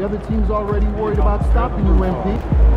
The other team's already worried about stopping you, MP.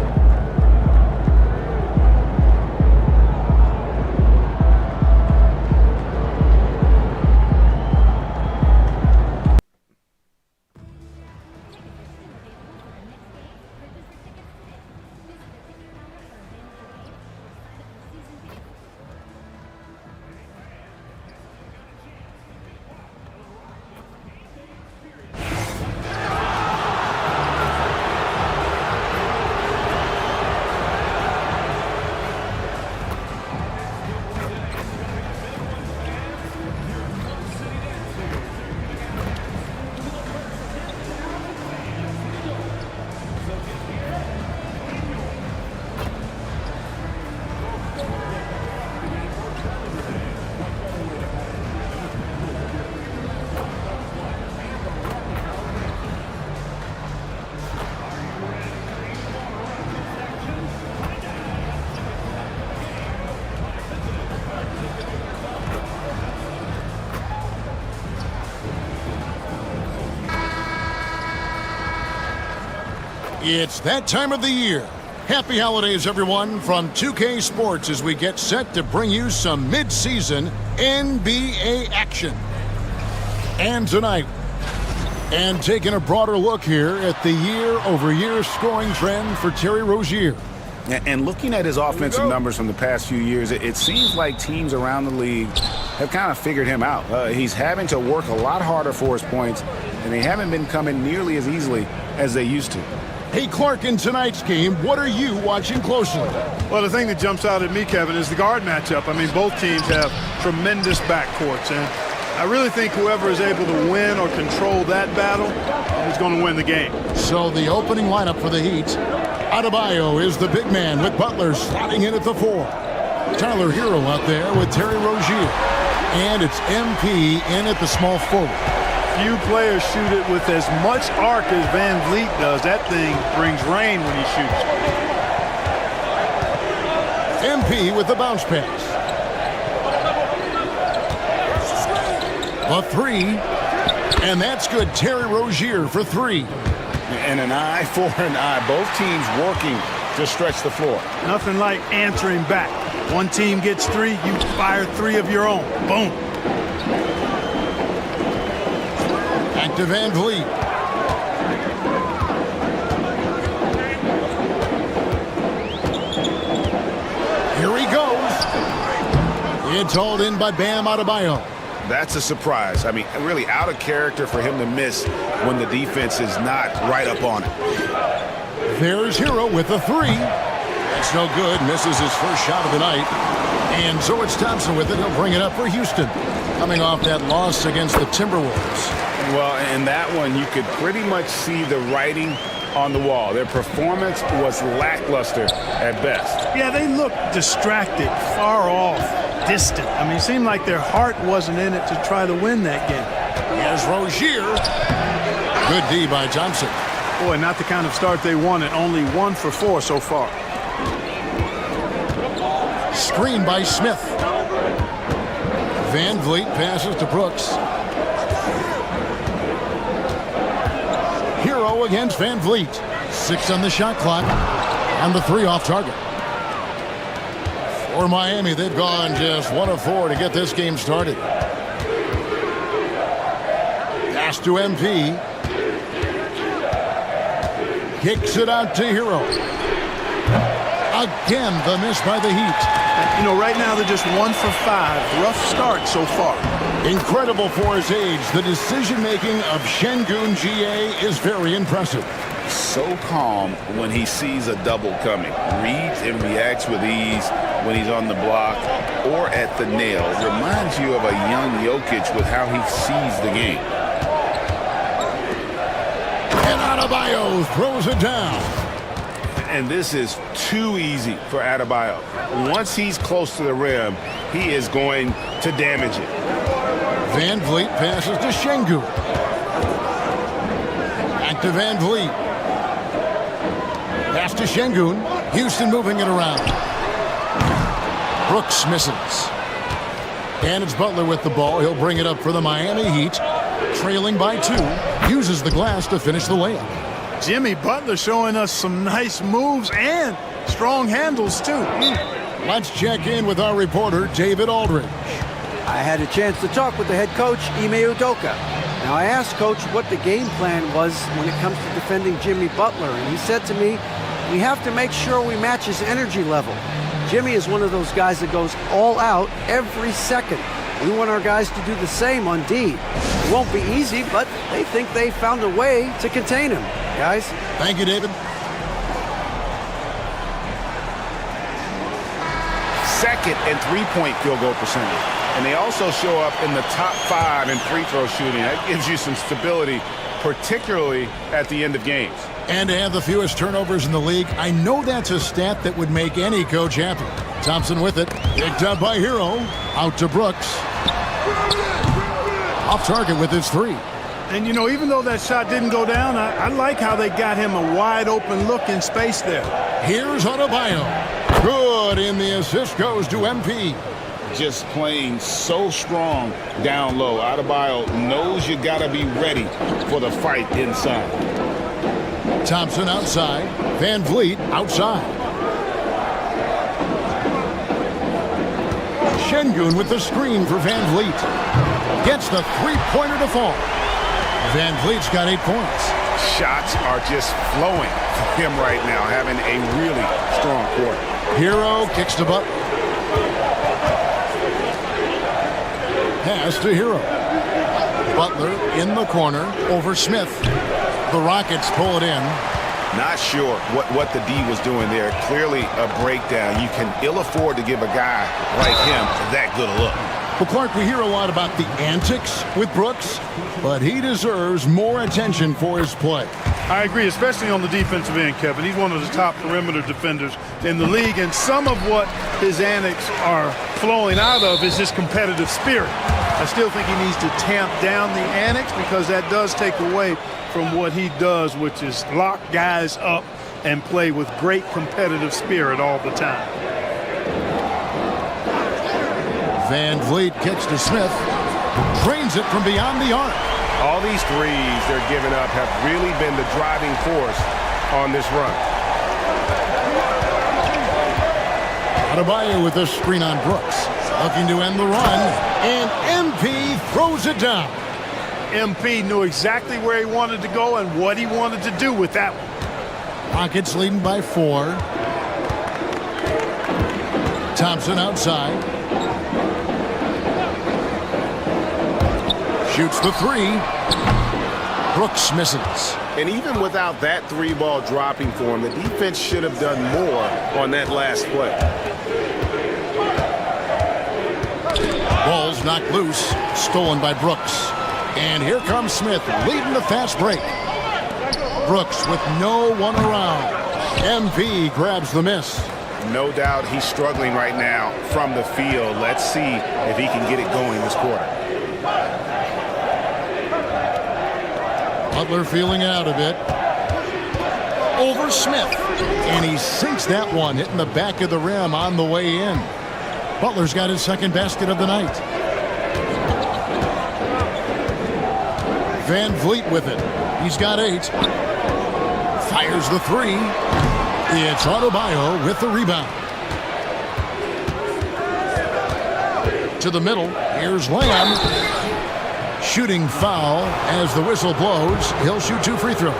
It's that time of the year. Happy holidays, everyone, from 2K Sports as we get set to bring you some mid-season NBA action. And tonight, and taking a broader look here at the year-over-year scoring trend for Terry Rozier. And looking at his offensive numbers from the past few years, it seems like teams around the league have kind of figured him out. He's having to work a lot harder for his points, and they haven't been coming nearly as easily as they used to. Hey, Clark, in tonight's game, what are you watching closely? Well, the thing that jumps out at me, Kevin, is the guard matchup. I mean, both teams have tremendous backcourts, and I really think whoever is able to win or control that battle is going to win the game. So the opening lineup for the Heat, Adebayo is the big man with Butler slotting in at the 4. Tyler Hero out there with Terry Rozier. And it's MP in at the small forward. Few players shoot it with as much arc as Van Vliet does. That thing brings rain when he shoots. MP with the bounce pass. A 3. And that's good. Terry Rozier for 3. And an eye for an eye. Both teams working to stretch the floor. Nothing like answering back. One team gets 3, you fire 3 of your own. Boom. Back to Van Vliet. Here he goes. It's hauled in by Bam Adebayo. That's a surprise. I mean, really out of character for him to miss when the defense is not right up on it. There's Hero with a 3. That's no good. Misses his first shot of the night. And so it's Thompson with it. He'll bring it up for Houston. Coming off that loss against the Timberwolves. Well, in that one, you could pretty much see the writing on the wall. Their performance was lackluster at best. Yeah, they looked distracted, far off, distant. I mean, it seemed like their heart wasn't in it to try to win that game. Here's Rozier. Good D by Thompson. Boy, not the kind of start they wanted. Only 1 for 4 so far. Screen by Smith. Van Vliet passes to Brooks. Hero against Van Vliet. 6 on the shot clock. And the 3 off target. For Miami, they've gone just 1 of 4 to get this game started. Pass to MP. Kicks it out to Hero. Again, the miss by the Heat. You know, right now they're just 1 for 5. Rough start so far. Incredible for his age. The decision-making of Şengün GA is very impressive. So calm when he sees a double coming. Reads and reacts with ease when he's on the block or at the nail. Reminds you of a young Jokic with how he sees the game. And Adebayo throws it down. And this is too easy for Adebayo. Once he's close to the rim, he is going to damage it. Van Vliet passes to Şengün. Back to Van Vliet. Pass to Şengün. Houston moving it around. Brooks misses. And it's Butler with the ball. He'll bring it up for the Miami Heat. Trailing by 2. Uses the glass to finish the layup. Jimmy Butler showing us some nice moves and strong handles, too. Let's check in with our reporter, David Aldridge. I had a chance to talk with the head coach, Ime Udoka. Now, I asked Coach what the game plan was when it comes to defending Jimmy Butler, and he said to me, we have to make sure we match his energy level. Jimmy is one of those guys that goes all out every second. We want our guys to do the same on D. It won't be easy, but they think they found a way to contain him. Guys? Thank you, David. Second in three-point field goal percentage. And they also show up in the top 5 in free throw shooting. That gives you some stability, particularly at the end of games. And to have the fewest turnovers in the league, I know that's a stat that would make any coach happy. Thompson with it. Picked up by Hero. Out to Brooks. Off target with his 3. And, you know, even though that shot didn't go down, I like how they got him a wide-open look in space there. Here's Adebayo. Good, and the assist goes to MP. Just playing so strong down low. Adebayo knows you got to be ready for the fight inside. Thompson outside. Van Vliet outside. Şengün with the screen for Van Vliet. Gets the three-pointer to fall. Van Vliet's got 8 points. Shots are just flowing for him right now, having a really strong quarter. Hero kicks to Butler. Pass to Hero. Butler in the corner over Smith. The Rockets pull it in. Not sure what the D was doing there. Clearly a breakdown. You can ill afford to give a guy like him that good a look. Well, Clark, we hear a lot about the antics with Brooks, but he deserves more attention for his play. I agree, especially on the defensive end, Kevin. He's one of the top perimeter defenders in the league, and some of what his antics are flowing out of is his competitive spirit. I still think he needs to tamp down the antics because that does take away from what he does, which is lock guys up and play with great competitive spirit all the time. Van Vliet kicks to Smith. Drains it from beyond the arc. All these threes they're giving up have really been the driving force on this run. Adebayo with a screen on Brooks. Looking to end the run. And MP throws it down. MP knew exactly where he wanted to go and what he wanted to do with that one. Rockets leading by 4. Thompson outside. Shoots the 3. Brooks misses. And even without that 3-ball dropping for him, the defense should have done more on that last play. Ball's knocked loose. Stolen by Brooks. And here comes Smith leading the fast break. Brooks with no one around. MP grabs the miss. No doubt he's struggling right now from the field. Let's see if he can get it going this quarter. Butler feeling it out a bit. Over Smith. And he sinks that one, hitting the back of the rim on the way in. Butler's got his second basket of the night. Van Vliet with it. He's got 8. Fires the 3. It's Adebayo with the rebound. To the middle. Here's Lamb. Shooting foul as the whistle blows. He'll shoot 2 free throws.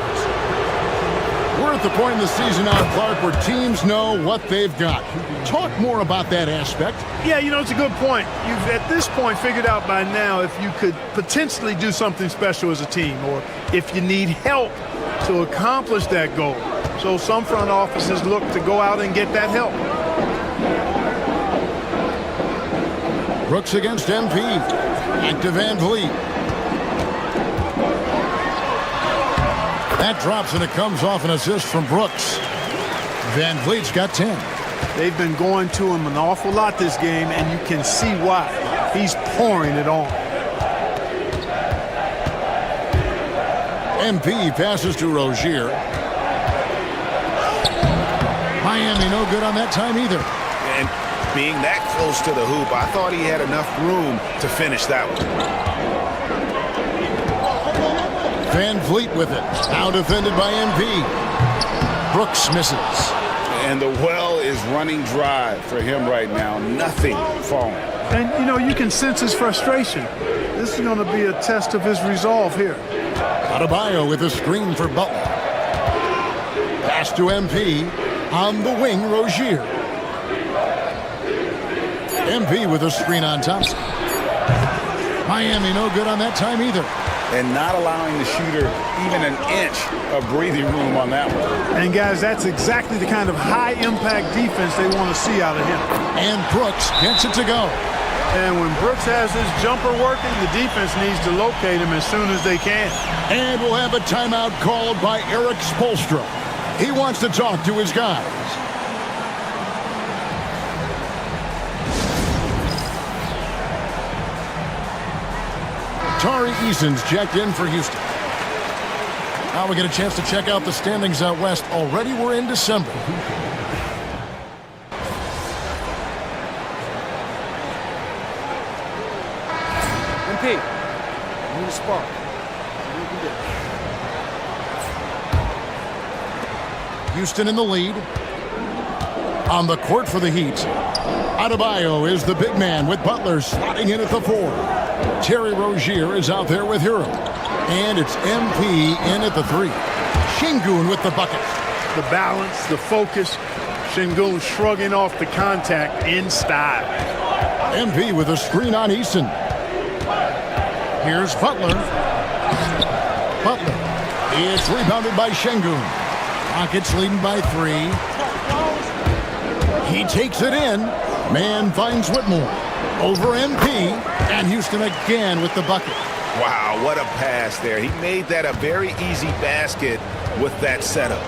We're at the point in the season now, Clark, where teams know what they've got. Talk more about that aspect. Yeah, you know, it's a good point. You've, at this point, figured out by now if you could potentially do something special as a team or if you need help to accomplish that goal. So some front offices look to go out and get that help. Brooks against MP. Back to Van Vliet. That drops and it comes off an assist from Brooks. Van Vliet's got 10. They've been going to him an awful lot this game, and you can see why. He's pouring it on. MP passes to Rozier. Miami no good on that time either. And being that close to the hoop, I thought he had enough room to finish that one. Van Vliet with it. Now defended by MP. Brooks misses. And the well is running dry for him right now. Nothing falling. And, you know, you can sense his frustration. This is going to be a test of his resolve here. Adebayo with a screen for Butler. Pass to MP. On the wing, Rozier. MP with a screen on Thompson. Miami no good on that time either. And not allowing the shooter even an inch of breathing room on that one. And, guys, that's exactly the kind of high-impact defense they want to see out of him. And Brooks gets it to go. And when Brooks has his jumper working, the defense needs to locate him as soon as they can. And we'll have a timeout called by Eric Spoelstra. He wants to talk to his guys. Tari Eason's checked in for Houston. Now we get a chance to check out the standings out west. Already we're in December. MP, I need a spark. You can do it. Houston in the lead. On the court for the Heat, Adebayo is the big man with Butler slotting in at the 4. Terry Rozier is out there with Hero. And it's MP in at the 3. Şengün with the bucket. The balance, the focus, Şengün shrugging off the contact in style. MP with a screen on Eason. Here's Butler. Butler. It's rebounded by Şengün. Rockets leading by 3. He takes it in. Man finds Whitmore. Over MP. And Houston again with the bucket. Wow, what a pass there. He made that a very easy basket with that setup.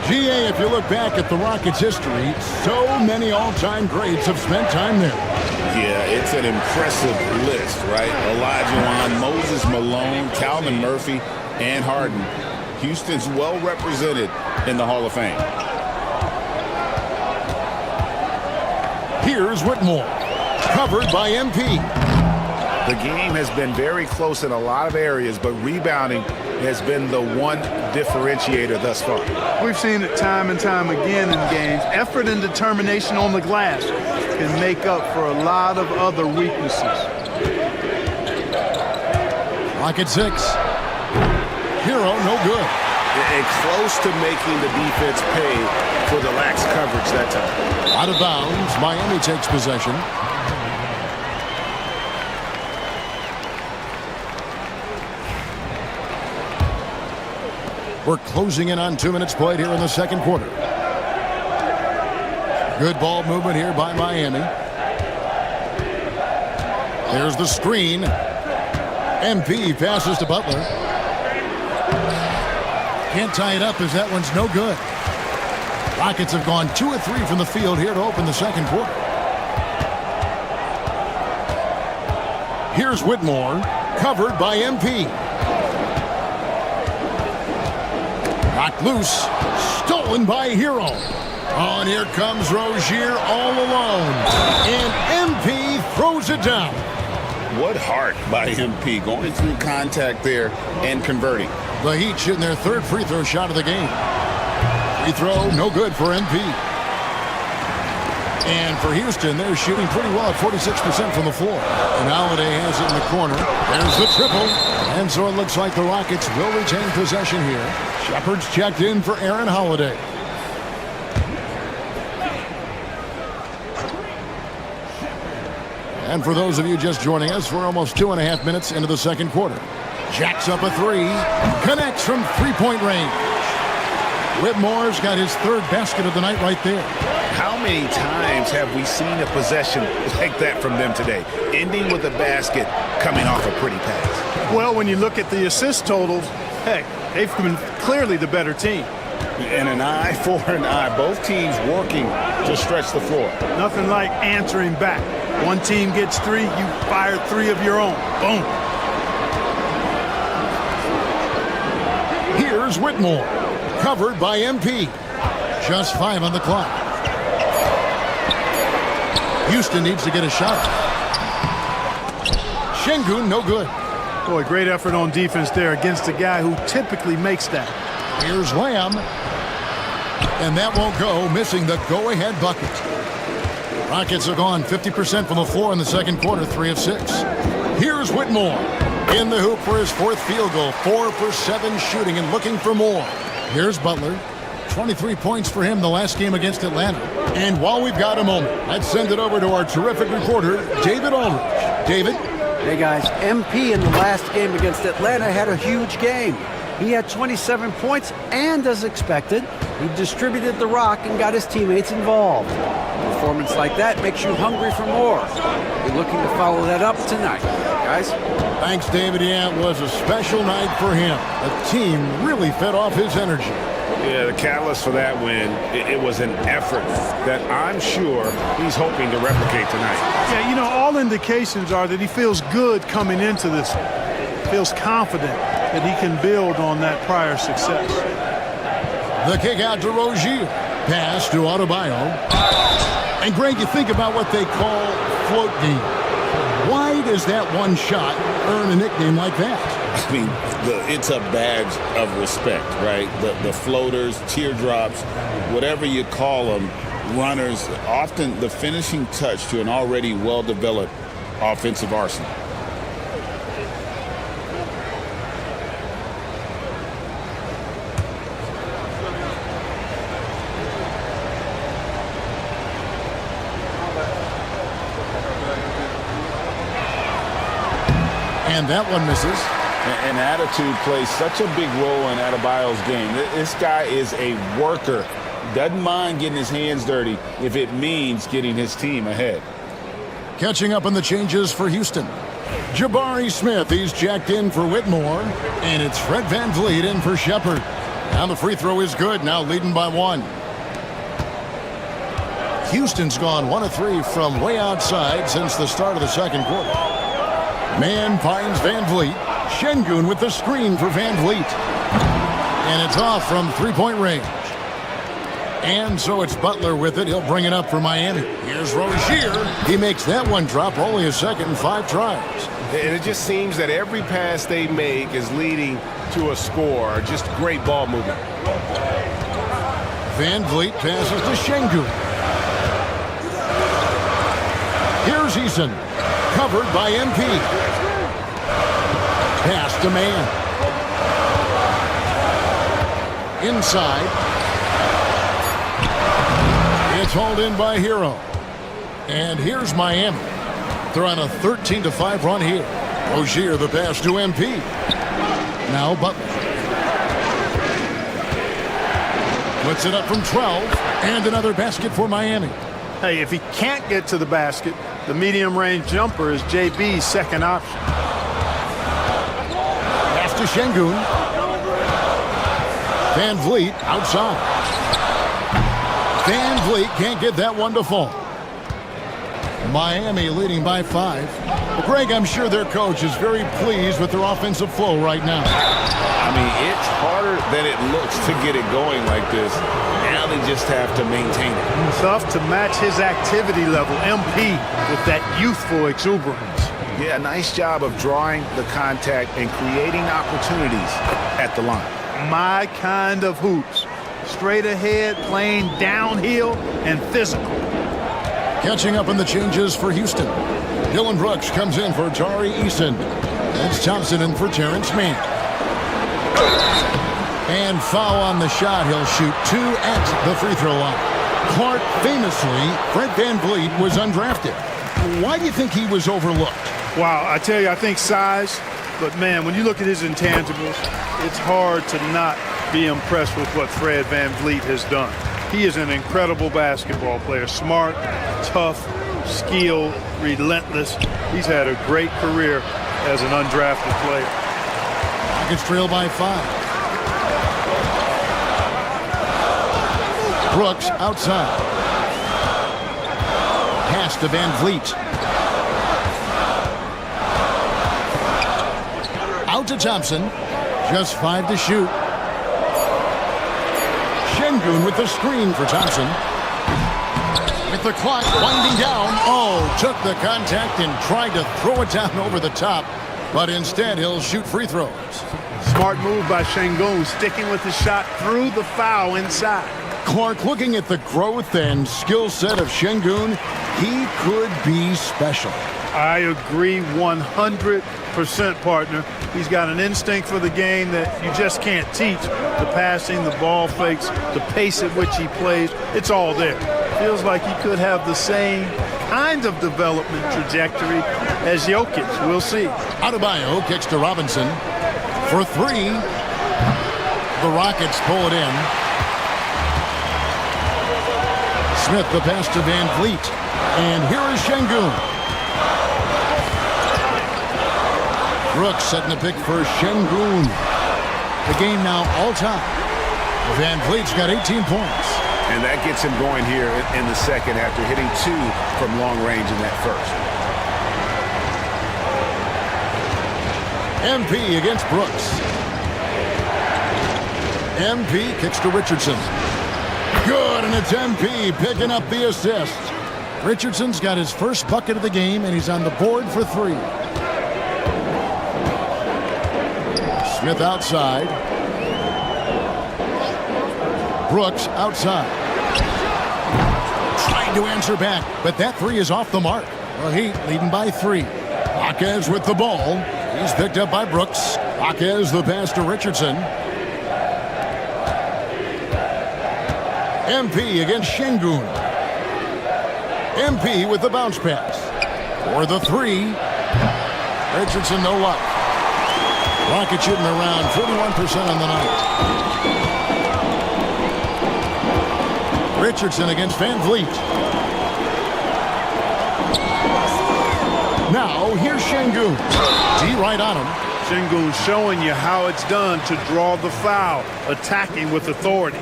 GA, if you look back at the Rockets' history, so many all-time greats have spent time there. Yeah, it's an impressive list, right? Olajuwon, Moses Malone, Calvin Murphy, and Harden. Houston's well represented in the Hall of Fame. Here's Whitmore. Covered by MP. The game has been very close in a lot of areas, but rebounding has been the one differentiator thus far. We've seen it time and time again in games. Effort and determination on the glass can make up for a lot of other weaknesses. Rocket 6. Hero, no good. And close to making the defense pay for the lax coverage that time. Out of bounds, Miami takes possession. We're closing in on 2 minutes played here in the second quarter. Good ball movement here by Miami. There's the screen. MP passes to Butler. Can't tie it up as that one's no good. Rockets have gone 2 of 3 from the field here to open the second quarter. Here's Whitmore, covered by MP. Knocked loose, stolen by Hero. Oh, and here comes Rozier all alone. And MP throws it down. What heart by MP going through contact there and converting. The Heat shooting their 3rd free throw shot of the game. Free throw, no good for MP. And for Houston, they're shooting pretty well at 46% from the floor. And Holiday has it in the corner. There's the triple. And so it looks like the Rockets will retain possession here. Shepard's checked in for Aaron Holiday. And for those of you just joining us, we're almost 2.5 minutes into the second quarter. Jacks up a 3. Connects from three-point range. Whitmore's got his 3rd basket of the night right there. How many times have we seen a possession like that from them today? Ending with a basket, coming off a pretty pass. Well, when you look at the assist totals, heck, they've been clearly the better team. And an eye for an eye. Both teams working to stretch the floor. Nothing like answering back. One team gets 3, you fire 3 of your own. Boom. Here's Whitmore, covered by MP. Just 5 on the clock. Houston needs to get a shot. Şengün, no good. Boy, great effort on defense there against a guy who typically makes that. Here's Lamb. And that won't go, missing the go-ahead bucket. Rockets have gone 50% from the floor in the second quarter, 3 of 6. Here's Whitmore in the hoop for his 4th field goal, 4 for 7 shooting and looking for more. Here's Butler. 23 points for him the last game against Atlanta. And while we've got a moment, let's send it over to our terrific reporter, David Aldridge. David? Hey guys, MP in the last game against Atlanta had a huge game. He had 27 points, and as expected, he distributed the rock and got his teammates involved. A performance like that makes you hungry for more. You're looking to follow that up tonight, guys. Thanks, David. Yeah, it was a special night for him. The team really fed off his energy. Yeah, the catalyst for that win, it was an effort that I'm sure he's hoping to replicate tonight. Yeah, you know, all indications are that he feels good coming into this, feels confident that he can build on that prior success. The kick out to Rozier. Pass to Adebayo. And Greg, you think about what they call float game. Why does that one shot earn a nickname like that? I mean, it's a badge of respect, right? The floaters, teardrops, whatever you call them, runners, often the finishing touch to an already well-developed offensive arsenal. And that one misses. And attitude plays such a big role in Adebayo's game. This guy is a worker. Doesn't mind getting his hands dirty if it means getting his team ahead. Catching up on the changes for Houston. Jabari Smith, he's jacked in for Whitmore. And it's Fred VanVleet in for Shepherd. Now the free throw is good, now leading by 1. Houston's gone 1 of 3 from way outside since the start of the second quarter. Man finds VanVleet. Şengün with the screen for VanVleet. And it's off from three-point range. And so it's Butler with it. He'll bring it up for Miami. Here's Rozier. He makes that one drop, only a second in 5 tries. And it just seems that every pass they make is leading to a score. Just great ball movement. VanVleet passes to Şengün. Here's Eason. Covered by MP. Pass to Man. Inside. It's hauled in by Hero. And here's Miami. They're on a 13-5 run here. Rozier the pass to MP. Now Butler. Puts it up from 12. And another basket for Miami. Hey, if he can't get to the basket, the medium-range jumper is JB's second option. Pass to Şengün. VanVleet outside. VanVleet can't get that one to fall. Miami leading by 5. Greg, I'm sure their coach is very pleased with their offensive flow right now. I mean, it's harder than it looks to get it going like this. Now they just have to maintain it. Tough to match his activity level, MP, with that youthful exuberance. Yeah, nice job of drawing the contact and creating opportunities at the line. My kind of hoops. Straight ahead, playing downhill, and physical. Catching up on the changes for Houston. Dylan Brooks comes in for Tari Eason. That's Thompson in for Terrence Mann. And foul on the shot. He'll shoot 2 at the free throw line. Clark, famously, Fred VanVleet was undrafted. Why do you think he was overlooked? Wow, I tell you, I think size. But, man, when you look at his intangibles, it's hard to not be impressed with what Fred VanVleet has done. He is an incredible basketball player. Smart, tough, skilled, relentless. He's had a great career as an undrafted player. Rockets trail by 5. Brooks outside. Pass to VanVleet. Out to Thompson. Just 5 to shoot. Şengün with the screen for Thompson. With the clock winding down. Oh, took the contact and tried to throw it down over the top. but instead he'll shoot free throws. Smart move by Şengün, sticking with the shot through the foul inside. Clark, looking at the growth and skill set of Şengün, he could be special. I agree 100%, partner. He's got an instinct for the game that you just can't teach. The passing, the ball fakes, the pace at which he plays, it's all there. Feels like he could have the same kind of development trajectory as Jokic. We'll see. Adebayo kicks to Robinson for three. The Rockets pull it in. Smith the pass to Van Vliet. And here is Şengün. Brooks setting the pick for Şengün. The game now all-time. Van Vliet's got 18 points. And that gets him going here in the second after hitting 2 from long range in that first. MP against Brooks. MP kicks to Richardson. Good, and it's MP picking up the assist. Richardson's got his first bucket of the game, and he's on the board for 3. Smith outside. Brooks outside. Trying to answer back, but that 3 is off the mark. The Heat leading by 3. Jaquez with the ball. He's picked up by Brooks. Jaquez the pass to Richardson. MP against Şengün. MP with the bounce pass. For the 3. Richardson no luck. Rockets shooting around 41% on the night. Richardson against Van Vliet. Now here's Şengün. D right on him. Şengün showing you how it's done to draw the foul, attacking with authority.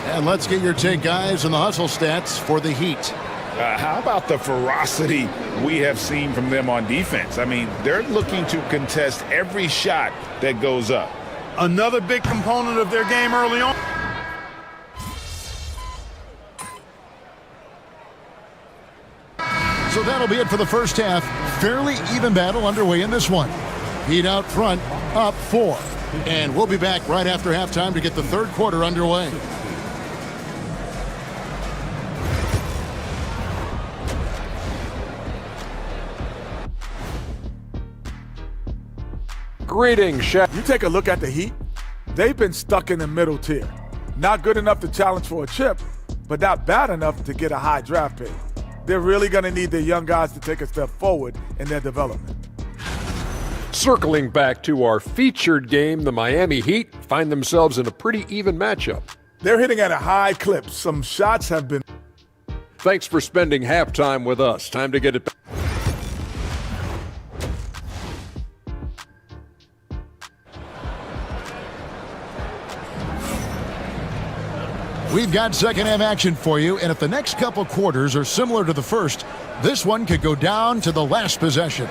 And let's get your take, guys, on the hustle stats for the Heat. How about the ferocity we have seen from them on defense? I mean, they're looking to contest every shot that goes up. Another big component of their game early on. So that'll be it for the first half. Fairly even battle underway in this one. Heat out front, up 4. And we'll be back right after halftime to get the third quarter underway. Greetings, Shaq. You take a look at the Heat. They've been stuck in the middle tier. Not good enough to challenge for a chip, but not bad enough to get a high draft pick. They're really going to need their young guys to take a step forward in their development. Circling back to our featured game, the Miami Heat find themselves in a pretty even matchup. They're hitting at a high clip. Some shots have been... Thanks for spending halftime with us. Time to get it back. We've got second half action for you, and if the next couple quarters are similar to the first, this one could go down to the last possession.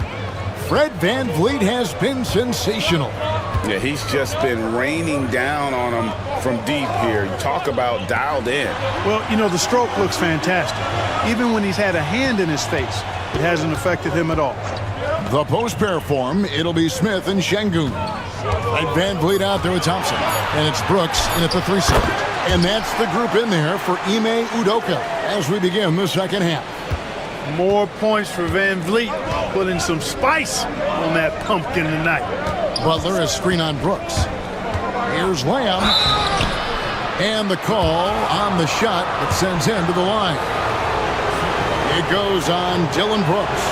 Fred Van Vliet has been sensational. Yeah, he's just been raining down on them from deep here. Talk about dialed in. Well, you know, the stroke looks fantastic. Even when he's had a hand in his face, it hasn't affected him at all. The post pair form, it'll be Smith and Şengün. And Van Vliet out there with Thompson. And it's Brooks in at the 3 slot. And that's the group in there for Ime Udoka as we begin the second half. More points for Van Vliet, putting some spice on that pumpkin tonight. Butler has screen on Brooks. Here's Lamb. And the call on the shot that sends him to the line. It goes on Dillon Brooks.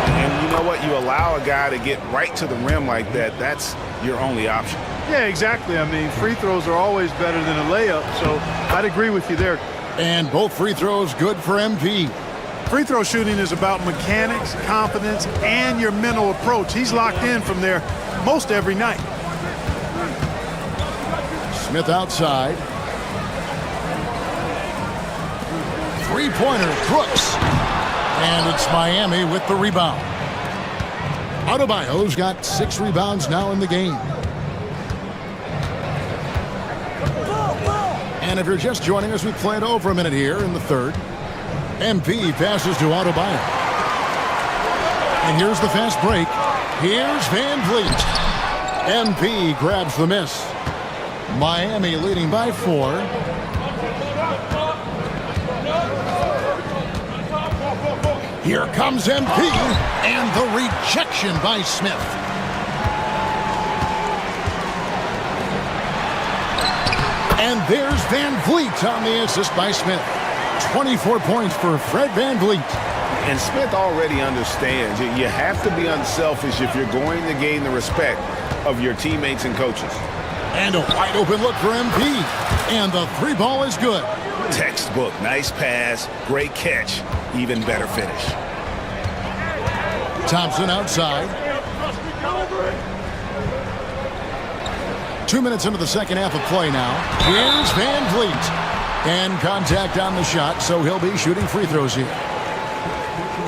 And you know what? You allow a guy to get right to the rim like that, that's your only option. Yeah, exactly. I mean, free throws are always better than a layup, so I'd agree with you there. And both free throws good for MP. Free throw shooting is about mechanics, confidence, and your mental approach. He's locked in from there most every night. Smith outside. Three-pointer, Brooks. And it's Miami with the rebound. Adebayo's got 6 rebounds now in the game. And if you're just joining us, we played over a minute here in the third. MP passes to Adebayo. And here's the fast break. Here's Van Vliet. MP grabs the miss. Miami leading by 4. Here comes MP, and the rejection by Smith. And there's Van Vliet on the assist by Smith. 24 points for Fred Van Vliet. And Smith already understands you have to be unselfish if you're going to gain the respect of your teammates and coaches. And a wide open look for MP. And the 3 ball is good. Textbook, nice pass, great catch, even better finish. Thompson outside. 2 minutes into the second half of play now. Here's Van Vliet. And contact on the shot, so he'll be shooting free throws here.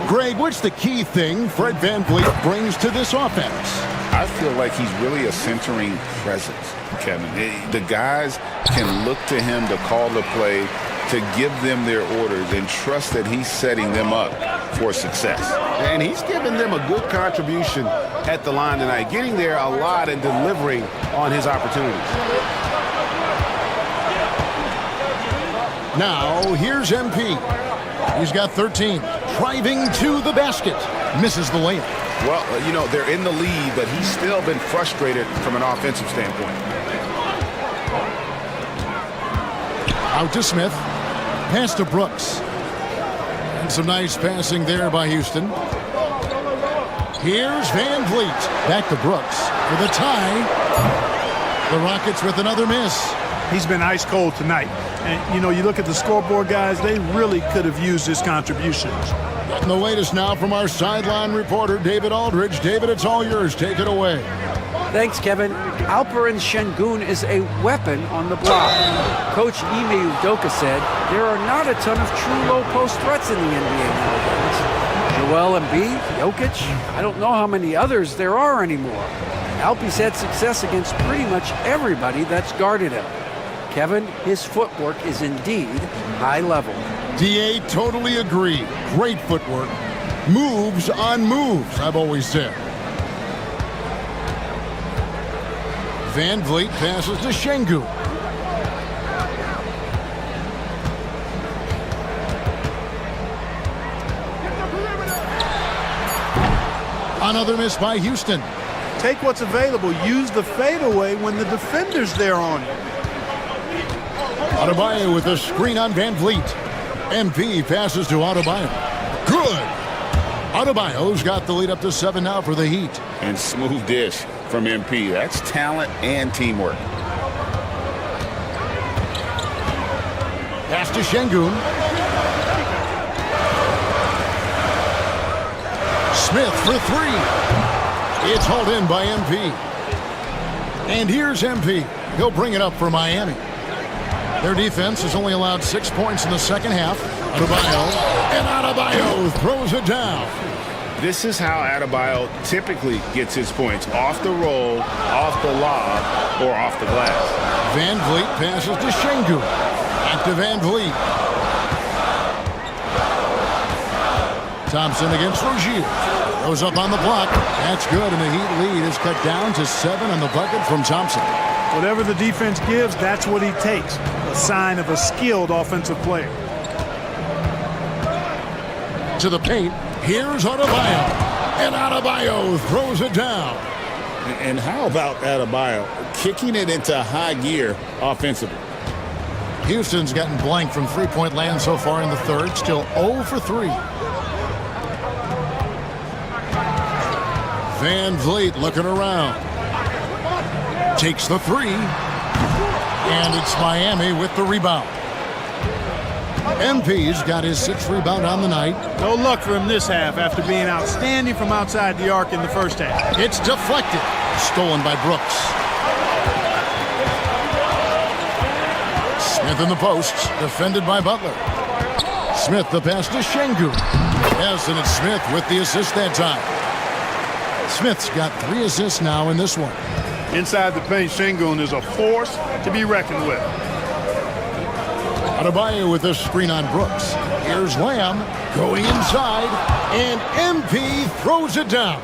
Greg, what's the key thing Fred Van Vliet brings to this offense? I feel like he's really a centering presence, Kevin. The guys can look to him to call the play, to give them their orders, and trust that he's setting them up for success. And he's given them a good contribution at the line tonight, getting there a lot and delivering on his opportunities. Now, here's MP. He's got 13. Driving to the basket. Misses the layup. Well, you know, they're in the lead, but he's still been frustrated from an offensive standpoint. Out to Smith. Pass to Brooks. And some nice passing there by Houston. Here's Van Vliet. Back to Brooks for the tie. The Rockets with another miss. He's been ice cold tonight. And, you know, you look at the scoreboard, guys, they really could have used his contributions. And the latest now from our sideline reporter, David Aldridge. David, it's all yours. Take it away. Thanks, Kevin. Alperen Şengün is a weapon on the block. Coach Ime Udoka said there are not a ton of true low-post threats in the NBA nowadays. Joel Embiid, Jokic, I don't know how many others there are anymore. Alpe's had success against pretty much everybody that's guarded him. Kevin, his footwork is indeed high level. DA, totally agree. Great footwork. Moves on moves, I've always said. Van Vliet passes to Şengün. Another miss by Houston. Take what's available. Use the fadeaway when the defender's there on you. Adebayo with a screen on Van Vliet. MP passes to Adebayo. Good. Adebayo's got the lead up to 7 now for the Heat. And smooth dish from MP. That's talent and teamwork. Pass to Şengün. Smith for 3. It's hauled in by MP. And here's MP. He'll bring it up for Miami. Their defense has only allowed 6 points in the second half. Adebayo throws it down. This is how Adebayo typically gets his points. Off the roll, off the lob, or off the glass. Van Vliet passes to Şengün. Back to Van Vliet. Thompson against Rozier. Goes up on the block. That's good, and the Heat lead is cut down to 7 on the bucket from Thompson. Whatever the defense gives, that's what he takes. A sign of a skilled offensive player. To the paint. Here's Adebayo. And Adebayo throws it down. And how about Adebayo kicking it into high gear offensively? Houston's gotten blank from three-point land so far in the third. Still 0 for 3. Van Vliet looking around. Takes the 3. And it's Miami with the rebound. MP's got his 6th rebound on the night. No luck for him this half after being outstanding from outside the arc in the first half. It's deflected. Stolen by Brooks. Smith in the posts. Defended by Butler. Smith the pass to Şengün. Yes, and it's Smith with the assist that time. Smith's got 3 assists now in this one. Inside the paint, Şengün is a force to be reckoned with. Adebayo with a screen on Brooks. Here's Lamb going inside, and MP throws it down.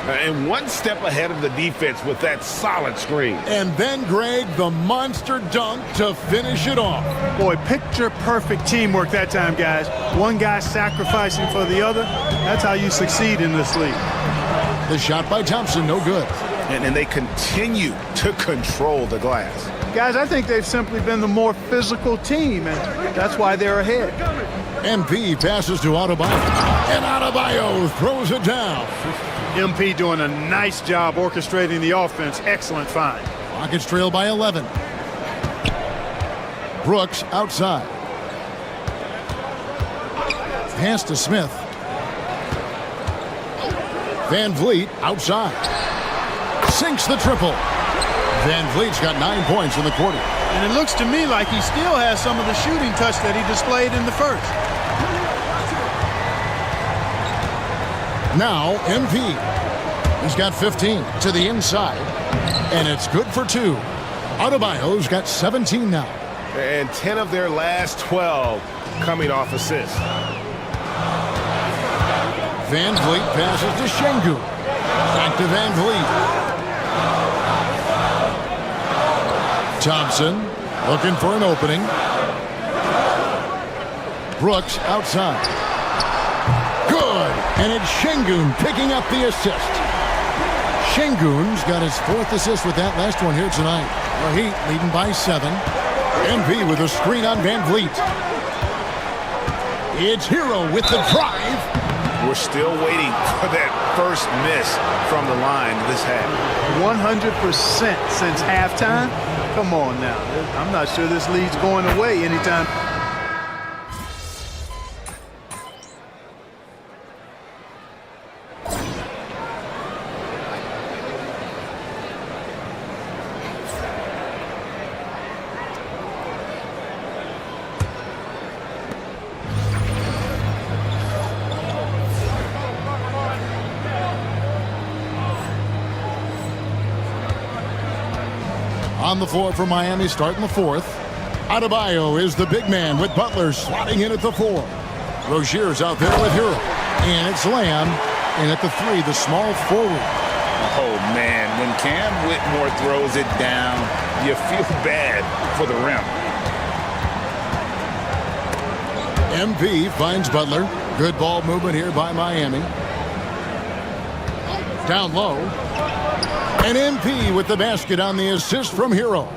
And one step ahead of the defense with that solid screen. And then, Greg, the monster dunk to finish it off. Boy, picture-perfect teamwork that time, guys. One guy sacrificing for the other. That's how you succeed in this league. The shot by Thompson, no good. And they continue to control the glass. Guys, I think they've simply been the more physical team, and that's why they're ahead. MP passes to Adebayo, and Adebayo throws it down. MP doing a nice job orchestrating the offense. Excellent find. Rockets trail by 11. Brooks outside. Pass to Smith. Van Vliet outside. Sinks the triple. Van Vliet's got 9 points in the quarter. And it looks to me like he still has some of the shooting touch that he displayed in the first. Now, MP. He's got 15 to the inside, and it's good for 2. Adebayo's got 17 now. And 10 of their last 12 coming off assists. Van Vliet passes to Şengün. Back to Van Vliet. Thompson looking for an opening. Brooks outside. Good. And it's Şengün picking up the assist. Şengün's got his 4th assist with that last one here tonight. The Heat leading by 7. MP with a screen on Van Vliet. It's Hero with the drive. We're still waiting for that first miss from the line this half. 100% since halftime? Come on now. I'm not sure this lead's going away anytime. On the floor for Miami, starting the 4th. Adebayo is the big man with Butler slotting in at the 4. Rozier's out there with Hero. And it's Lamb. And at the 3, the small forward. Oh, man, when Cam Whitmore throws it down, you feel bad for the rim. MP finds Butler. Good ball movement here by Miami. Down low. And MP with the basket on the assist from Hero.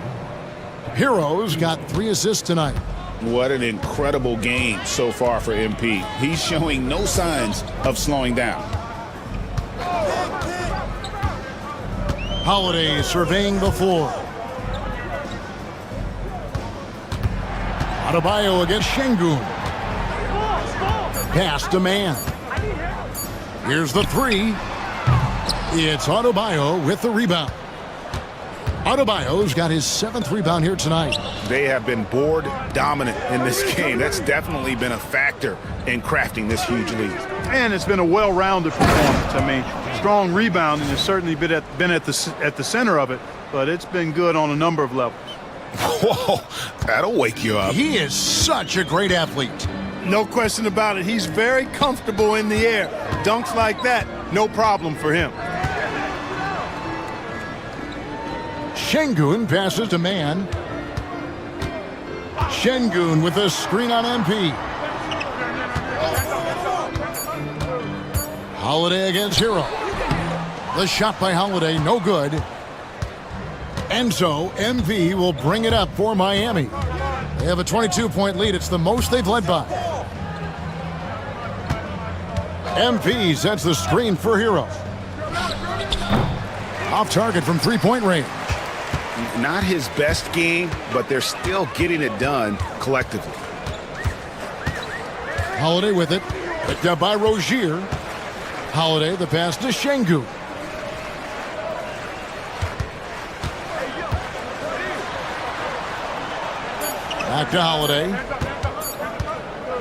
Hero's got 3 assists tonight. What an incredible game so far for MP. He's showing no signs of slowing down. Holiday surveying the floor. Adebayo against Şengün. Pass to man. Here's the 3. It's Adebayo with the rebound. Adebayo's got his 7th rebound here tonight. They have been board dominant in this game. That's definitely been a factor in crafting this huge lead. And it's been a well-rounded performance. I mean, strong rebounding has certainly been at the center of it, but it's been good on a number of levels. Whoa, that'll wake you up. He is such a great athlete. No question about it. He's very comfortable in the air. Dunks like that, no problem for him. Şengün passes to man. Şengün with a screen on MP. Holiday against Hero. The shot by Holiday, no good. And so MP will bring it up for Miami. They have a 22-point lead. It's the most they've led by. MP sets the screen for Hero. Off target from 3-point range. Not his best game, but they're still getting it done collectively. Holiday with it. Picked up by Rozier. Holiday, the pass to Şengün. Back to Holiday.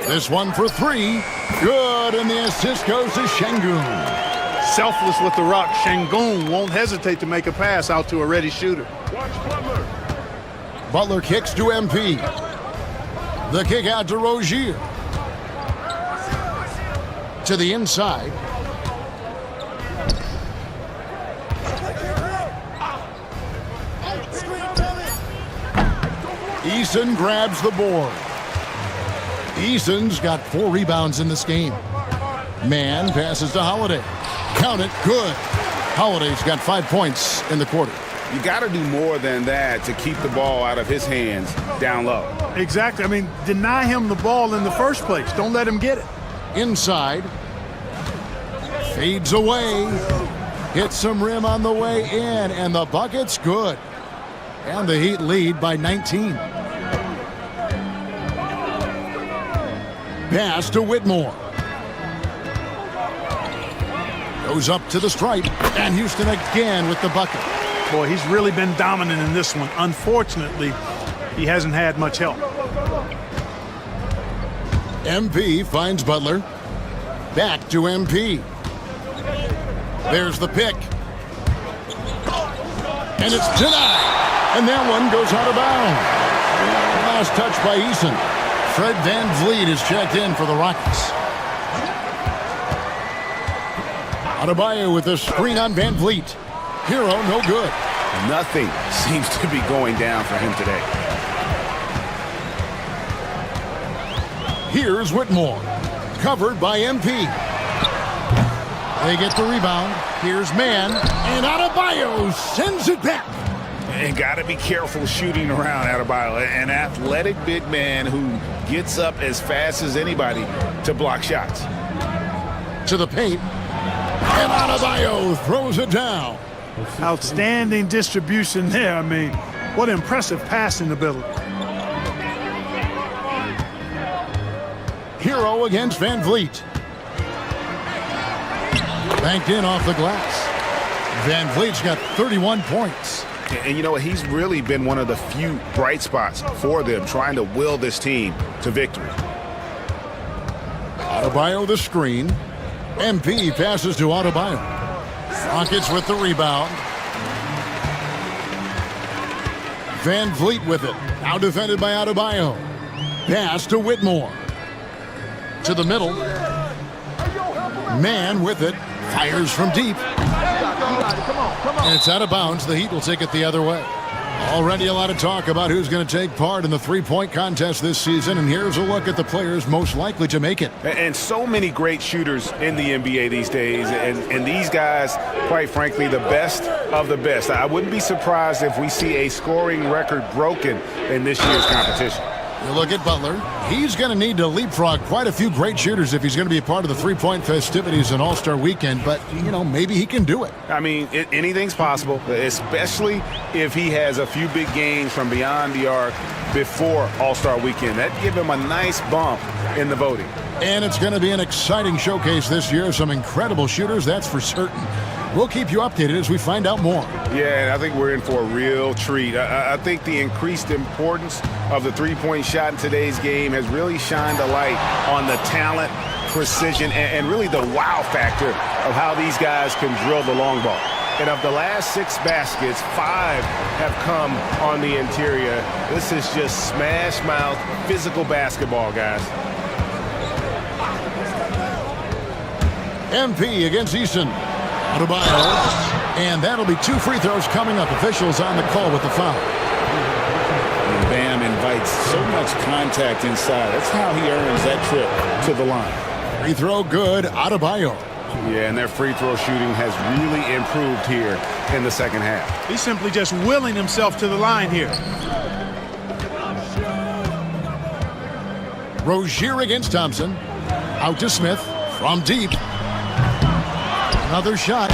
This one for 3. Good, and the assist goes to Şengün. Selfless with the rock, Şengün won't hesitate to make a pass out to a ready shooter. Butler kicks to MP. The kick out to Rozier. To the inside. Eason grabs the board. Eason's got 4 rebounds in this game. Man passes to Holiday. Count it, good. Holiday's got 5 points in the quarter. You got to do more than that to keep the ball out of his hands down low. Exactly. I mean, deny him the ball in the first place. Don't let him get it. Inside. Fades away. Hits some rim on the way in, and the bucket's good. And the Heat lead by 19. Pass to Whitmore. Goes up to the stripe, and Houston again with the bucket. Boy, he's really been dominant in this one. Unfortunately, he hasn't had much help. MP finds Butler. Back to MP. There's the pick. And it's denied. And that one goes out of bounds. Last touch by Eason. Fred VanVleet is checked in for the Rockets. Adebayo with a screen on VanVleet. Hero, no good. Nothing seems to be going down for him today. Here's Whitmore. Covered by MP. They get the rebound. Here's Man. And Adebayo sends it back. And got to be careful shooting around Adebayo. An athletic big man who gets up as fast as anybody to block shots. To the paint. And Adebayo throws it down. Outstanding distribution there. I mean, what impressive passing ability. Hero against VanVleet. Banked in off the glass. VanVleet's got 31 points. And you know what? He's really been one of the few bright spots for them, trying to will this team to victory. Adebayo the screen. MP passes to Adebayo. Rockets with the rebound. VanVleet with it. Now defended by Adebayo. Pass to Whitmore. To the middle. Man with it. Fires from deep. And it's out of bounds. The Heat will take it the other way. Already a lot of talk about who's going to take part in the three-point contest this season, and here's a look at the players most likely to make it. And so many great shooters in the NBA these days, and these guys, quite frankly, the best of the best. I wouldn't be surprised if we see a scoring record broken in this year's competition. You look at Butler. He's going to need to leapfrog quite a few great shooters if he's going to be a part of the three-point festivities in All-Star Weekend, but, you know, maybe he can do it. I mean, anything's possible, especially if he has a few big games from beyond the arc before All-Star Weekend. That'd give him a nice bump in the voting. And it's going to be an exciting showcase this year. Some incredible shooters, that's for certain. We'll keep you updated as we find out more. Yeah, I think we're in for a real treat. I think the increased importance of the three-point shot in today's game has really shined a light on the talent, precision, and really the wow factor of how these guys can drill the long ball. And of the last 6 baskets, 5 have come on the interior. This is just smash-mouth physical basketball, guys. MP against Eason. Adebayo. And that'll be 2 free throws coming up. Officials on the call with the foul. Bam invites so much contact inside. That's how he earns that trip to the line. Free throw good. Adebayo. Yeah, and their free throw shooting has really improved here in the second half. He's simply just willing himself to the line here. Rozier against Thompson. Out to Smith. From deep. Another shot.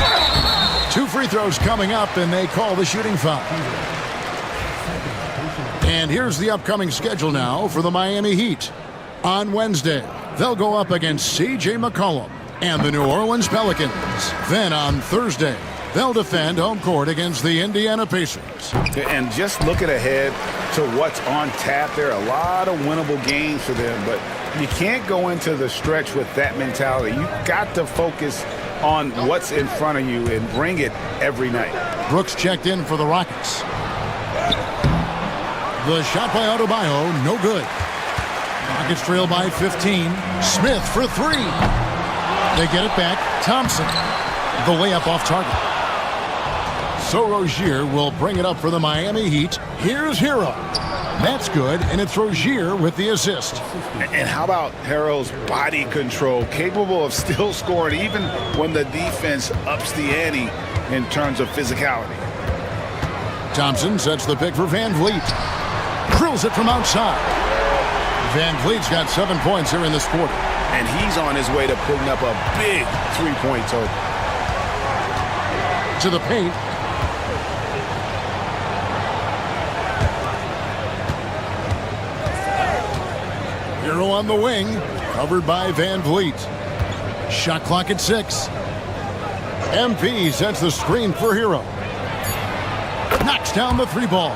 2 free throws coming up, and they call the shooting foul. And here's the upcoming schedule now for the Miami Heat. On Wednesday, they'll go up against C.J. McCollum and the New Orleans Pelicans. Then on Thursday, they'll defend home court against the Indiana Pacers. And just looking ahead to what's on tap, there are a lot of winnable games for them, but you can't go into the stretch with that mentality. You've got to focus on what's in front of you and bring it every night. Brooks checked in for the Rockets. The shot by Adebayo, no good. Rockets trail by 15. Smith for 3. They get it back. Thompson, the layup off target. So Rozier will bring it up for the Miami Heat. Here's Hero. That's good, and it's Rozier with the assist. And how about Harrell's body control, capable of still scoring even when the defense ups the ante in terms of physicality. Thompson sets the pick for Van Vliet. Drills it from outside. Van Vliet's got 7 points here in this quarter. And he's on his way to putting up a big three-point total. To the paint. Hero on the wing, covered by Van Vliet. Shot clock at 6. MP sets the screen for Hero. Knocks down the 3 ball.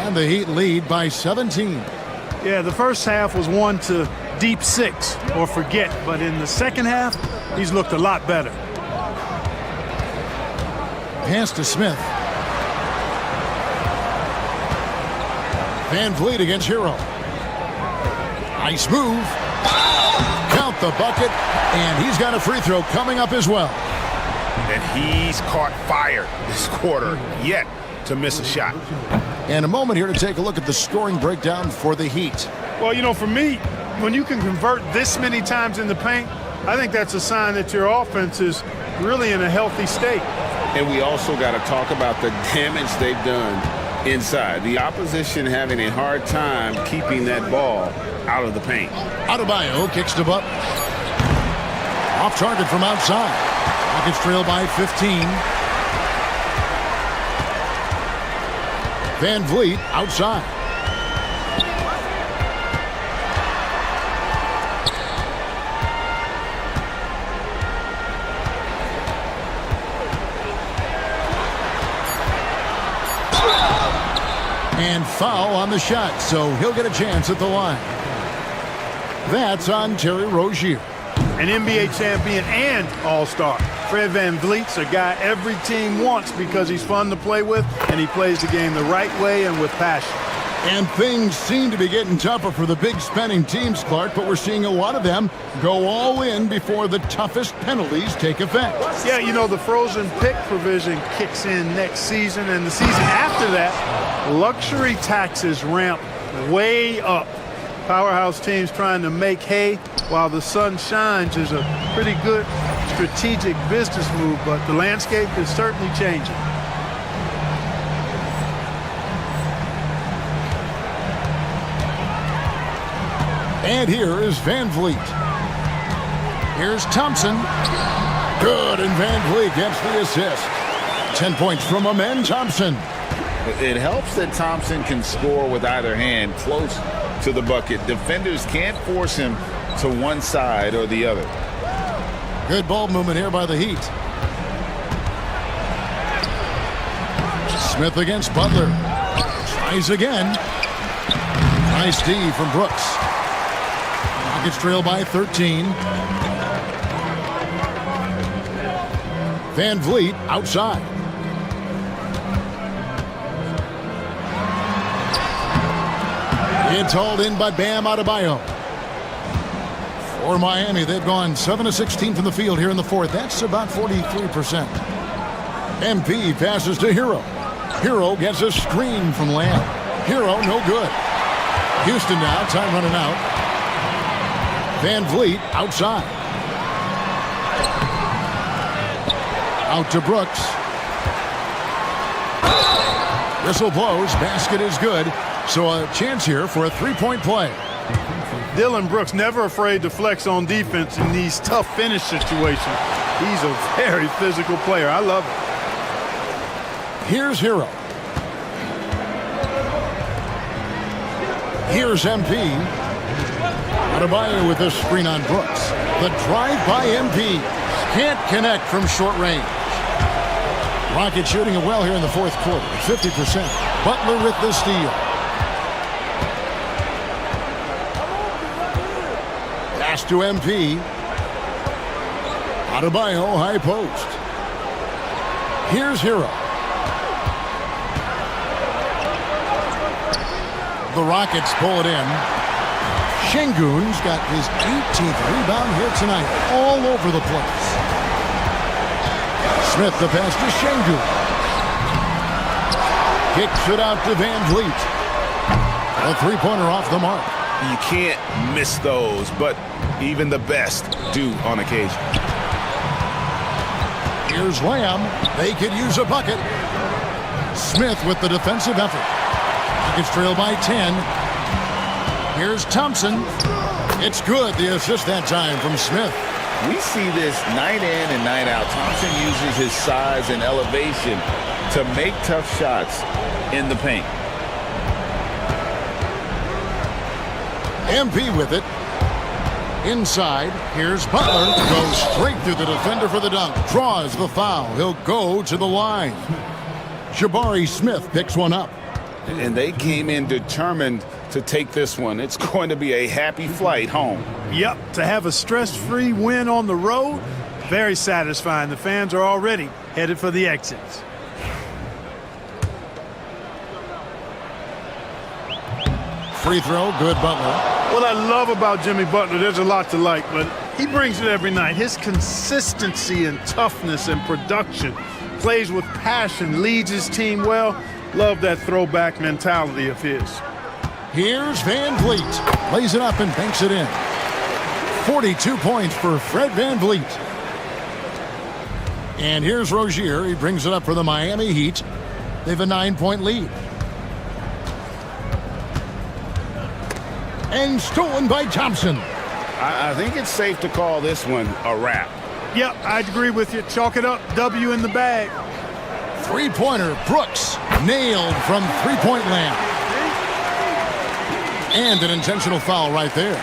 And the Heat lead by 17. Yeah, the first half was one to deep 6 or forget, but in the second half, he's looked a lot better. Pass to Smith. Van Vliet against Hero. Nice move. Count the bucket, and he's got a free throw coming up as well. And he's caught fire this quarter, yet to miss a shot. And a moment here to take a look at the scoring breakdown for the Heat. Well, you know, for me, when you can convert this many times in the paint, I think that's a sign that your offense is really in a healthy state. And we also got to talk about the damage they've done inside. The opposition having a hard time keeping that ball out of the paint. Adebayo kicks to Butler. Off target from outside. Rockets trail by 15. Van Vliet outside. And foul on the shot, so he'll get a chance at the line. That's on Terry Rozier. An NBA champion and all-star. Fred Van Vliet's a guy every team wants because he's fun to play with and he plays the game the right way and with passion. And things seem to be getting tougher for the big spending teams, Clark, but we're seeing a lot of them go all in before the toughest penalties take effect. Yeah, you know, the frozen pick provision kicks in next season, and the season after that, luxury taxes ramp way up. Powerhouse teams trying to make hay while the sun shines is a pretty good strategic business move, but the landscape is certainly changing. And here is Van Vliet. Here's Thompson. Good, and Van Vliet gets the assist. 10 points from Amen Thompson. It helps that Thompson can score with either hand close to the bucket. Defenders can't force him to one side or the other. Good ball movement here by the Heat. Smith against Butler. Tries again. Nice D from Brooks. Rockets trail by 13. Van Vliet outside. It's hauled in by Bam Adebayo. For Miami, they've gone 7 of 16 from the field here in the fourth. That's about 43%. MP passes to Hero. Hero gets a screen from Lamb. Hero, no good. Houston now, time running out. Van Vliet outside. Out to Brooks. Whistle blows, basket is good. So a chance here for a three-point play. Dillon Brooks never afraid to flex on defense in these tough finish situations. He's a very physical player. I love it. Here's Hero. Here's MP. Adebayo with a screen on Brooks. The drive by MP. Can't connect from short range. Rockets shooting it well here in the fourth quarter. 50%. Butler with the steal. Pass to MP. Adebayo high post. Here's Hero. The Rockets pull it in. Şengün's got his 18th rebound here tonight, all over the place. Smith the pass to Şengün. Kicks it out to Van Vliet. A three-pointer off the mark. You can't miss those, but even the best do on occasion. Here's Lamb. They could use a bucket. Smith with the defensive effort. Rockets trail by 10. Here's Thompson. It's good. The assist that time from Smith. We see this night in and night out. Thompson uses his size and elevation to make tough shots in the paint. MP with it. Inside, here's Butler. Goes straight through the defender for the dunk. Draws the foul. He'll go to the line. Jabari Smith picks one up. And they came in determined to take this one. It's going to be a happy flight home. Yep, to have a stress-free win on the road, very satisfying. The fans are already headed for the exits. Free throw, good Butler. What I love about Jimmy Butler, there's a lot to like, but he brings it every night. His consistency and toughness and production, plays with passion, leads his team well. Love that throwback mentality of his. Here's Van Vliet. Lays it up and banks it in. 42 points for Fred Van Vliet. And here's Rozier. He brings it up for the Miami Heat. They have a 9-point lead. And stolen by Thompson. I think it's safe to call this one a wrap. Yep, I'd agree with you. Chalk it up. W in the bag. Three-pointer. Brooks nailed from three-point land. And an intentional foul right there.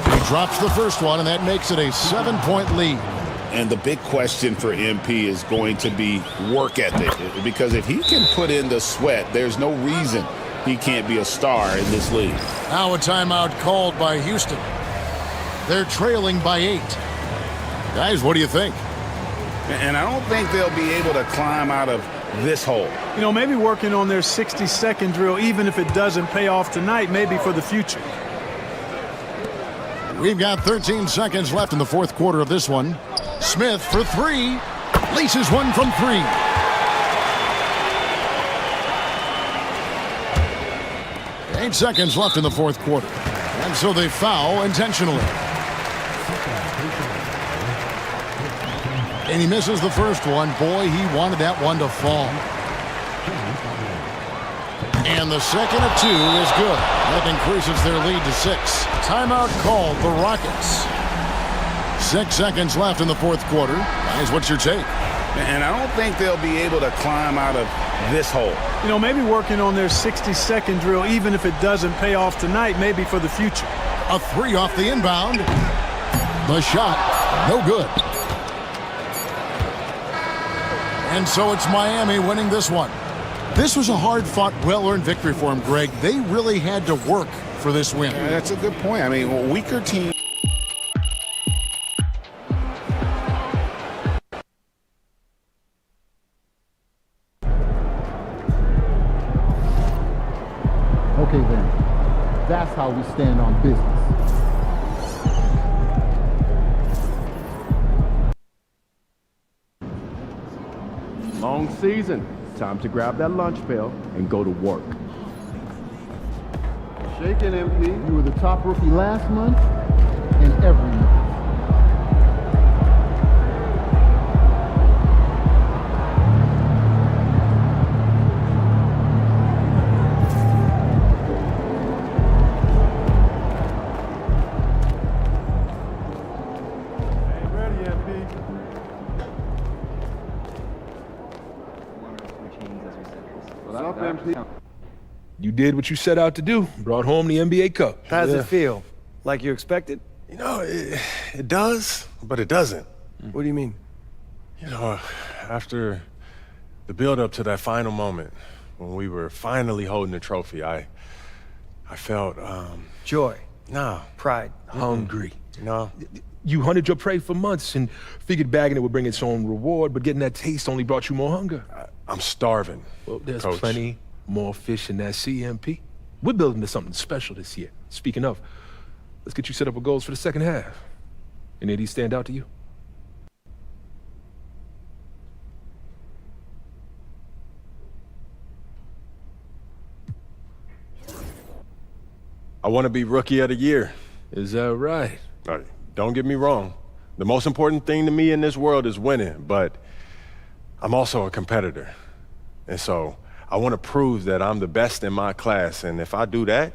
He drops the first one, and that makes it a 7-point lead. And the big question for MP is going to be work ethic. Because if he can put in the sweat, there's no reason he can't be a star in this league. Now a timeout called by Houston. They're trailing by 8. Guys, what do you think? And I don't think they'll be able to climb out of this hole. You know, maybe working on their 60-second drill, even if it doesn't pay off tonight, maybe for the future. We've got 13 seconds left in the fourth quarter of this one. Smith for three. Laces one from 3. Eight seconds left in the fourth quarter. And so they foul intentionally. And he misses the first one. Boy, he wanted that one to fall. And the second of 2 is good. That increases their lead to 6. Timeout called the Rockets. 6 seconds left in the fourth quarter. Guys, what's your take? And I don't think they'll be able to climb out of this hole. You know, maybe working on their 60-second drill, even if it doesn't pay off tonight, maybe for the future. A 3 off the inbound. The shot, no good. And so it's Miami winning this one. This was a hard-fought, well-earned victory for them, Greg. They really had to work for this win. Yeah, that's a good point. I mean, weaker teams. Okay then, that's how we stand on business. Long season. Time to grab that lunch pail and go to work. Shake it, MP. You were the top rookie last month and every month. You did what you set out to do. Brought home the NBA Cup. How does it feel? Like you expected? You know, it does, but it doesn't. What do you mean? You know, after the build-up to that final moment, when we were finally holding the trophy, I felt, Joy. no. Pride. Hungry. You know? You hunted your prey for months and figured bagging it would bring its own reward, but getting that taste only brought you more hunger. I'm starving. Well, there's Coach. plenty more fish in that CMP. We're building to something special this year. Speaking of, let's get you set up with goals for the second half. Any of these stand out to you? I want to be Rookie of the Year. Is that right? Don't get me wrong. The most important thing to me in this world is winning, but I'm also a competitor. And so I want to prove that I'm the best in my class, and if I do that,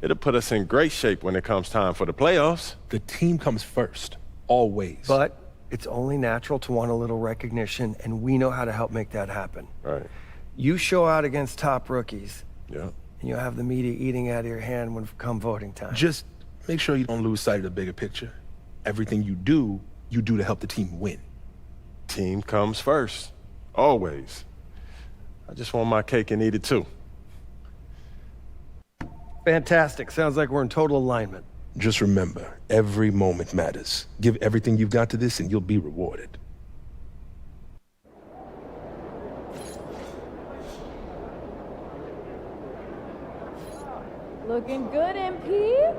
it'll put us in great shape when it comes time for the playoffs. The team comes first, always. But it's only natural to want a little recognition, and we know how to help make that happen. Right. You show out against top rookies, Yeah. and you'll have the media eating out of your hand when come voting time. Just make sure you don't lose sight of the bigger picture. Everything you do to help the team win. Team comes first, always. I just want my cake and eat it too. Fantastic. Sounds like we're in total alignment. Just remember, every moment matters. Give everything you've got to this and you'll be rewarded. Looking good, MP.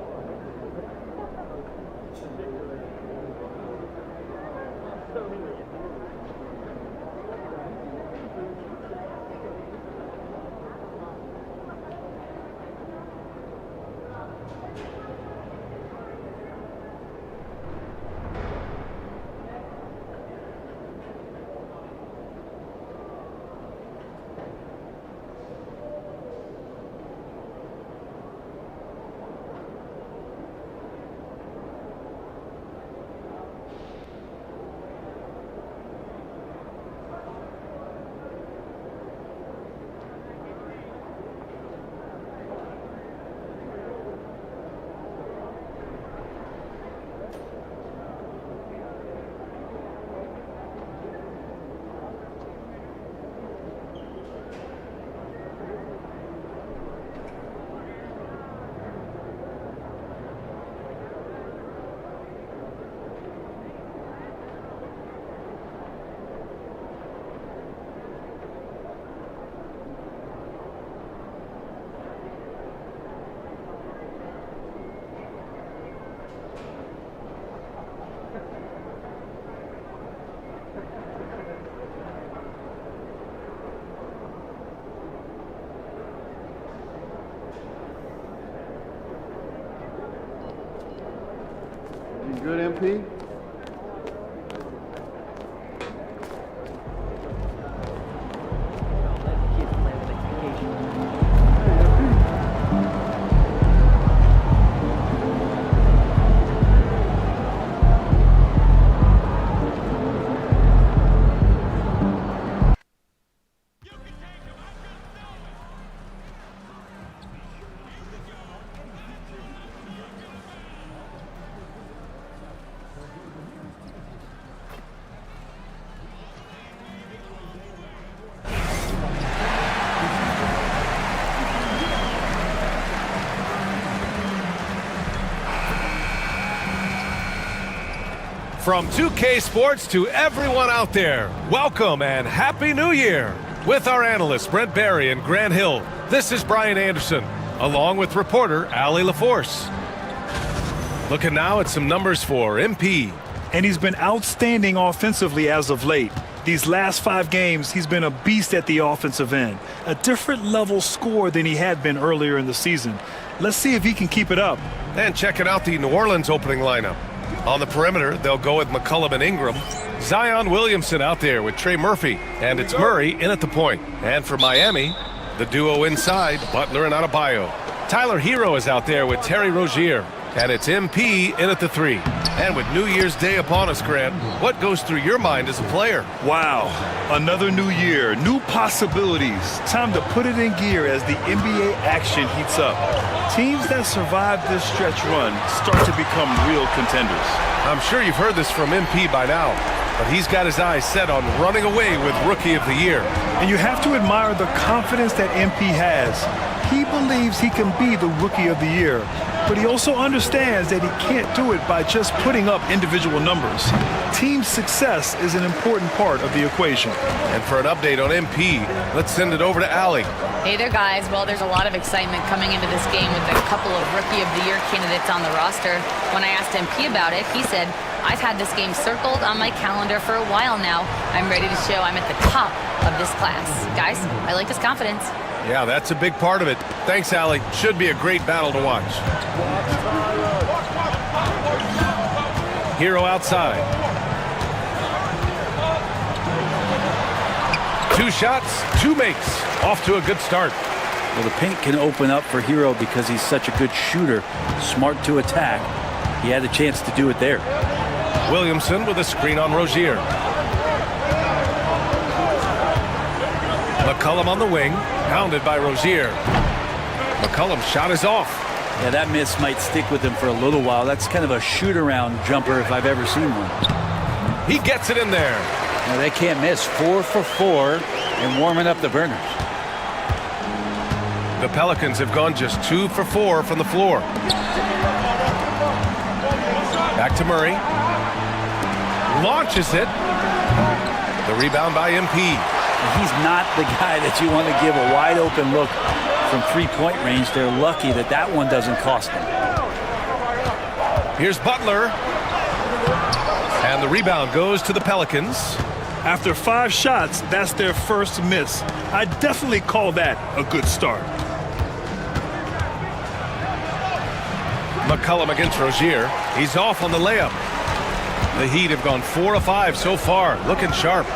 You good, MP? From 2K Sports to everyone out there, welcome and Happy New Year! With our analysts Brent Barry and Grant Hill, this is Brian Anderson, along with reporter Allie LaForce. Looking now at some numbers for MP. And he's been outstanding offensively as of late. These last 5 games, he's been a beast at the offensive end. A different level score than he had been earlier in the season. Let's see if he can keep it up. And checking out the New Orleans opening lineup. On the perimeter, they'll go with McCollum and Ingram. Zion Williamson out there with Trey Murphy. And it's Murray in at the point. And for Miami, the duo inside, Butler and Adebayo. Tyler Hero is out there with Terry Rozier. And it's MP in at the 3. And with New Year's Day upon us, Grant, what goes through your mind as a player? Wow, another new year, new possibilities. Time to put it in gear as the NBA action heats up. Teams that survive this stretch run start to become real contenders. I'm sure you've heard this from MP by now, but he's got his eyes set on running away with Rookie of the Year. And you have to admire the confidence that MP has. He believes he can be the Rookie of the Year, but he also understands that he can't do it by just putting up individual numbers. Team success is an important part of the equation. And for an update on MP, let's send it over to Allie. Hey there, guys. Well, there's a lot of excitement coming into this game with a couple of Rookie of the Year candidates on the roster. When I asked MP about it, he said, I've had this game circled on my calendar for a while now. I'm ready to show I'm at the top of this class. Guys, I like his confidence. Yeah, that's a big part of it. Thanks, Allie. Should be a great battle to watch. Hero outside. 2 shots, 2 makes. Off to a good start. Well, the paint can open up for Hero because he's such a good shooter, smart to attack. He had a chance to do it there. Williamson with a screen on Rozier. McCollum on the wing, pounded by Rozier. McCollum's shot is off. Yeah, that miss might stick with him for a little while. That's kind of a shoot-around jumper if I've ever seen one. He gets it in there. Now, they can't miss. 4 for 4 and warming up the burners. The Pelicans have gone just 2 for 4 from the floor. Back to Murray. Launches it. The rebound by MP. He's not the guy that you want to give a wide open look from three-point range. They're lucky that that one doesn't cost them. Here's Butler. And the rebound goes to the Pelicans. After 5 shots, that's their first miss. I definitely call that a good start. McCollum against Rozier. He's off on the layup. The Heat have gone 4 of 5 so far, looking sharp.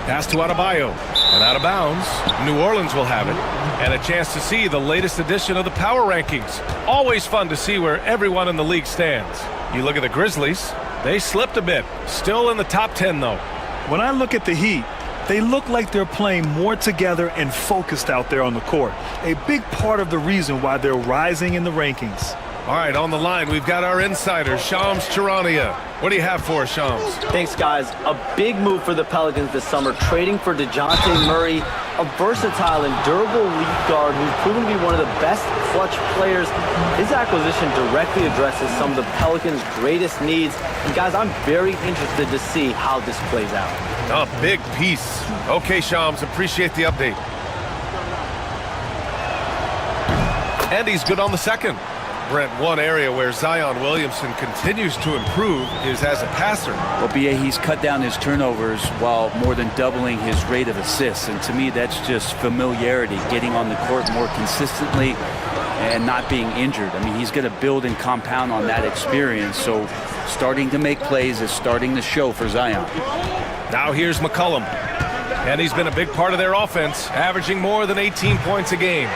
Pass to Adebayo, and out of bounds. New Orleans will have it, and a chance to see the latest edition of the power rankings. Always fun to see where everyone in the league stands. You look at the Grizzlies, they slipped a bit. Still in the top 10, though. When I look at the Heat, they look like they're playing more together and focused out there on the court. A big part of the reason why they're rising in the rankings. All right, on the line, we've got our insider, Shams Charania. What do you have for us, Shams? Thanks, guys. A big move for the Pelicans this summer, trading for DeJounte Murray, a versatile and durable lead guard who's proven to be one of the best clutch players. His acquisition directly addresses some of the Pelicans' greatest needs. And, guys, I'm very interested to see how this plays out. A big piece. Okay, Shams, appreciate the update. And he's good on the second. Brent, one area where Zion Williamson continues to improve is as a passer. Well, B.A., he's cut down his turnovers while more than doubling his rate of assists. And to me, that's just familiarity, getting on the court more consistently and not being injured. I mean, he's going to build and compound on that experience. So starting to make plays is starting to show for Zion. Now here's McCollum. And he's been a big part of their offense, averaging more than 18 points a game.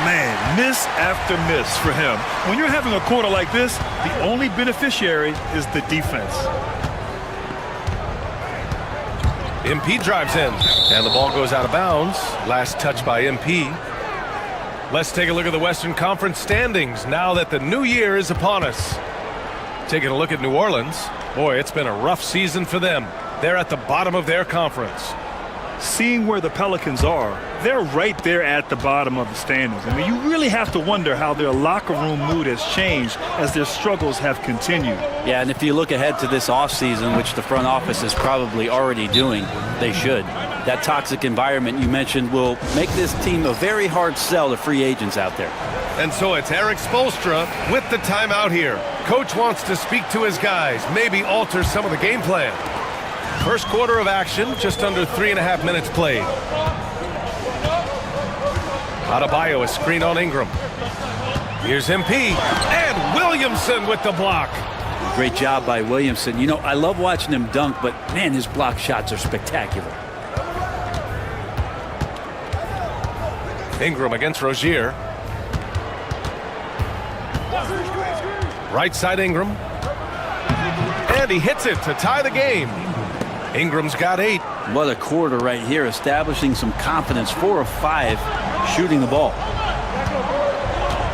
Man, miss after miss for him. When you're having a quarter like this, the only beneficiary is the defense. MP drives in, and the ball goes out of bounds. Last touch by MP. Let's take a look at the Western Conference standings now that the new year is upon us. Taking a look at New Orleans. Boy, it's been a rough season for them. They're at the bottom of their conference. Seeing where the Pelicans are, they're right there at the bottom of the standings. I mean, you really have to wonder how their locker room mood has changed as their struggles have continued. Yeah, and if you look ahead to this offseason, which the front office is probably already doing, they should. That toxic environment you mentioned will make this team a very hard sell to free agents out there. And so it's Erik Spoelstra with the timeout here. Coach wants to speak to his guys, maybe alter some of the game plan. First quarter of action, just under 3.5 minutes played. Adebayo, a screen on Ingram. Here's MP, and Williamson with the block. Great job by Williamson. You know, I love watching him dunk, but man, his block shots are spectacular. Ingram against Rozier. Right side Ingram. And he hits it to tie the game. Ingram's got 8. What a quarter right here, establishing some confidence. 4 of 5 shooting the ball.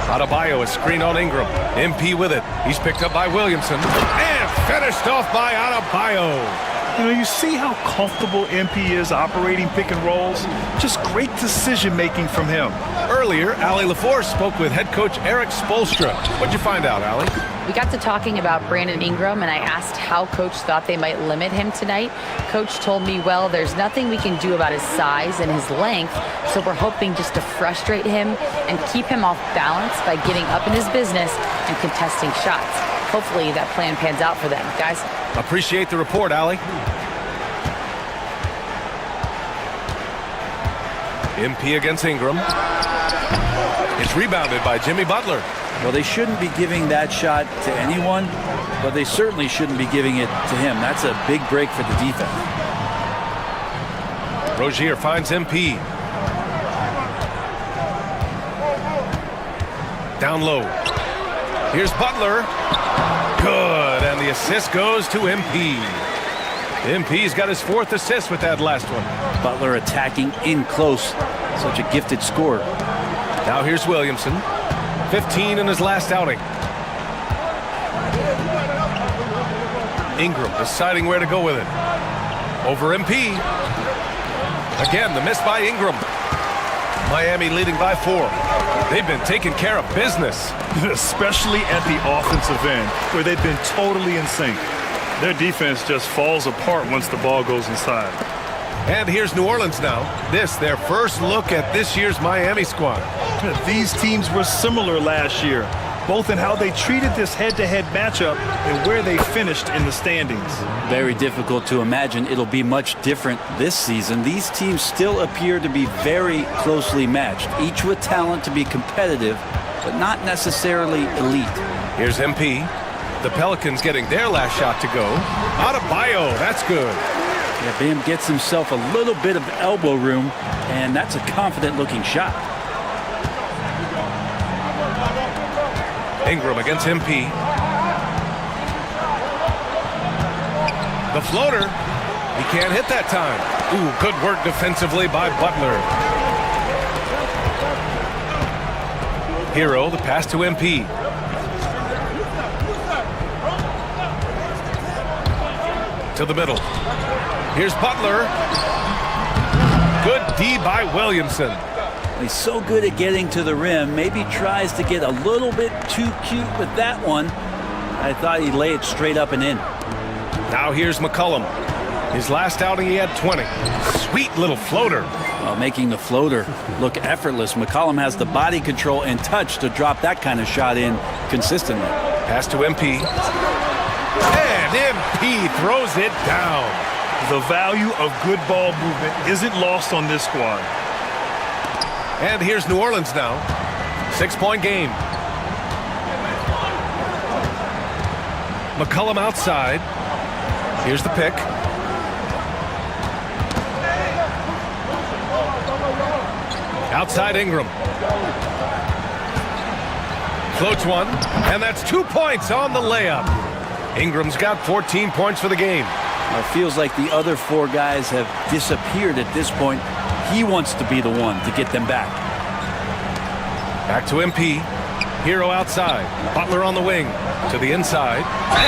Adebayo, a screen on Ingram. MP with it. He's picked up by Williamson. And finished off by Adebayo. You know, you see how comfortable MP is operating pick and rolls? Just great decision-making from him. Earlier, Allie LaForce spoke with head coach Erik Spoelstra. What'd you find out, Allie? We got to talking about Brandon Ingram, and I asked how Coach thought they might limit him tonight. Coach told me, well, there's nothing we can do about his size and his length, so we're hoping just to frustrate him and keep him off balance by getting up in his business and contesting shots. Hopefully that plan pans out for them. Guys? Appreciate the report, Allie. MP against Ingram. It's rebounded by Jimmy Butler. Well, they shouldn't be giving that shot to anyone, but they certainly shouldn't be giving it to him. That's a big break for the defense. Rozier finds MP. Down low. Here's Butler. Good, and the assist goes to MP. MP's got his 4th assist with that last one. Butler attacking in close. Such a gifted scorer. Now here's Williamson. 15 in his last outing. Ingram deciding where to go with it. Over MP. Again, the miss by Ingram. Miami leading by 4. They've been taking care of business. Especially at the offensive end, where they've been totally in sync. Their defense just falls apart once the ball goes inside. And here's New Orleans now. Their first look at this year's Miami squad. These teams were similar last year, both in how they treated this head-to-head matchup and where they finished in the standings. Very difficult to imagine it'll be much different this season. These teams still appear to be very closely matched, each with talent to be competitive, but not necessarily elite. Here's MP. The Pelicans getting their last shot to go. Adebayo, that's good. Yeah, Bam gets himself a little bit of elbow room, and that's a confident-looking shot. Ingram against MP. The floater. He can't hit that time. Ooh, good work defensively by Butler. Hero, the pass to MP. To the middle. Here's Butler. Good D by Williamson. He's so good at getting to the rim. Maybe tries to get a little bit too cute with that one. I thought he'd lay it straight up and in. Now here's McCollum. His last outing, he had 20. Sweet little floater. Making the floater look effortless. McCollum has the body control and touch to drop that kind of shot in consistently. Pass to MP. And MP throws it down. The value of good ball movement isn't lost on this squad. And here's New Orleans now. 6-point game. McCollum outside. Here's the pick. Outside Ingram. Floats one, and that's 2 points on the layup. Ingram's got 14 points for the game. It feels like the other 4 guys have disappeared at this point. He wants to be the one to get them back. Back to MP. Hero outside. Butler on the wing. To the inside.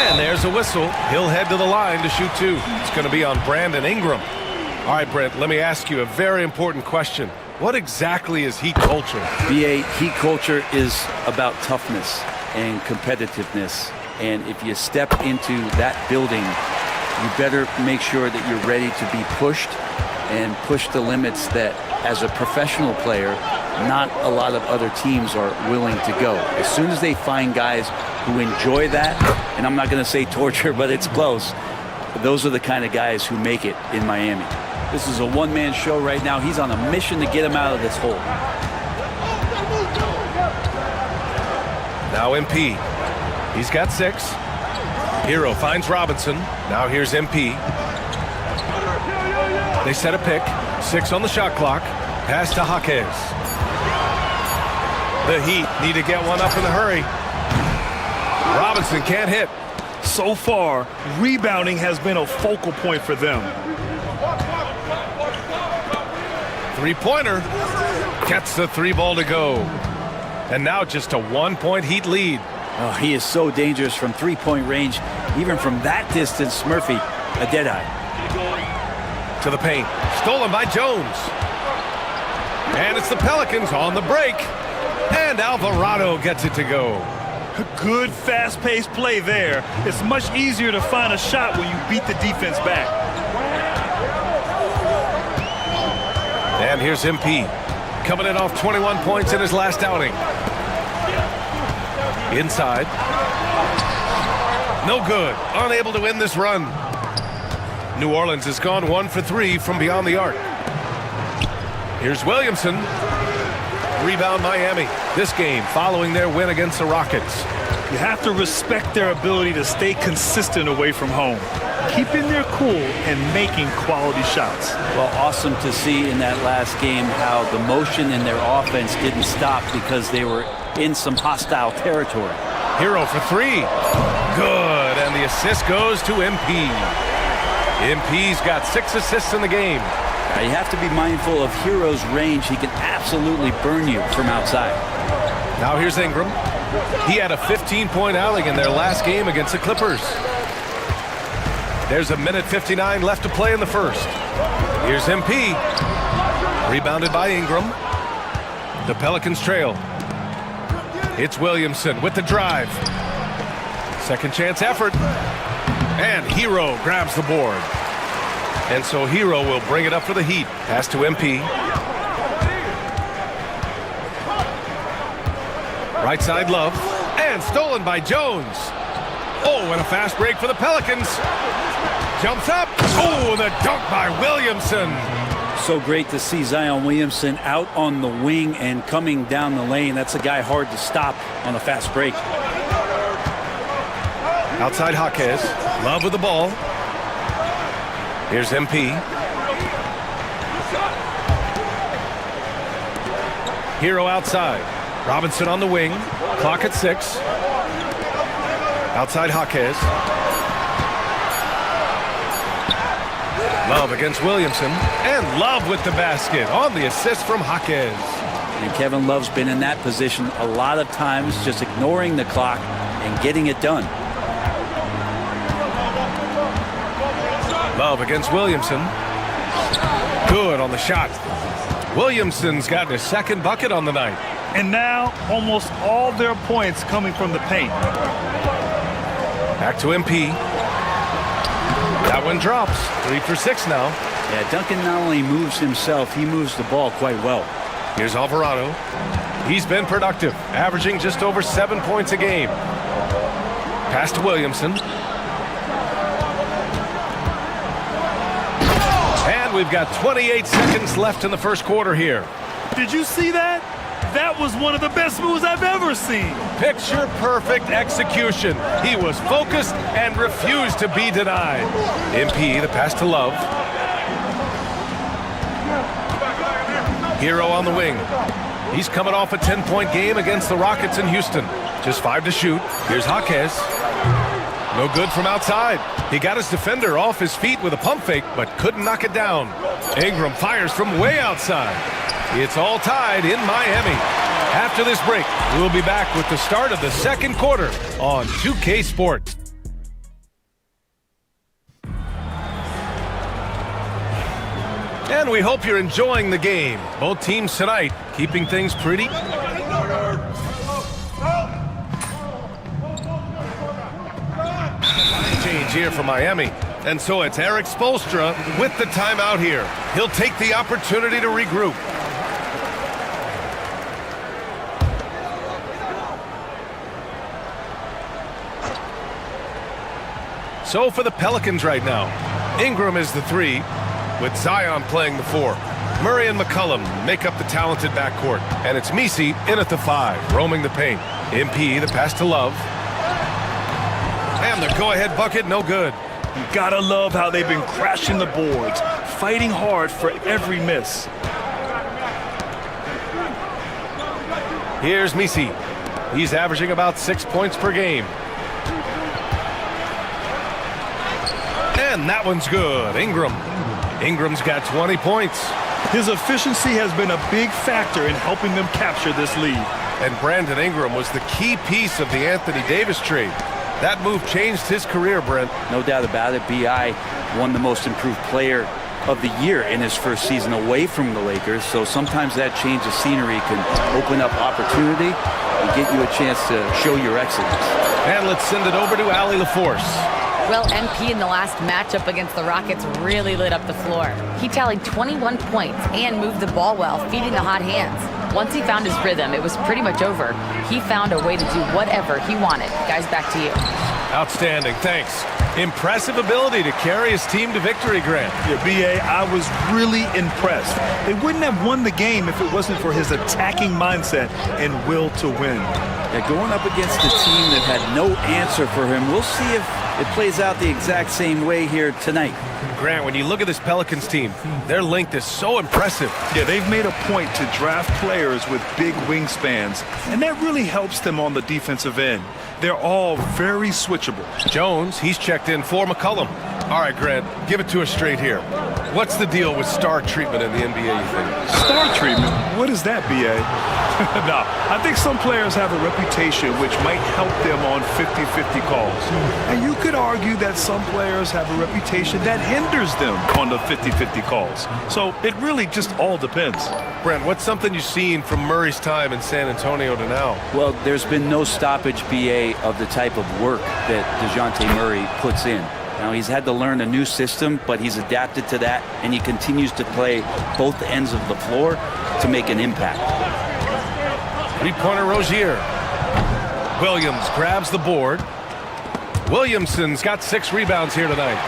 And there's a whistle. He'll head to the line to shoot 2. It's going to be on Brandon Ingram. All right, Brent, let me ask you a very important question. What exactly is Heat culture? BA, Heat culture is about toughness and competitiveness. And if you step into that building, you better make sure that you're ready to be pushed and push the limits that, as a professional player, not a lot of other teams are willing to go. As soon as they find guys who enjoy that, and I'm not going to say torture, but it's close, those are the kind of guys who make it in Miami. This is a one-man show right now. He's on a mission to get him out of this hole. Now MP. He's got 6. Hero finds Robinson. Now here's MP. They set a pick. 6 on the shot clock. Pass to Jaquez. The Heat need to get one up in a hurry. Robinson can't hit. So far, rebounding has been a focal point for them. Three-pointer. Gets the 3-ball to go. And now just a 1-point Heat lead. Oh, he is so dangerous from three-point range. Even from that distance, Murphy, a dead-eye. To the paint. Stolen by Jones. And it's the Pelicans on the break. And Alvarado gets it to go. Good fast-paced play there. It's much easier to find a shot when you beat the defense back. And here's MP. Coming in off 21 points in his last outing. Inside. No good. Unable to win this run. New Orleans has gone 1 for 3 from beyond the arc. Here's Williamson. Rebound Miami. This game following their win against the Rockets. You have to respect their ability to stay consistent away from home, keeping their cool and making quality shots. Well, awesome to see in that last game how the motion in their offense didn't stop because they were in some hostile territory. Hero for three. Good, and the assist goes to MP. MP's got 6 assists in the game. Now, you have to be mindful of Hero's range. He can absolutely burn you from outside. Now here's Ingram. He had a 15-point outing in their last game against the Clippers. There's a minute 59 left to play in the first. Here's MP. Rebounded by Ingram. The Pelicans trail. It's Williamson with the drive. Second chance effort. And Hero grabs the board. And so Hero will bring it up for the Heat. Pass to MP. Right side Love. And stolen by Jones. Oh, and a fast break for the Pelicans. Jumps up. Oh, the dunk by Williamson. So great to see Zion Williamson out on the wing and coming down the lane. That's a guy hard to stop on a fast break. Outside Jaquez. Love with the ball. Here's MP. Hero outside. Robinson on the wing. Clock at 6. Outside Jaquez. Love against Williamson. And Love with the basket on the assist from Jaquez. And Kevin Love's been in that position a lot of times, just ignoring the clock and getting it done. Love against Williamson. Good on the shot. Williamson's gotten his second bucket on the night. And now almost all their points coming from the paint. Back to MP. That one drops. 3 for 6 now. Yeah, Duncan not only moves himself, he moves the ball quite well. Here's Alvarado. He's been productive, averaging just over 7 points a game. Pass to Williamson. And we've got 28 seconds left in the first quarter here. Did you see that? That was one of the best moves I've ever seen. Picture perfect execution. He was focused and refused to be denied. MP, the pass to Love. Hero on the wing. He's coming off a 10-point game against the Rockets in Houston. Just 5 to shoot. Here's Jaquez. No good from outside. He got his defender off his feet with a pump fake, but couldn't knock it down. Ingram fires from way outside. It's all tied in Miami. After this break, we'll be back with the start of the second quarter on 2K Sports. And we hope you're enjoying the game. Both teams tonight keeping things pretty. Change here for Miami. And so it's Eric Spoelstra with the timeout here. He'll take the opportunity to regroup. So for the Pelicans right now, Ingram is the 3, with Zion playing the 4. Murray and McCollum make up the talented backcourt. And it's Messi in at the 5, roaming the paint. MP, the pass to Love. And the go-ahead bucket, no good. You gotta love how they've been crashing the boards, fighting hard for every miss. Here's Messi. He's averaging about 6 points per game. And that one's good. Ingram's got 20 points. His efficiency has been a big factor in helping them capture this lead. And Brandon Ingram was the key piece of the Anthony Davis trade. That move changed his career, Brent. No doubt about it. B.I. won the most improved player of the year in his first season away from the Lakers. So sometimes that change of scenery can open up opportunity and get you a chance to show your excellence. And let's send it over to Allie LaForce. Well, MP in the last matchup against the Rockets really lit up the floor. He tallied 21 points and moved the ball well, feeding the hot hands. Once he found his rhythm, it was pretty much over. He found a way to do whatever he wanted. Guys, back to you. Outstanding, thanks. Impressive ability to carry his team to victory, Grant. Yeah, B.A., I was really impressed. They wouldn't have won the game if it wasn't for his attacking mindset and will to win. Yeah, going up against a team that had no answer for him, we'll see if it plays out the exact same way here tonight. Grant, when you look at this Pelicans team, their length is so impressive. Yeah, they've made a point to draft players with big wingspans, and that really helps them on the defensive end. They're all very switchable. Jones, he's checked in for McCollum. All right, Grant, give it to us straight here. What's the deal with star treatment in the NBA, you think? Star treatment? What is that, B.A.? No, I think some players have a reputation which might help them on 50-50 calls. And you could argue that some players have a reputation that hinders them on the 50-50 calls. So it really just all depends. Brent, what's something you've seen from Murray's time in San Antonio to now? Well, there's been no stoppage, B.A., of the type of work that DeJounte Murray puts in. Now, he's had to learn a new system, but he's adapted to that, and he continues to play both ends of the floor to make an impact. Three-pointer Rozier. Williams grabs the board. Williamson's got 6 rebounds here tonight.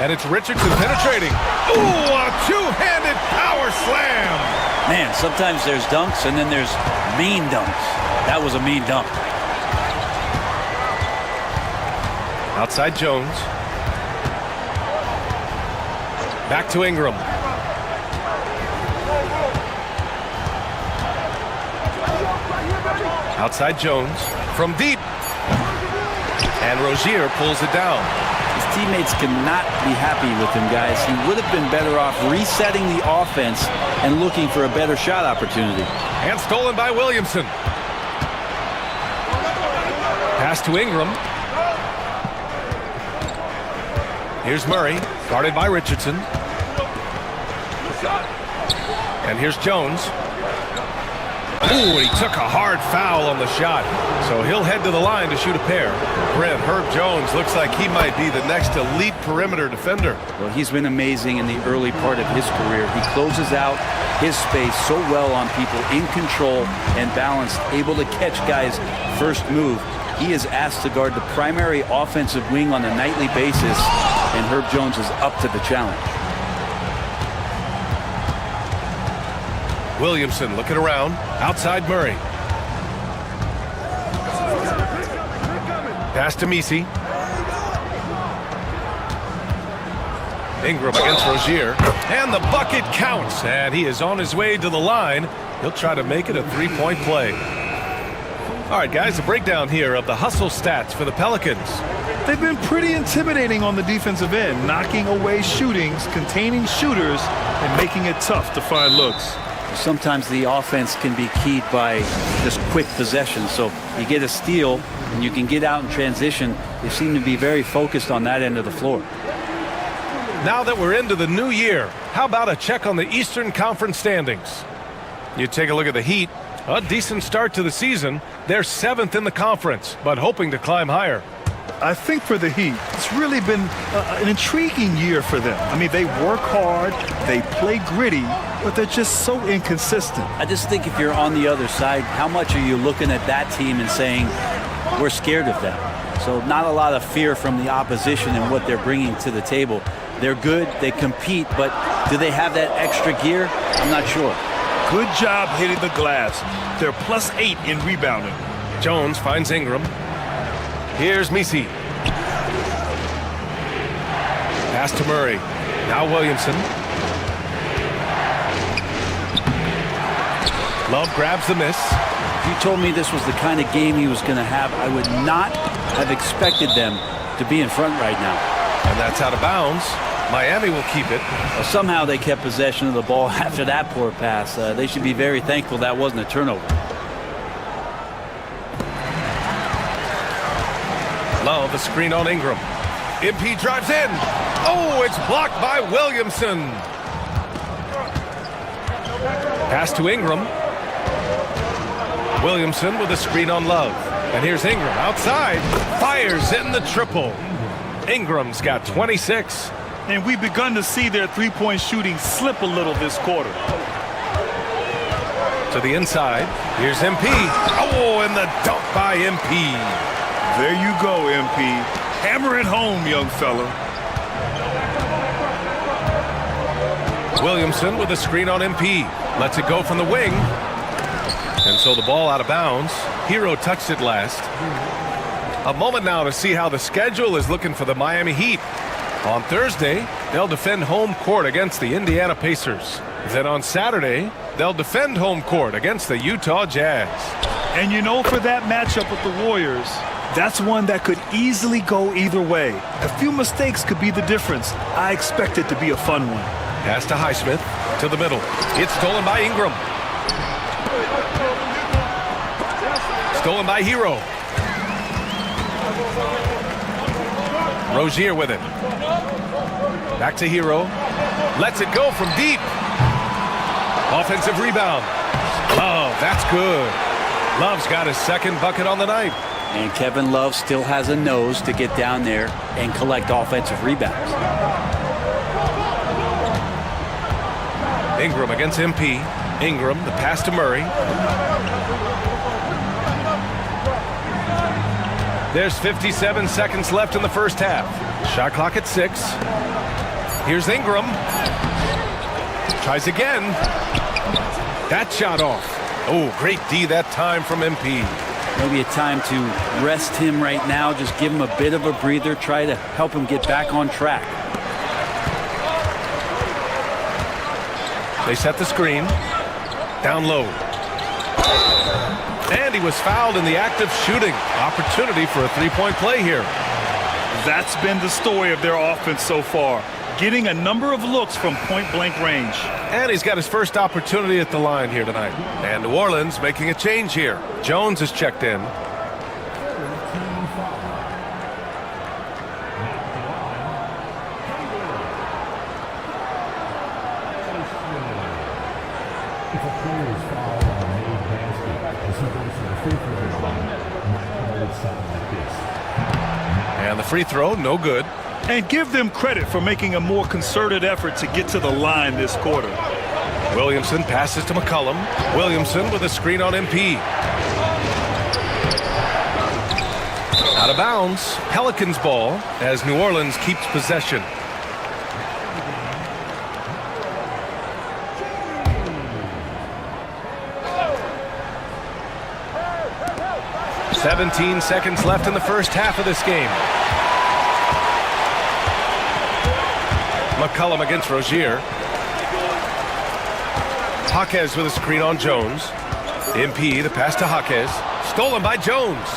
And it's Richardson penetrating. Ooh, a two-handed power slam. Man, sometimes there's dunks, and then there's mean dunks. That was a mean dunk. Outside Jones. Back to Ingram. Outside Jones from deep. And Rozier pulls it down. His teammates cannot be happy with him, guys. He would have been better off resetting the offense and looking for a better shot opportunity. And stolen by Williamson. Pass to Ingram. Here's Murray, guarded by Richardson. And here's Jones. Ooh, he took a hard foul on the shot. So he'll head to the line to shoot a pair. Brent, Herb Jones looks like he might be the next elite perimeter defender. Well, he's been amazing in the early part of his career. He closes out his space so well on people, in control and balanced, able to catch guys' first move. He is asked to guard the primary offensive wing on a nightly basis, and Herb Jones is up to the challenge. Williamson looking around. Outside Murray. Pass to Messi. Ingram against Rozier. And the bucket counts. And he is on his way to the line. He'll try to make it a three-point play. All right, guys, a breakdown here of the hustle stats for the Pelicans. They've been pretty intimidating on the defensive end, knocking away shootings, containing shooters, and making it tough to find looks. Sometimes the offense can be keyed by just quick possession. So you get a steal and you can get out in transition. They seem to be very focused on that end of the floor. Now that we're into the new year, how about a check on the Eastern Conference standings? You take a look at the Heat. A decent start to the season. They're 7th in the conference, but hoping to climb higher. I think for the Heat, it's really been an intriguing year for them. I mean, they work hard, they play gritty, but they're just so inconsistent. I just think if you're on the other side, how much are you looking at that team and saying, we're scared of them? So not a lot of fear from the opposition and what they're bringing to the table. They're good, they compete, but do they have that extra gear? I'm not sure. Good job hitting the glass. They're +8 in rebounding. Jones finds Ingram. Here's Messi. Pass to Murray. Now Williamson. Love grabs the miss. If you told me this was the kind of game he was going to have, I would not have expected them to be in front right now. And that's out of bounds. Miami will keep it. Well, somehow they kept possession of the ball after that poor pass. They should be very thankful that wasn't a turnover. Love a screen on Ingram. MP drives in. Oh, it's blocked by Williamson. Pass to Ingram. Williamson with a screen on Love. And here's Ingram outside. Fires in the triple. Ingram's got 26. And we've begun to see their three-point shooting slip a little this quarter. To the inside. Here's MP. Oh, and the dunk by MP. There you go, MP. Hammer it home, young fella. Williamson with a screen on MP. Lets it go from the wing. And so the ball out of bounds. Hero touched it last. A moment now to see how the schedule is looking for the Miami Heat. On Thursday, they'll defend home court against the Indiana Pacers. Then on Saturday, they'll defend home court against the Utah Jazz. And you know, for that matchup with the Warriors, that's one that could easily go either way. A few mistakes could be the difference. I expect it to be a fun one. Pass to Highsmith, to the middle. It's stolen by Ingram. Stolen by Hero. Rozier with it. Back to Hero. Lets it go from deep. Offensive rebound. Love, that's good. Love's got his second bucket on the night. And Kevin Love still has a nose to get down there and collect offensive rebounds. Ingram against MP. Ingram, the pass to Murray. There's 57 seconds left in the first half. Shot clock at 6. Here's Ingram. Tries again. That shot off. Oh, great D that time from MP. Maybe a time to rest him right now. Just give him a bit of a breather. Try to help him get back on track. They set the screen. Down low. And he was fouled in the act of shooting. Opportunity for a three-point play here. That's been the story of their offense so far. Getting a number of looks from point-blank range. And he's got his first opportunity at the line here tonight. And New Orleans making a change here. Jones is checked in. And the free throw, no good. And give them credit for making a more concerted effort to get to the line this quarter. Williamson passes to McCollum. Williamson with a screen on MP. Out of bounds. Pelicans ball as New Orleans keeps possession. "17 seconds left in the first half of this game. McCollum against Rozier. Jaquez with a screen on Jones. MP, the pass to Jaquez. Stolen by Jones.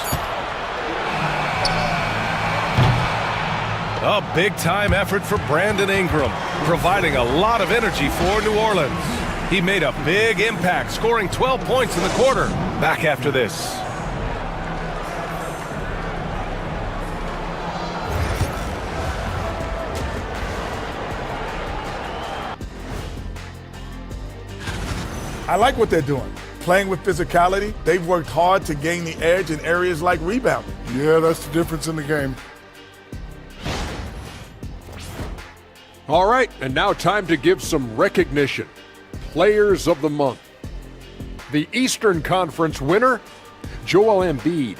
A big-time effort for Brandon Ingram, providing a lot of energy for New Orleans. He made a big impact, scoring 12 points in the quarter. Back after this. I like what they're doing. Playing with physicality, they've worked hard to gain the edge in areas like rebounding. Yeah, that's the difference in the game. All right, and now time to give some recognition. Players of the month. The Eastern Conference winner, Joel Embiid.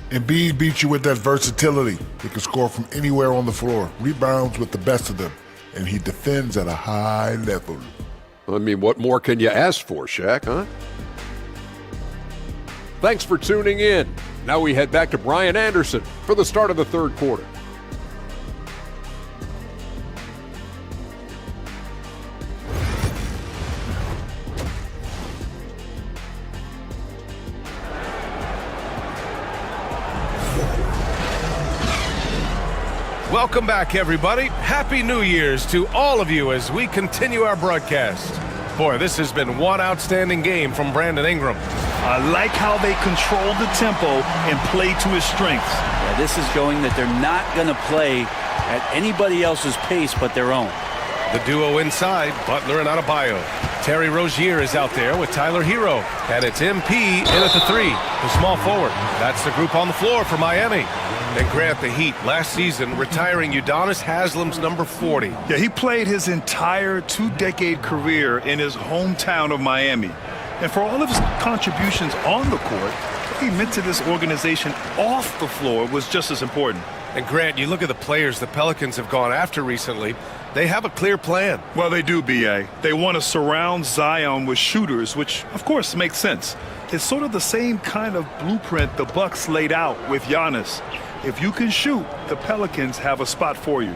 Embiid beats you with that versatility. He can score from anywhere on the floor, rebounds with the best of them, and he defends at a high level. I mean, what more can you ask for, Shaq, huh? Thanks for tuning in. Now we head back to Brian Anderson for the start of the third quarter. Welcome back, everybody. Happy New Year's to all of you as we continue our broadcast. Boy, this has been one outstanding game from Brandon Ingram. I like how they control the tempo and play to his strengths. Yeah, this is showing that they're not going to play at anybody else's pace but their own. The duo inside, Butler and Adebayo. Terry Rozier is out there with Tyler Hero. And it's MP in at the three, the small forward. That's the group on the floor for Miami. And Grant, the Heat, last season retiring Udonis Haslem's number 40. Yeah, he played his entire two-decade career in his hometown of Miami. And for all of his contributions on the court, what he meant to this organization off the floor was just as important. And Grant, you look at the players the Pelicans have gone after recently, they have a clear plan. Well, they do, B.A. They want to surround Zion with shooters, which, of course, makes sense. It's sort of the same kind of blueprint the Bucks laid out with Giannis. If you can shoot, the Pelicans have a spot for you.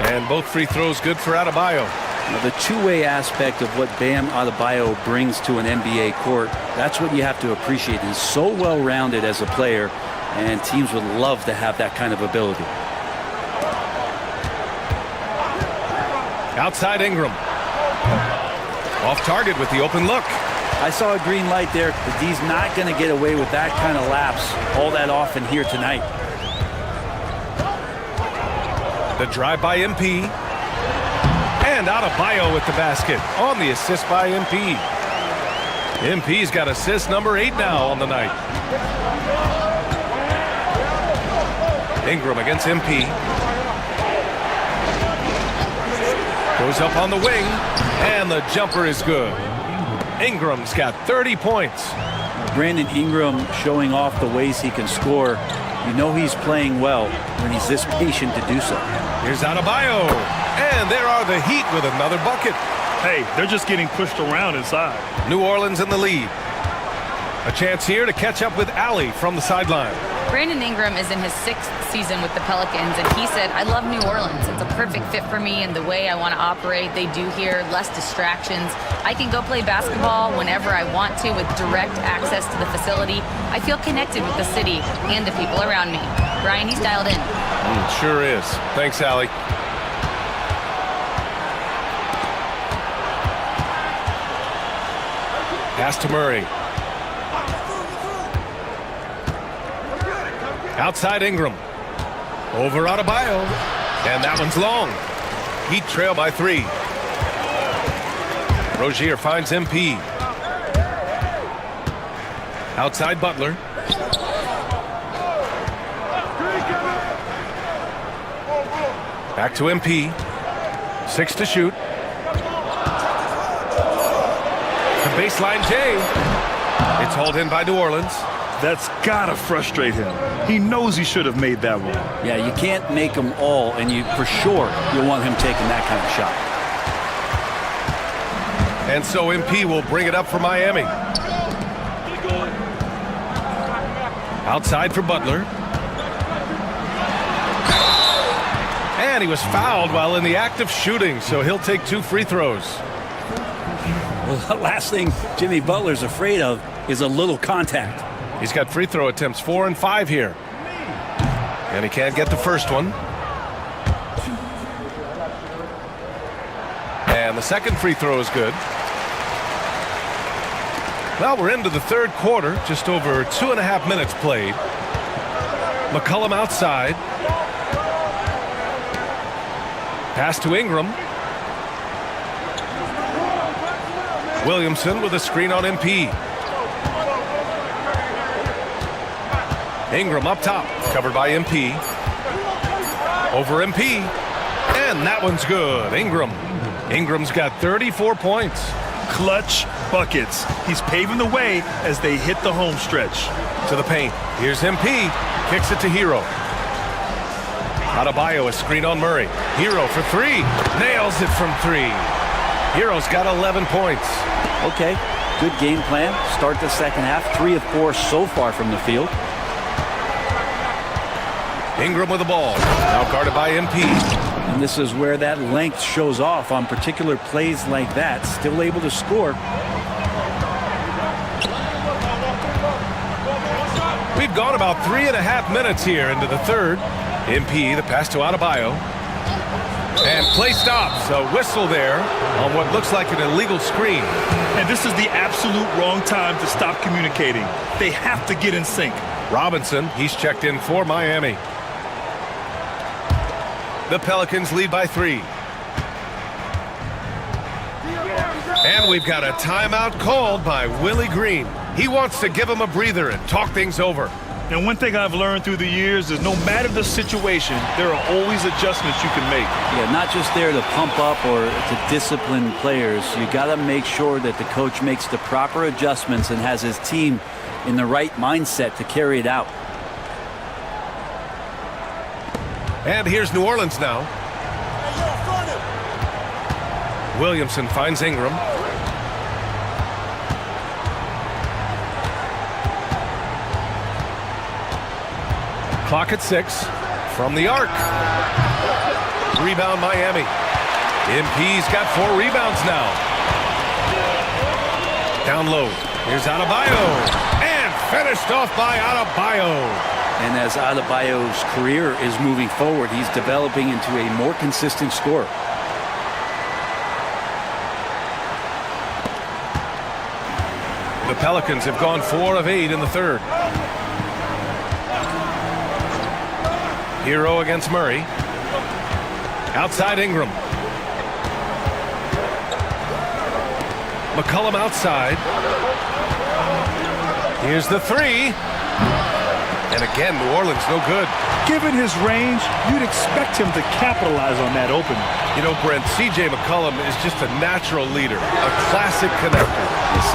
And both free throws good for Adebayo. Now, the two-way aspect of what Bam Adebayo brings to an NBA court, that's what you have to appreciate. He's so well-rounded as a player, and teams would love to have that kind of ability. Outside Ingram. Off target with the open look. I saw a green light there, but he's not going to get away with that kind of lapse all that often here tonight. The drive by MP. And Adebayo with the basket on the assist by MP. MP's got assist number 8 now on the night. Ingram against MP. Goes up on the wing, and the jumper is good. Ingram's got 30 points. Brandon Ingram showing off the ways he can score. You know he's playing well when he's this patient to do so. Here's Adebayo, and there are the Heat with another bucket. Hey, they're just getting pushed around inside. New Orleans in the lead. A chance here to catch up with Allie from the sideline. Brandon Ingram is in his 6th season with the Pelicans, and he said, I love New Orleans. It's a perfect fit for me and the way I want to operate. They do here, less distractions. I can go play basketball whenever I want to with direct access to the facility. I feel connected with the city and the people around me. Brian, he's dialed in. Sure is. Thanks, Allie. Pass to Murray. Outside Ingram. Over Adebayo. And that one's long. Heat trail by 3. Rozier finds MP. Outside Butler. Back to MP. 6 to shoot. The baseline J. It's hauled in by New Orleans. That's gotta frustrate him. He knows he should have made that one. Yeah, you can't make them all, and you for sure you'll want him taking that kind of shot. And so MP will bring it up for Miami. Outside for Butler. And he was fouled while in the act of shooting, so he'll take 2 free throws. Well, the last thing Jimmy Butler's afraid of is a little contact. He's got free throw attempts 4 and 5 here. And he can't get the first one. And the second free throw is good. Well, we're into the 3rd quarter, just over 2.5 minutes played. McCollum outside. Pass to Ingram. Williamson with a screen on MP. Ingram up top, covered by MP. Over MP. And that one's good. Ingram's got 34 points. Clutch buckets. He's paving the way as they hit the home stretch. To the paint. Here's MP. Kicks it to Hero. Adebayo, a screen on Murray. Hero for 3. Nails it from 3. Hero's got 11 points. Okay, good game plan. Start the second half. 3 of 4 so far from the field. Ingram with the ball. Now guarded by MP. And this is where that length shows off on particular plays like that. Still able to score. We've gone about 3.5 minutes here into the 3rd. MP, the pass to Adebayo. And play stops. A whistle there on what looks like an illegal screen. And this is the absolute wrong time to stop communicating. They have to get in sync. Robinson, he's checked in for Miami. The Pelicans lead by 3. And we've got a timeout called by Willie Green. He wants to give him a breather and talk things over. And one thing I've learned through the years is no matter the situation, there are always adjustments you can make. Yeah, not just there to pump up or to discipline players. You got to make sure that the coach makes the proper adjustments and has his team in the right mindset to carry it out. And here's New Orleans now. Williamson finds Ingram. Clock at 6. From the arc. Rebound Miami. MP's got 4 rebounds now. Down low. Here's Adebayo. And finished off by Adebayo. And as Adebayo's career is moving forward, he's developing into a more consistent scorer. The Pelicans have gone 4 of 8 in the third. Hero against Murray. Outside Ingram. McCollum outside. Here's the 3. And again, New Orleans no good. Given his range, you'd expect him to capitalize on that opening. You know, Brent, C.J. McCollum is just a natural leader, a classic connector.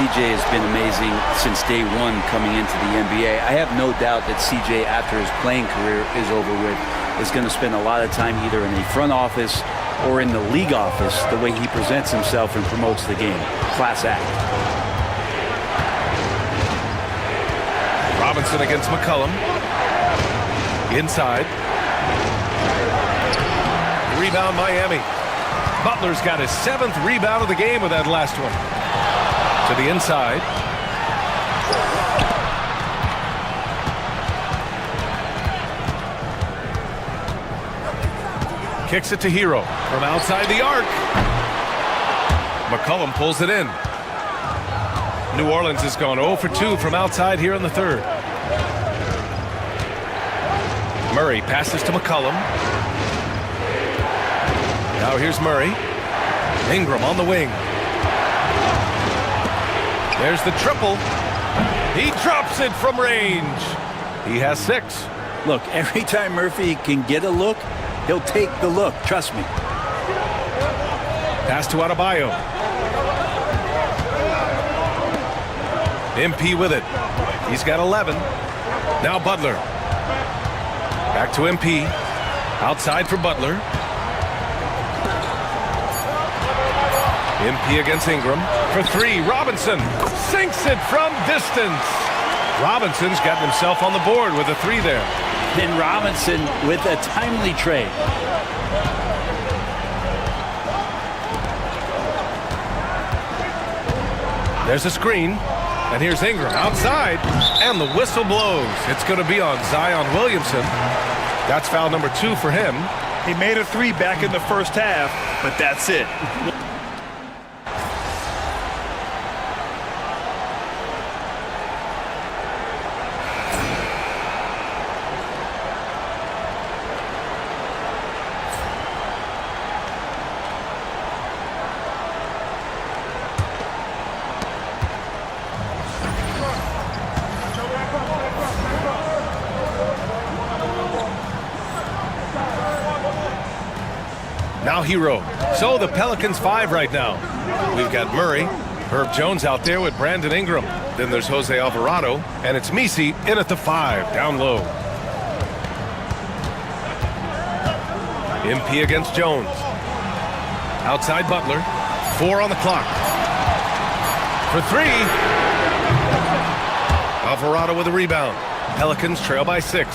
C.J. has been amazing since day one coming into the NBA. I have no doubt that C.J., after his playing career is over with, is going to spend a lot of time either in the front office or in the league office, the way he presents himself and promotes the game. Class act. Robinson against McCollum. Inside. Rebound Miami. Butler's got his 7th rebound of the game with that last one. To the inside. Kicks it to Hero from outside the arc. McCollum pulls it in. New Orleans has gone 0 for 2 from outside here in the third. Murray passes to McCollum. Now here's Murray. Ingram on the wing. There's the triple. He drops it from range. He has 6. Look, every time Murphy can get a look, he'll take the look. Trust me. Pass to Adebayo. MP with it. He's got 11. Now Butler. Back to MP. Outside for Butler. MP against Ingram. For 3, Robinson sinks it from distance. Robinson's gotten himself on the board with a 3 there. Then Robinson with a timely trade. There's a screen. And here's Ingram outside. And the whistle blows. It's going to be on Zion Williamson. That's foul number 2 for him. He made a 3 back in the first half, but that's it. Now Hero. So the Pelicans 5 right now. We've got Murray, Herb Jones out there with Brandon Ingram. Then there's Jose Alvarado, and it's Messi in at the 5, down low. MP against Jones. Outside Butler. 4 on the clock. For 3. Alvarado with a rebound. Pelicans trail by 6.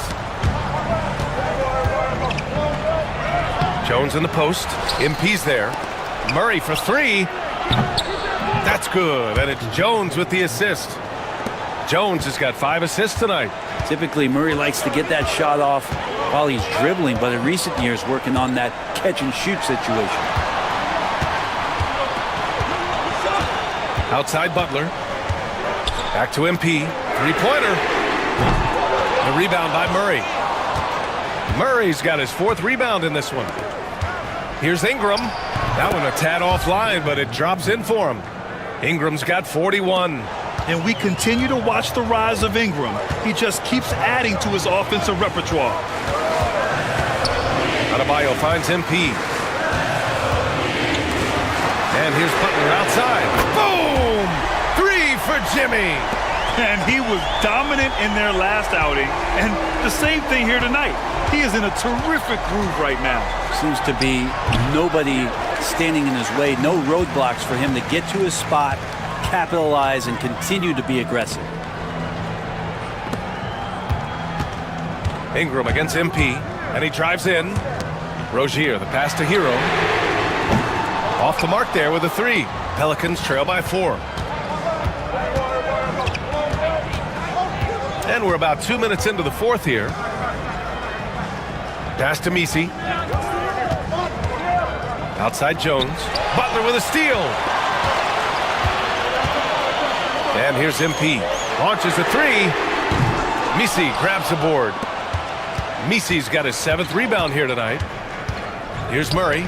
Jones in the post. MP's there. Murray for 3. That's good. And it's Jones with the assist. Jones has got 5 assists tonight. Typically, Murray likes to get that shot off while he's dribbling, but in recent years, working on that catch-and-shoot situation. Outside Butler. Back to MP. 3-pointer. The rebound by Murray. Murray's got his 4th rebound in this one. Here's Ingram. That one a tad offline, but it drops in for him. Ingram's got 41. and we continue to watch the rise of Ingram. He just keeps adding to his offensive repertoire. Adebayo finds MP. And here's Butler outside. Boom! 3 for Jimmy. And he was dominant in their last outing. And the same thing here tonight. He is in a terrific groove right now. Seems to be nobody standing in his way, no roadblocks for him to get to his spot, capitalize, and continue to be aggressive. Ingram against MP, and he drives in. Rozier, the pass to Hero. Off the mark there with a 3. Pelicans trail by 4. And we're about 2 minutes into the fourth here. Pass to Messi. Outside Jones. Butler with a steal. And here's MP. Launches a 3. Messi grabs the board. Messi's got his 7th rebound here tonight. Here's Murray.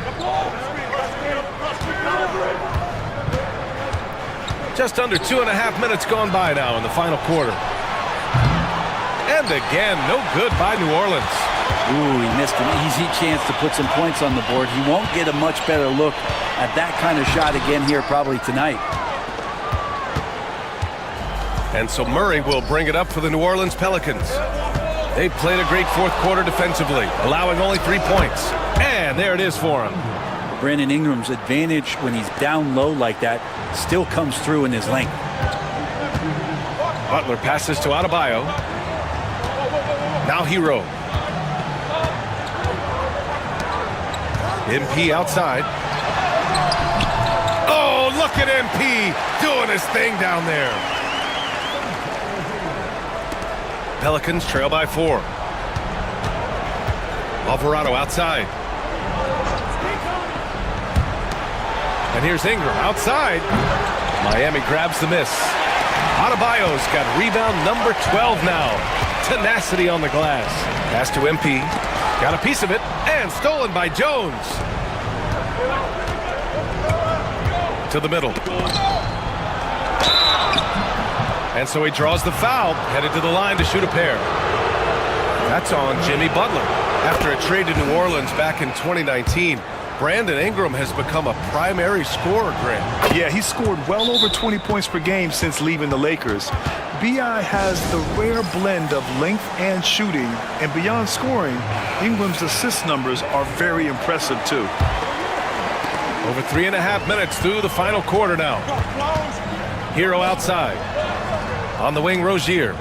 Just under 2.5 minutes gone by now in the final quarter. And again, no good by New Orleans. Ooh, he missed an easy chance to put some points on the board. He won't get a much better look at that kind of shot again here probably tonight. And so Murray will bring it up for the New Orleans Pelicans. They played a great fourth quarter defensively, allowing only 3 points. And there it is for him. Brandon Ingram's advantage when he's down low like that still comes through in his length. Butler passes to Adebayo. Now Hero. MP outside. Oh, look at MP doing his thing down there. Pelicans trail by 4. Alvarado outside. And here's Ingram outside. Miami grabs the miss. Adebayo's got rebound number 12 now. Tenacity on the glass. Pass to MP. Got a piece of it and stolen by Jones. To the middle. And so he draws the foul, headed to the line to shoot a pair. That's on Jimmy Butler. After a trade to New Orleans back in 2019, Brandon Ingram has become a primary scorer, Grant. Yeah, he scored well over 20 points per game since leaving the Lakers. B.I. has the rare blend of length and shooting, and beyond scoring, Ingram's assist numbers are very impressive too. Over 3.5 minutes through the final quarter now. Hero outside. On the wing, Rozier.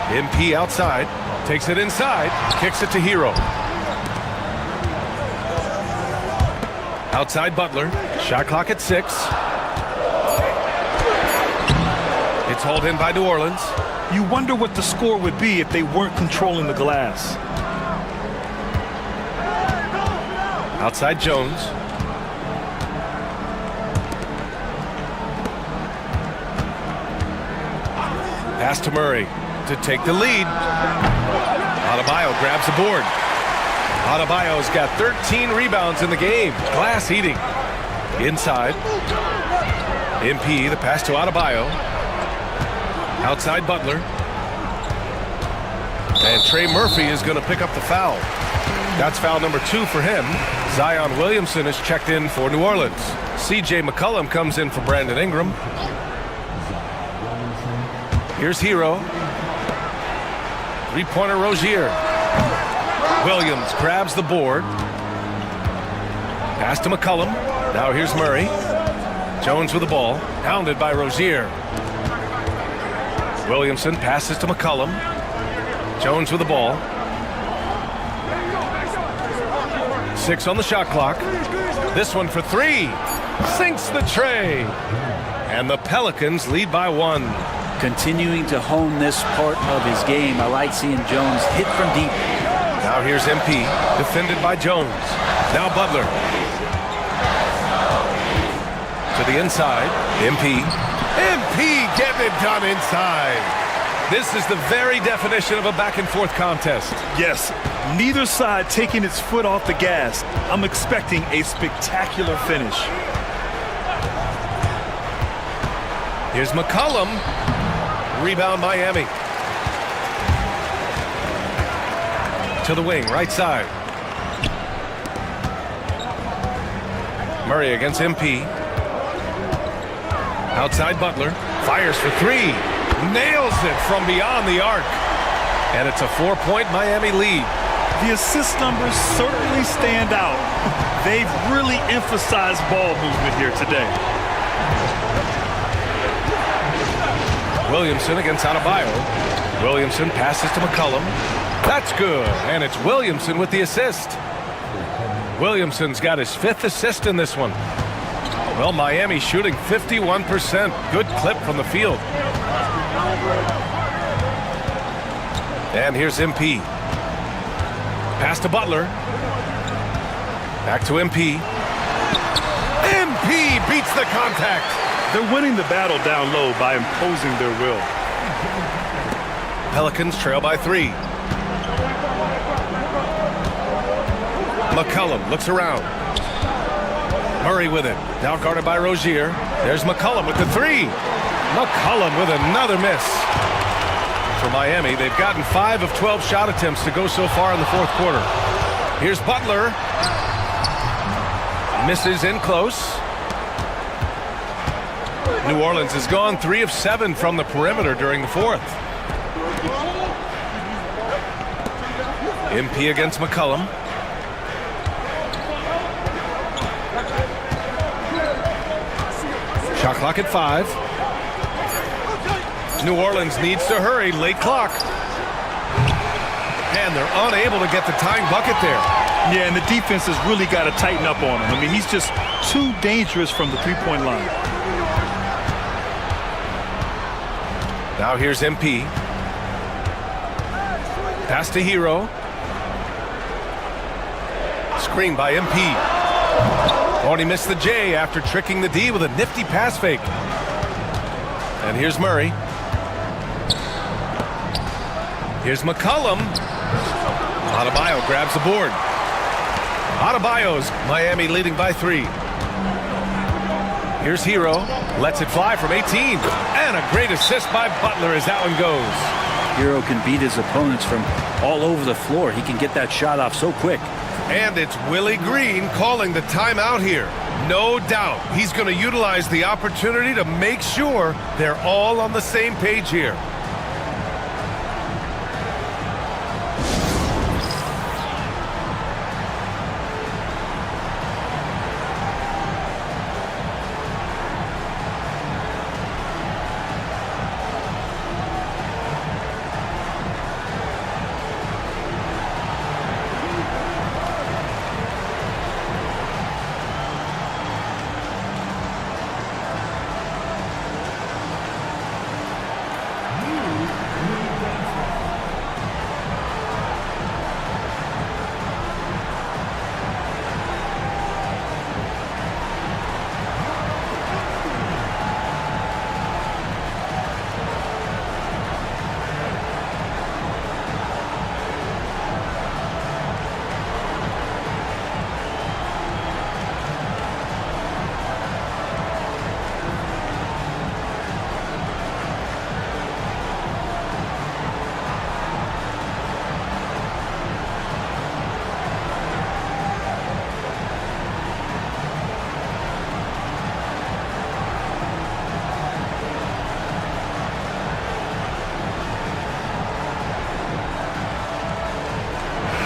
MP outside. Takes it inside. Kicks it to Hero. Outside Butler. Shot clock at 6. It's hauled in by New Orleans. You wonder what the score would be if they weren't controlling the glass. Outside Jones. Pass to Murray to take the lead. Adebayo grabs the board. Adebayo's got 13 rebounds in the game. Glass eating. Inside. MP, the pass to Adebayo. Outside Butler. And Trey Murphy is going to pick up the foul. That's foul number 2 for him. Zion Williamson is checked in for New Orleans. C.J. McCollum comes in for Brandon Ingram. Here's Hero. Three-pointer Rozier. Williams grabs the board. Pass to McCollum. Now here's Murray. Jones with the ball. Hounded by Rozier. Williamson passes to McCollum. Jones with the ball. 6 on the shot clock. This one for 3. Sinks the tray. And the Pelicans lead by 1. Continuing to hone this part of his game. I like seeing Jones hit from deep. Now here's MP, defended by Jones. Now Butler. To the inside. MP. MP getting it done inside. This is the very definition of a back-and-forth contest. Yes, neither side taking its foot off the gas. I'm expecting a spectacular finish. Here's McCollum. Rebound Miami. To the wing, right side. Murray against MP. Outside Butler. Fires for three. Nails it from beyond the arc. And it's a 4-point Miami lead. The assist numbers certainly stand out. They've really emphasized ball movement here today. Williamson against Adebayo. Williamson passes to McCollum. That's good. And it's Williamson with the assist. Williamson's got his 5th assist in this one. Well, Miami shooting 51%. Good clip from the field. And here's MP. Pass to Butler. Back to MP. MP beats the contact. They're winning the battle down low by imposing their will. Pelicans trail by 3. McCollum looks around. Murray with it. Now guarded by Rozier. There's McCollum with the 3. McCollum with another miss. For Miami, they've gotten 5 of 12 shot attempts to go so far in the 4th quarter. Here's Butler. Misses in close. New Orleans has gone 3 of 7 from the perimeter during the 4th. MP against McCollum. Shot clock at 5. New Orleans needs to hurry. Late clock. And they're unable to get the tying bucket there. Yeah, and the defense has really got to tighten up on him. I mean, he's just too dangerous from the three-point line. Now here's MP. Pass to Hero. Screen by MP. Oh, and he missed the J after tricking the D with a nifty pass fake. And here's Murray. Here's McCollum. Adebayo grabs the board. Adebayo's Miami leading by 3. Here's Hero. Lets it fly from 18. And a great assist by Butler as that one goes. Hero can beat his opponents from all over the floor. He can get that shot off so quick. And it's Willie Green calling the timeout here. No doubt he's going to utilize the opportunity to make sure they're all on the same page here.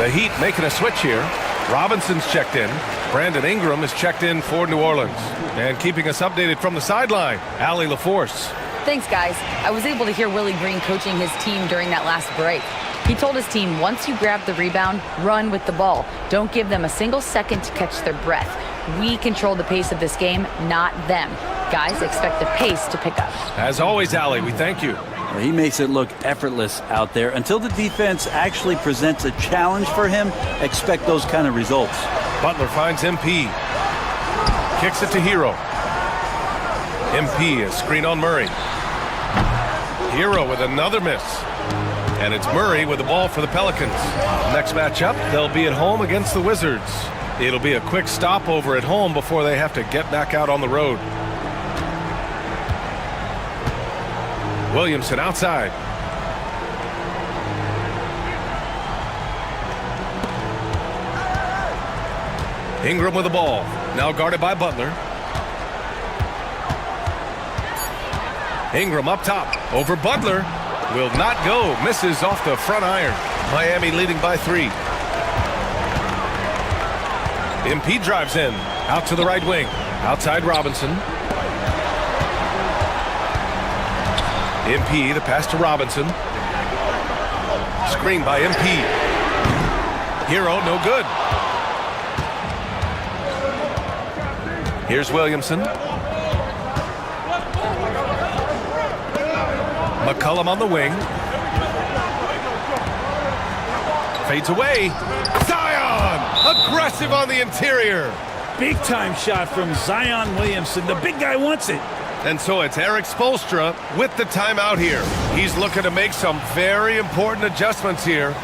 The Heat making a switch here. Robinson's checked in. Brandon Ingram is checked in for New Orleans. And keeping us updated from the sideline, Allie LaForce. Thanks, guys. I was able to hear Willie Green coaching his team during that last break. He told his team, once you grab the rebound, run with the ball. Don't give them a single second to catch their breath. We control the pace of this game, not them. Guys, expect the pace to pick up. As always, Allie, we thank you. Well, he makes it look effortless out there. Until the defense actually presents a challenge for him, expect those kind of results. Butler finds MP. Kicks it to Hero. MP, a screen on Murray. Hero with another miss. And it's Murray with the ball for the Pelicans. Next matchup, they'll be at home against the Wizards. It'll be a quick stopover at home before they have to get back out on the road. Williamson outside. Ingram with the ball. Now guarded by Butler. Ingram up top. Over Butler. Will not go. Misses off the front iron. Miami leading by 3. MP drives in. Out to the right wing. Outside Robinson. MP, the pass to Robinson. Screen by MP. Hero, no good. Here's Williamson. McCollum on the wing. Fades away. Zion! Aggressive on the interior. Big time shot from Zion Williamson. The big guy wants it. And so it's Eric Spoelstra with the timeout here. He's looking to make some very important adjustments here.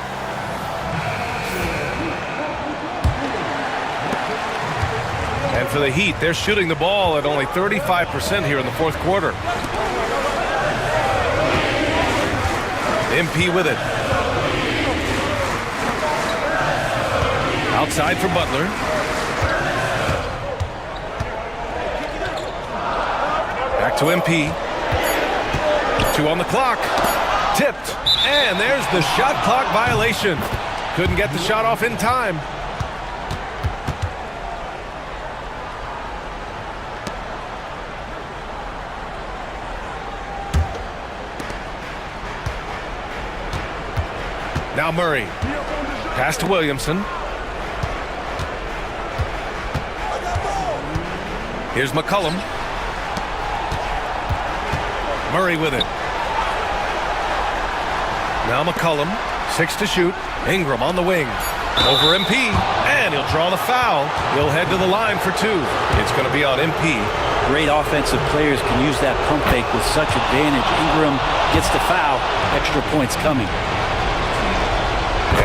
And for the Heat, they're shooting the ball at only 35% here in the fourth quarter. MP with it. Outside for Butler. Back to MP. 2 on the clock. Tipped. And there's the shot clock violation. Couldn't get the shot off in time. Now Murray. Pass to Williamson. Here's McCollum. Murray with it. Now McCollum. 6 to shoot. Ingram on the wing. Over MP. And he'll draw the foul. He'll head to the line for 2. It's going to be on MP. Great offensive players can use that pump fake with such advantage. Ingram gets the foul. Extra points coming.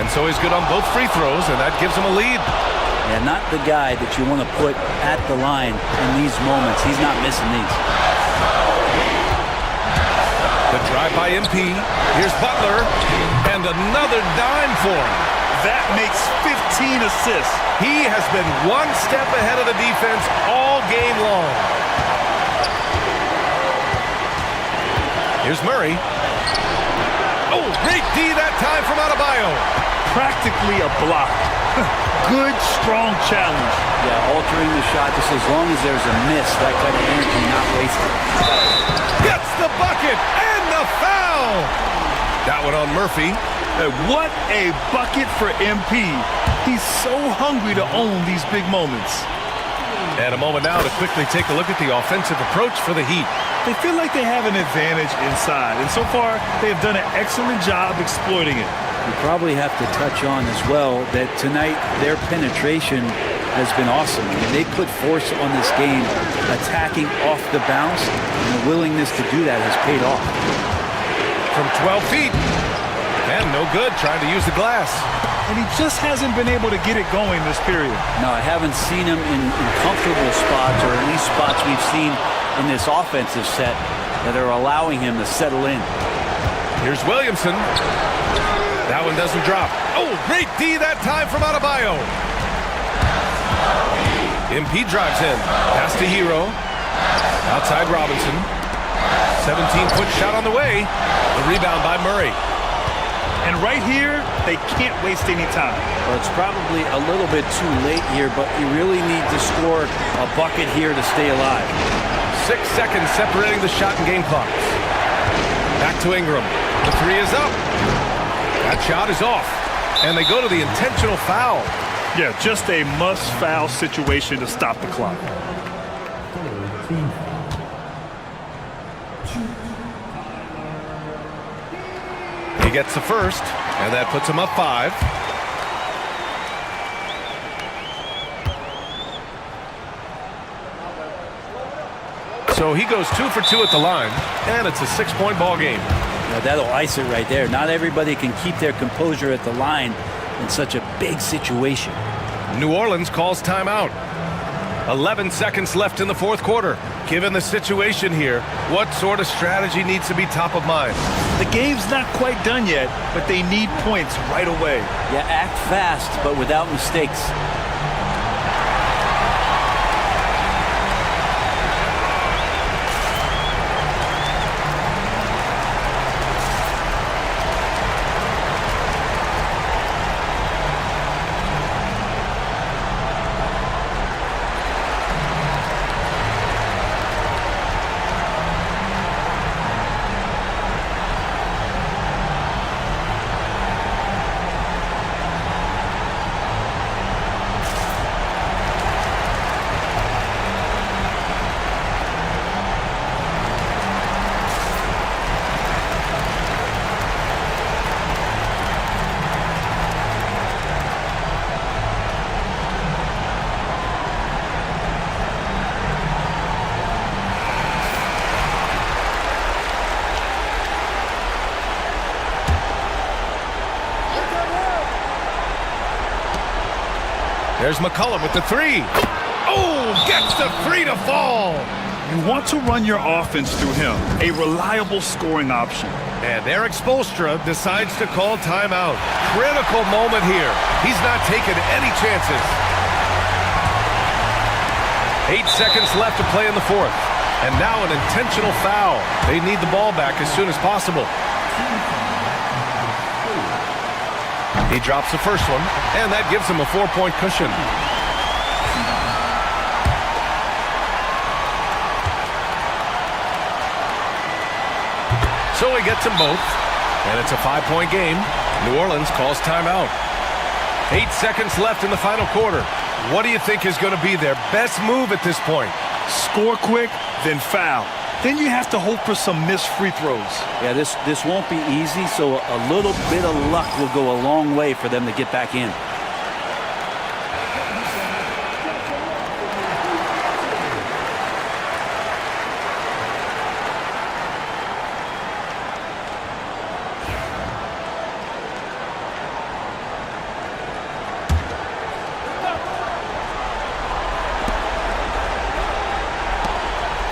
And so he's good on both free throws, and that gives him a lead. And not the guy that you want to put at the line in these moments. He's not missing these. The drive by MP. Here's Butler. And another dime for him. That makes 15 assists. He has been one step ahead of the defense all game long. Here's Murray. Oh, great D that time from Adebayo. Practically a block. Good, strong challenge. Yeah, altering the shot just as long as there's a miss. That kind of energy not wasted. Gets the bucket and the foul. That one on Murphy. What a bucket for MP. He's so hungry to own these big moments. And a moment now to quickly take a look at the offensive approach for the Heat. They feel like they have an advantage inside, and so far they have done an excellent job exploiting it. You probably have to touch on as well that tonight their penetration has been awesome. I mean, they put force on this game, attacking off the bounce, and the willingness to do that has paid off. From 12 feet. And no good, trying to use the glass. And he just hasn't been able to get it going this period. No, I haven't seen him in comfortable spots, or at least spots we've seen in this offensive set that are allowing him to settle in. Here's Williamson. That one doesn't drop. Oh, great D that time from Adebayo. MP drives in. Pass to Hero. Outside Robinson. 17-foot shot on the way. The rebound by Murray. And right here, they can't waste any time. Well, it's probably a little bit too late here, but you really need to score a bucket here to stay alive. 6 seconds separating the shot and game clocks. Back to Ingram. The 3 is up. That shot is off. And they go to the intentional foul. Yeah, just a must-foul situation to stop the clock. He gets the first, and that puts him up 5. So he goes 2 for 2 at the line, and it's a 6-point ball game. Now that'll ice it right there. Not everybody can keep their composure at the line in such a big situation. New Orleans calls timeout. 11 seconds left in the fourth quarter. Given the situation here, what sort of strategy needs to be top of mind? The game's not quite done yet, but they need points right away. Yeah, act fast, but without mistakes. There's McCollum with the three. Oh, gets the three to fall. You want to run your offense through him, a reliable scoring option. And Eric Spoelstra decides to call timeout. Critical moment here. He's not taking any chances. 8 seconds left to play in the fourth. And now an intentional foul. They need the ball back as soon as possible. He drops the first one, and that gives him a 4-point cushion. So he gets them both, and it's a 5-point game. New Orleans calls timeout. 8 seconds left in the final quarter. What do you think is going to be their best move at this point? Score quick, then foul. Then you have to hope for some missed free throws. Yeah, this won't be easy, so a little bit of luck will go a long way for them to get back in.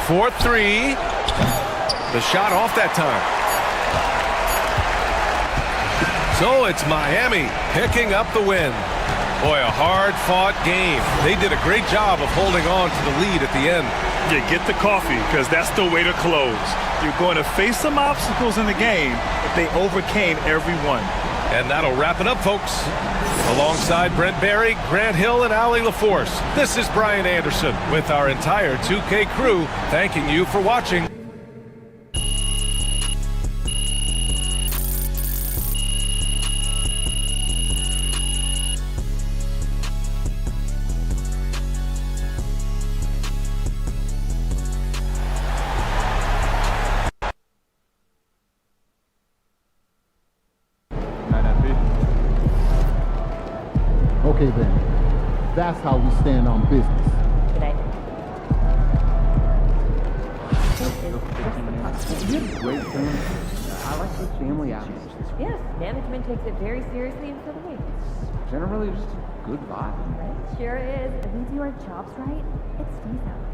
For three. The shot off that time. So it's Miami picking up the win. Boy, a hard-fought game. They did a great job of holding on to the lead at the end. Yeah, get the coffee, because that's the way to close. You're going to face some obstacles in the game, but they overcame every one. And that'll wrap it up, folks. Alongside Brent Barry, Grant Hill, and Allie LaForce, this is Brian Anderson with our entire 2K crew thanking you for watching. Okay then, that's how we stand on business. You have great family. I like the family atmosphere. Yes, management takes it very seriously and so do we. Generally, just a good vibe. Right? Sure is. If we do our jobs right, it stays that way.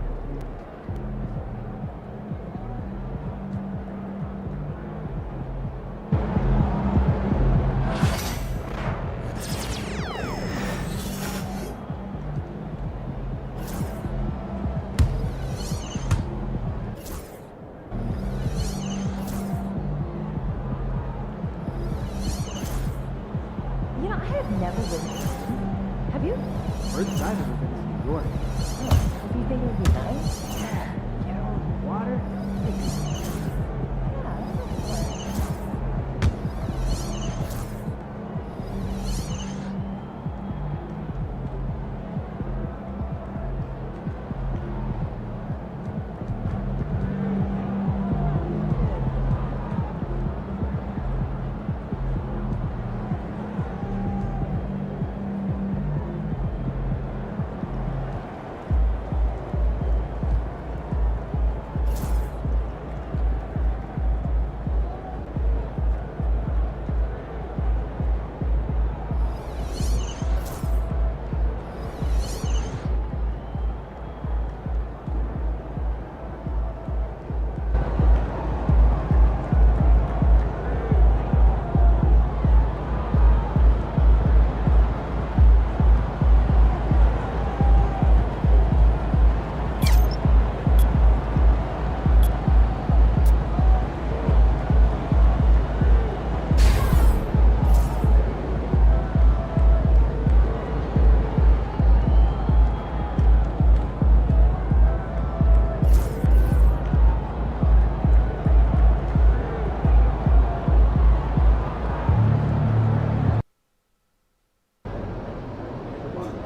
You know, I have never been to Houston. Have you? We're excited to visit New York. Oh, do you think it would be nice? You know, water.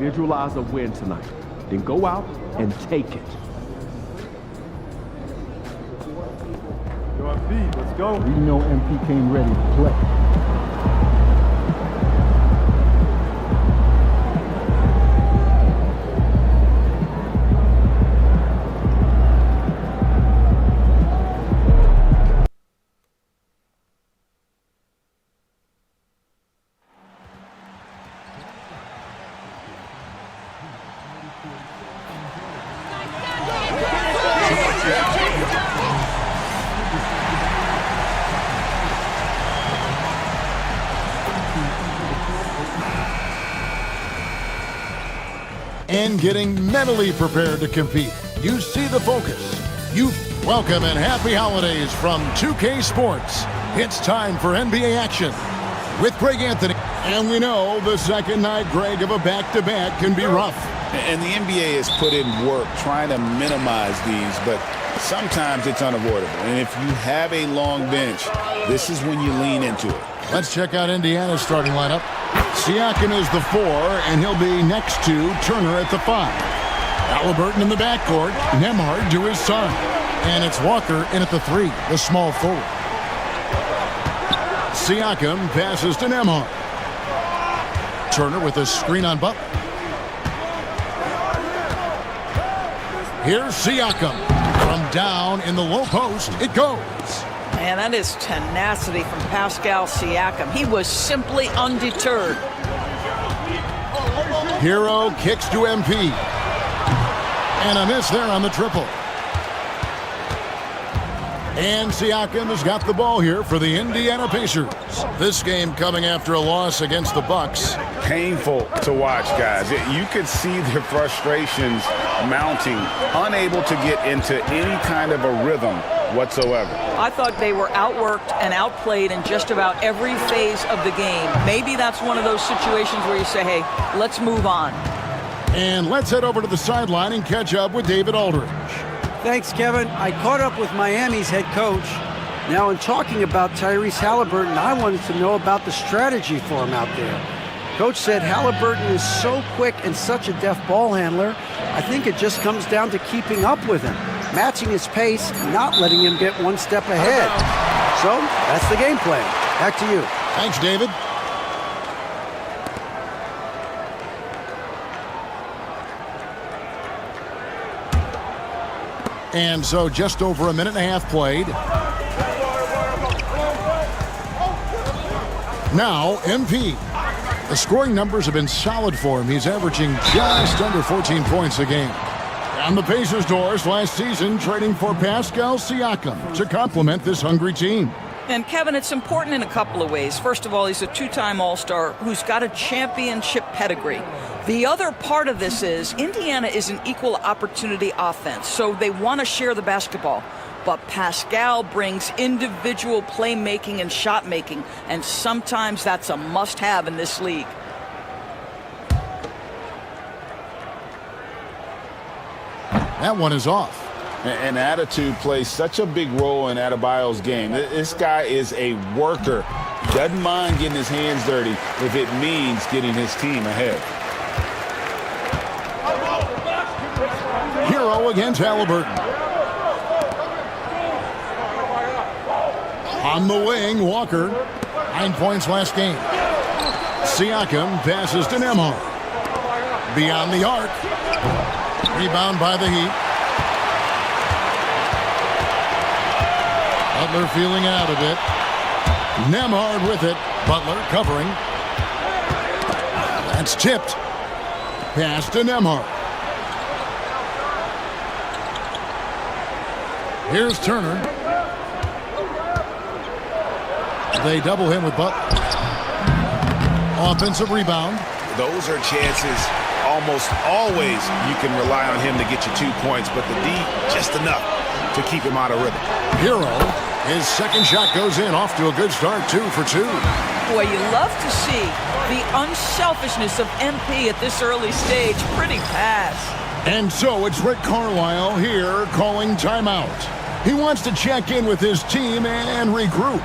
visualize a win tonight. Then go out and take it. Yo, MP, let's go. We know MP came ready to play. And getting mentally prepared to compete. You see the focus. Welcome and happy holidays from 2K Sports. It's time for NBA action with Greg Anthony. And we know the second night, Greg, of a back-to-back can be rough. And the NBA has put in work trying to minimize these, but sometimes it's unavoidable. And if you have a long bench, this is when you lean into it. Let's check out Indiana's starting lineup. Siakam is the 4, and he'll be next to Turner at the 5. Halliburton in the backcourt, Nembhard to his side. And it's Walker in at the 3, the small forward. Siakam passes to Nembhard. Turner with a screen on Butler. Here's Siakam. From down in the low post, it goes. Man, that is tenacity from Pascal Siakam. He was simply undeterred. Hero kicks to MP. And a miss there on the triple. And Siakam has got the ball here for the Indiana Pacers. This game coming after a loss against the Bucks. Painful to watch, guys. You could see their frustrations mounting, unable to get into any kind of a rhythm whatsoever. I thought they were outworked and outplayed in just about every phase of the game. Maybe that's one of those situations where you say, hey, let's move on. And let's head over to the sideline and catch up with David Aldridge. Thanks, Kevin. I caught up with Miami's head coach. Now, in talking about Tyrese Halliburton, I wanted to know about the strategy for him out there. Coach said Halliburton is so quick and such a deft ball handler, I think it just comes down to keeping up with him, matching his pace, not letting him get one step ahead. So, that's the game plan. Back to you. Thanks, David. And so just over a minute and a half played. Now, MP. The scoring numbers have been solid for him. He's averaging just under 14 points a game. On the Pacers' doors last season, trading for Pascal Siakam to complement this hungry team. And, Kevin, it's important in a couple of ways. First of all, he's a two-time All-Star who's got a championship pedigree. The other part of this is Indiana is an equal opportunity offense, so they want to share the basketball. But Pascal brings individual playmaking and shot making, and sometimes that's a must-have in this league. That one is off. And attitude plays such a big role in Adebayo's game. This guy is a worker. Doesn't mind getting his hands dirty if it means getting his team ahead. Hero against Halliburton. On the wing, Walker. 9 points last game. Siakam passes to Nembhard. Beyond the arc. Rebound by the Heat. Butler feeling out a bit. Nembhard with it. Butler covering. That's tipped. Pass to Nembhard. Here's Turner. They double him with Butler. Offensive rebound. Those are chances almost always you can rely on him to get you 2 points, but the D, just enough to keep him out of rhythm. Hero, his second shot goes in, off to a good start, 2 for 2. Boy, you love to see the unselfishness of MP at this early stage. Pretty pass. And so it's Rick Carlisle here calling timeout. He wants to check in with his team and regroup.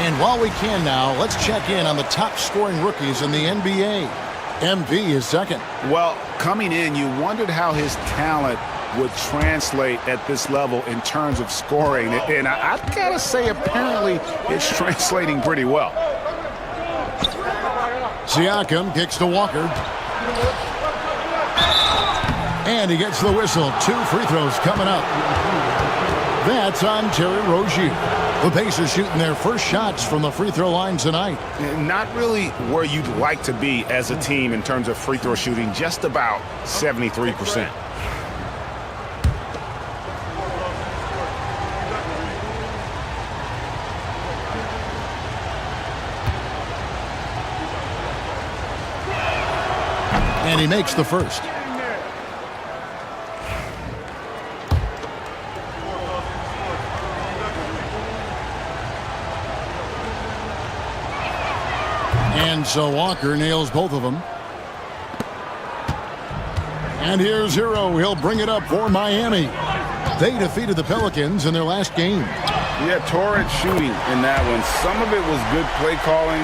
And while we can now, let's check in on the top scoring rookies in the NBA. MP is second. Well, coming in, you wondered how his talent would translate at this level in terms of scoring. And I gotta say, apparently, it's translating pretty well. Siakam kicks to Walker. And he gets the whistle. 2 free throws coming up. That's on Terry Rozier. The Pacers shooting their first shots from the free throw line tonight. Not really where you'd like to be as a team in terms of free throw shooting, just about 73%. And he makes the first. And so Walker nails both of them. And here's Hero. He'll bring it up for Miami. They defeated the Pelicans in their last game. Yeah, torrid shooting in that one. Some of it was good play calling.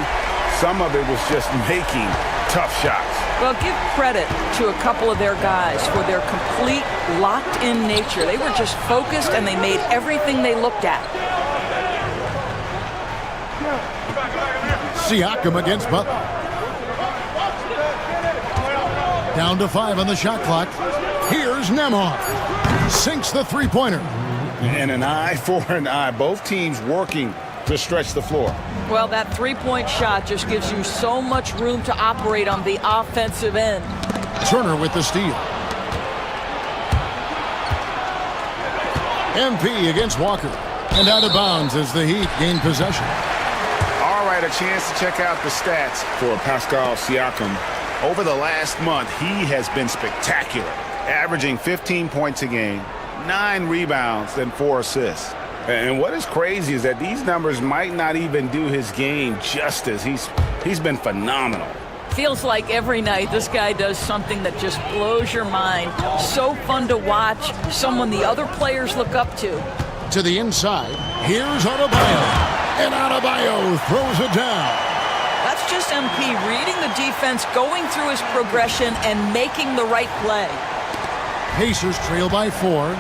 Some of it was just making tough shots. Well, give credit to a couple of their guys for their complete locked-in nature. They were just focused, and they made everything they looked at. Siakam against Butler. Down to 5 on the shot clock. Here's Nembhard. Sinks the three-pointer. And an eye for an eye. Both teams working to stretch the floor. Well, that three-point shot just gives you so much room to operate on the offensive end. Turner with the steal. MP against Walker. And out of bounds as the Heat gain possession. All right, a chance to check out the stats for Pascal Siakam. Over the last month, he has been spectacular, averaging 15 points a game, 9 rebounds, and 4 assists. And what is crazy is that these numbers might not even do his game justice. He's been phenomenal. Feels like every night this guy does something that just blows your mind. So fun to watch, someone the other players look up to. To the inside, here's Adebayo. And Adebayo throws it down. That's just MP reading the defense, going through his progression, and making the right play. Pacers trail by 4.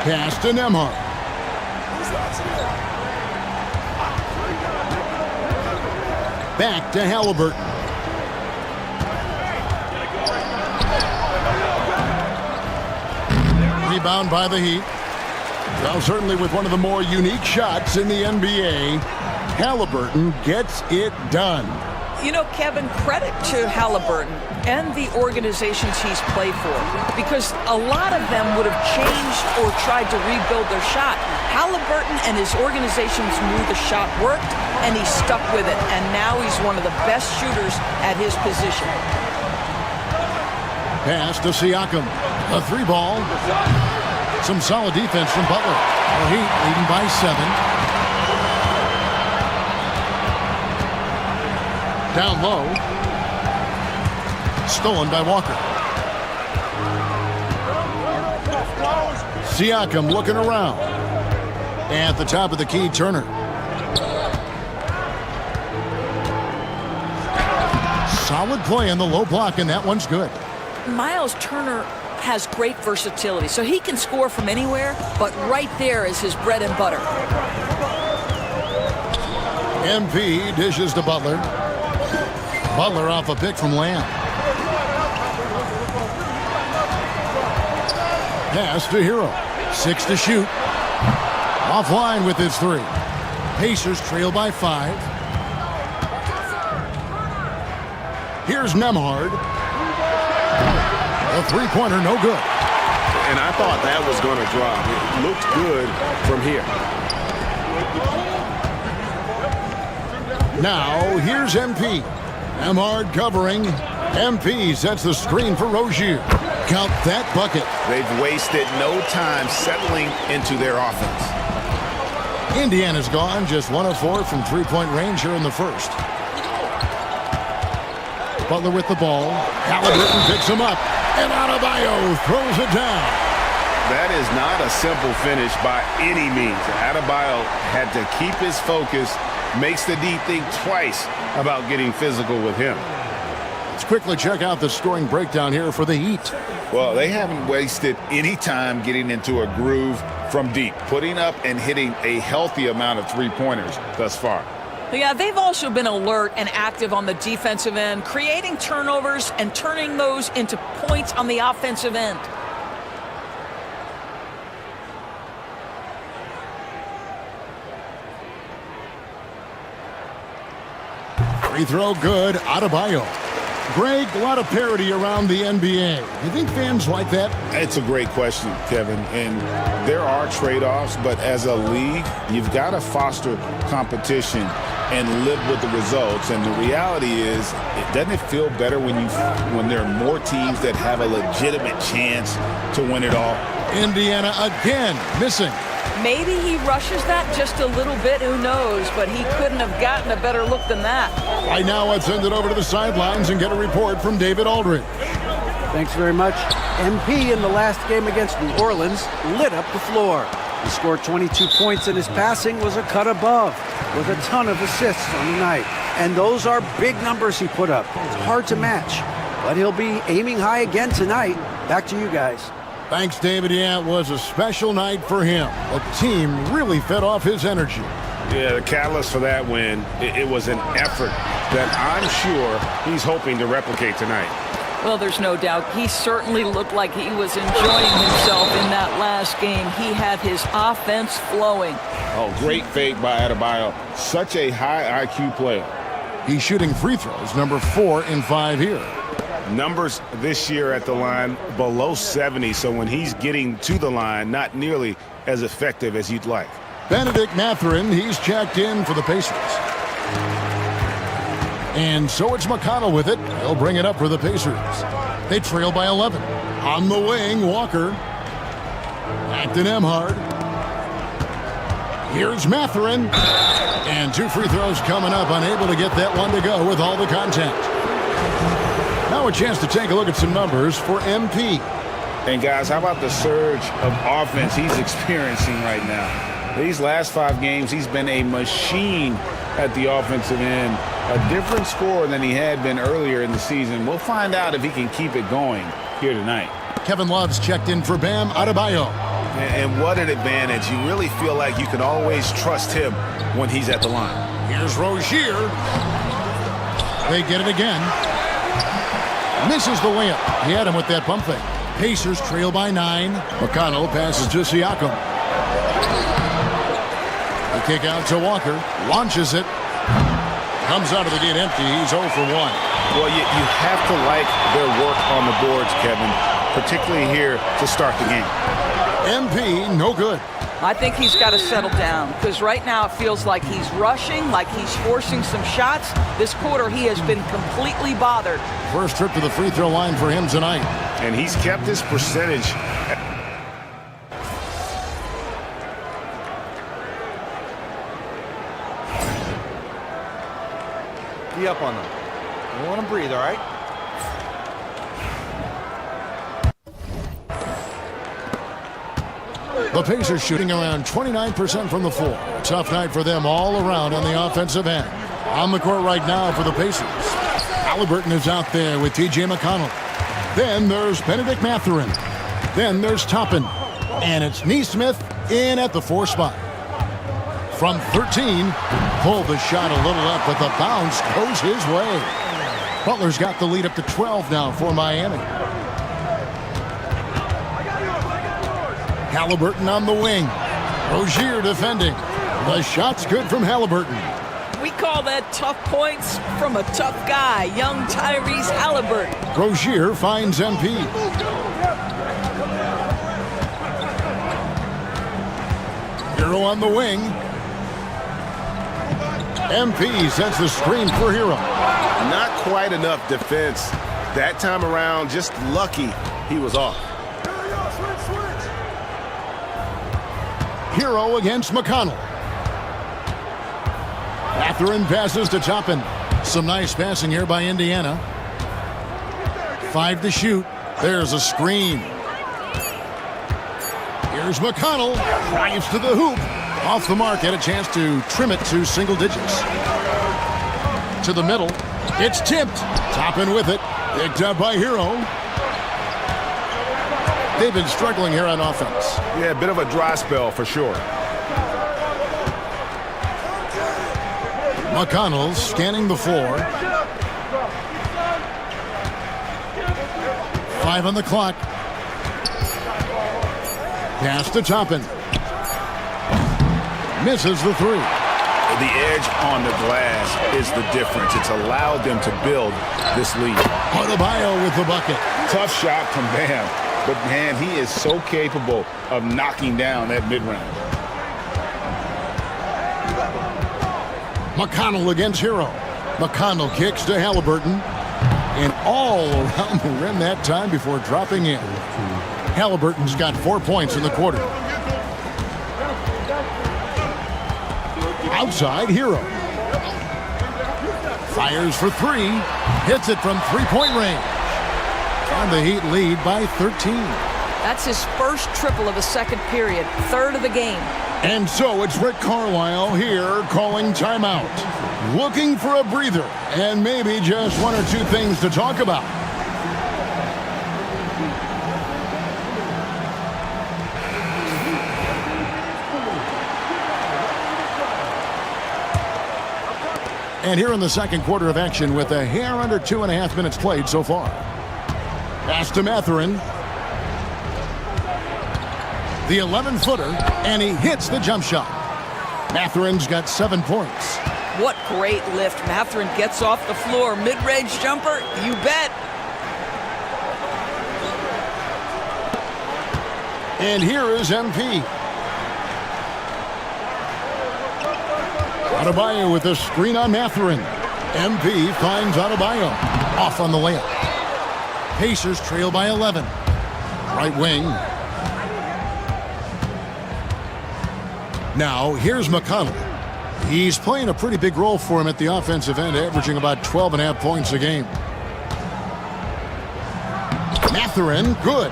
Pass to Nembhard. Back to Halliburton. Rebound by the Heat. Well, certainly with one of the more unique shots in the NBA, Halliburton gets it done. You know, Kevin, credit to Halliburton and the organizations he's played for, because a lot of them would have changed or tried to rebuild their shot. Halliburton and his organizations knew the shot worked, and he stuck with it, and now he's one of the best shooters at his position. Pass to Siakam. A 3-ball. Some solid defense from Butler. The Heat leading by 7. Down low. Stolen by Walker. Siakam looking around. At the top of the key, Turner. Solid play on the low block, and that one's good. Miles Turner has great versatility, so he can score from anywhere, but right there is his bread and butter. MP dishes to Butler. Butler off a pick from Lamb. Pass to Hero. 6 to shoot. Offline with his 3. Pacers trail by 5. Here's Nembhard. A 3-pointer, no good. And I thought that was going to drop. It looked good from here. Now, here's MP. Nembhard covering. MP sets the screen for Rozier. Count that bucket. They've wasted no time settling into their offense. Indiana's gone just 1 of 4 from 3-point range here in the first. Butler with the ball. Halliburton picks him up. And Adebayo throws it down. That is not a simple finish by any means. Adebayo had to keep his focus, makes the D think twice about getting physical with him. Let's quickly check out the scoring breakdown here for the Heat. Well, they haven't wasted any time getting into a groove from deep, putting up and hitting a healthy amount of three-pointers thus far. Yeah, they've also been alert and active on the defensive end, creating turnovers and turning those into points on the offensive end. Free throw good, Adebayo. Greg, a lot of parity around the NBA. You think fans like that? It's a great question, Kevin. And there are trade-offs, but as a league, you've got to foster competition and live with the results. And the reality is, doesn't it feel better when there are more teams that have a legitimate chance to win it all? Indiana again missing. Maybe he rushes that just a little bit, who knows, but he couldn't have gotten a better look than that. Right now, let's send it over to the sidelines and get a report from David Aldridge. Thanks very much. MP in the last game against New Orleans lit up the floor. He scored 22 points and his passing was a cut above with a ton of assists on the night. And those are big numbers he put up. It's hard to match, but he'll be aiming high again tonight. Back to you guys. Thanks, David. Yeah, it was a special night for him. The team really fed off his energy. Yeah, the catalyst for that win, it was an effort that I'm sure he's hoping to replicate tonight. Well, there's no doubt. He certainly looked like he was enjoying himself in that last game. He had his offense flowing. Oh, great fake by Adebayo. Such a high IQ player. He's shooting free throws, number 4 in 5 here. Numbers this year at the line below 70, so when he's getting to the line, not nearly as effective as you'd like. Benedict Mathurin, he's checked in for the Pacers. And so it's McConnell with it. He'll bring it up for the Pacers. They trail by 11. On the wing, Walker. Acton Emhard. Here's Mathurin. And 2 free throws coming up, unable to get that one to go with all the contact. Now a chance to take a look at some numbers for MP. And guys, how about the surge of offense he's experiencing right now? These last 5 games, he's been a machine at the offensive end. A different scorer than he had been earlier in the season. We'll find out if he can keep it going here tonight. Kevin Love's checked in for Bam Adebayo. And what an advantage. You really feel like you can always trust him when he's at the line. Here's Rozier. They get it again. Misses the layup. He had him with that pump fake. Pacers trail by 9. McConnell passes to Siakam. The kick out to Walker. Launches it. Comes out of the gate empty. He's 0 for 1. Well, you have to like their work on the boards, Kevin, particularly here to start the game. MP, no good. I think he's got to settle down because right now it feels like he's rushing, like he's forcing some shots. This quarter he has been completely bothered. First trip to the free throw line for him tonight. And he's kept his percentage. Be up on them. Don't let them breathe, all right? The Pacers shooting around 29% from the floor. A tough night for them all around on the offensive end. On the court right now for the Pacers. Halliburton is out there with T.J. McConnell. Then there's Benedict Mathurin. Then there's Toppin. And it's Nesmith in at the 4 spot. From 13, pulled the shot a little up, but the bounce goes his way. Butler's got the lead up to 12 now for Miami. Halliburton on the wing. Rozier defending. The shot's good from Halliburton. We call that tough points from a tough guy, young Tyrese Halliburton. Rozier finds MP. Hero on the wing. MP sets the screen for Hero. Not quite enough defense. That time around, just lucky he was off. Hero against McConnell. Mathurin passes to Toppin. Some nice passing here by Indiana. 5 to shoot. There's a screen. Here's McConnell. Drives to the hoop. Off the mark. Had a chance to trim it to single digits. To the middle. It's tipped. Toppin with it. Picked up by Hero. They've been struggling here on offense. Yeah, a bit of a dry spell for sure. McConnell scanning the floor. 5 on the clock. Pass to Toppin. Misses the 3. The edge on the glass is the difference. It's allowed them to build this lead. Adebayo with the bucket. Tough shot from Bam. But, man, he is so capable of knocking down that mid-range. McConnell against Hero. McConnell kicks to Halliburton. And all around the rim that time before dropping in. Halliburton's got 4 points in the quarter. Outside, Hero. Fires for 3. Hits it from three-point range. And the Heat lead by 13. That's his first triple of the second period, third of the game. And so it's Rick Carlisle here calling timeout. Looking for a breather and maybe just 1 or 2 things to talk about. And here in the second quarter of action with a hair under 2.5 minutes played so far. Pass to Mathurin. The 11-footer, and he hits the jump shot. Mathurin's got 7 points. What great lift. Mathurin gets off the floor. Mid-range jumper, you bet. And here is MP. Adebayo with a screen on Mathurin. MP finds Adebayo. Off on the layup. Pacers trail by 11. Right wing. Now, here's McConnell. He's playing a pretty big role for him at the offensive end, averaging about 12.5 points a game. Mathurin, good.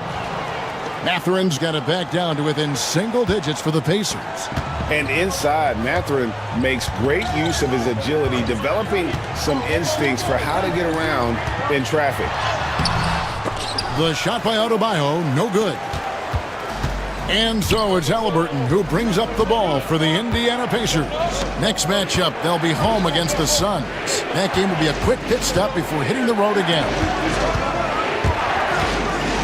Mathurin's got it back down to within single digits for the Pacers. And inside, Mathurin makes great use of his agility, developing some instincts for how to get around in traffic. The shot by Adebayo, no good. And so it's Halliburton who brings up the ball for the Indiana Pacers. Next matchup, they'll be home against the Suns. That game will be a quick pit stop before hitting the road again.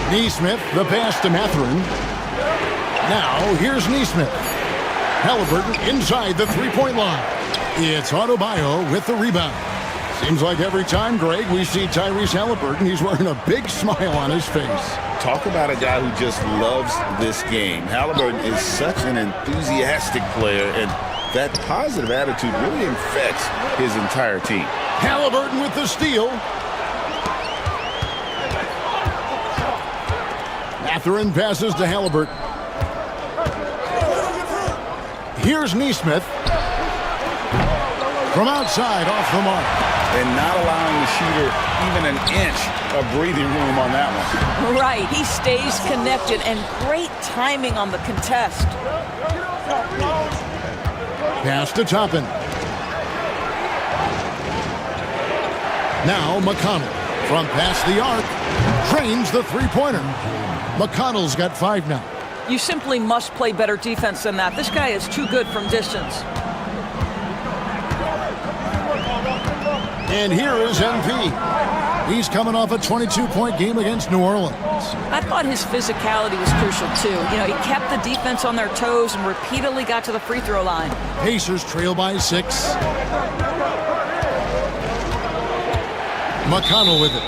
Nesmith, the pass to Mathurin. Now, here's Nesmith. Halliburton inside the three-point line. It's Adebayo with the rebound. Seems like every time, Greg, we see Tyrese Halliburton, he's wearing a big smile on his face. Talk about a guy who just loves this game. Halliburton is such an enthusiastic player, and that positive attitude really infects his entire team. Halliburton with the steal. Mathurin passes to Halliburton. Here's Nesmith. From outside, off the mark. And not allowing the shooter even an inch of breathing room on that one. Right, he stays connected, and great timing on the contest. Pass to Toppin. Now McConnell from past the arc drains the three-pointer. McConnell's got 5 now. You simply must play better defense than that. This guy is too good from distance. And here is MP. He's coming off a 22-point game against New Orleans. I thought his physicality was crucial, too. You know, he kept the defense on their toes and repeatedly got to the free throw line. Pacers trail by 6. McConnell with it.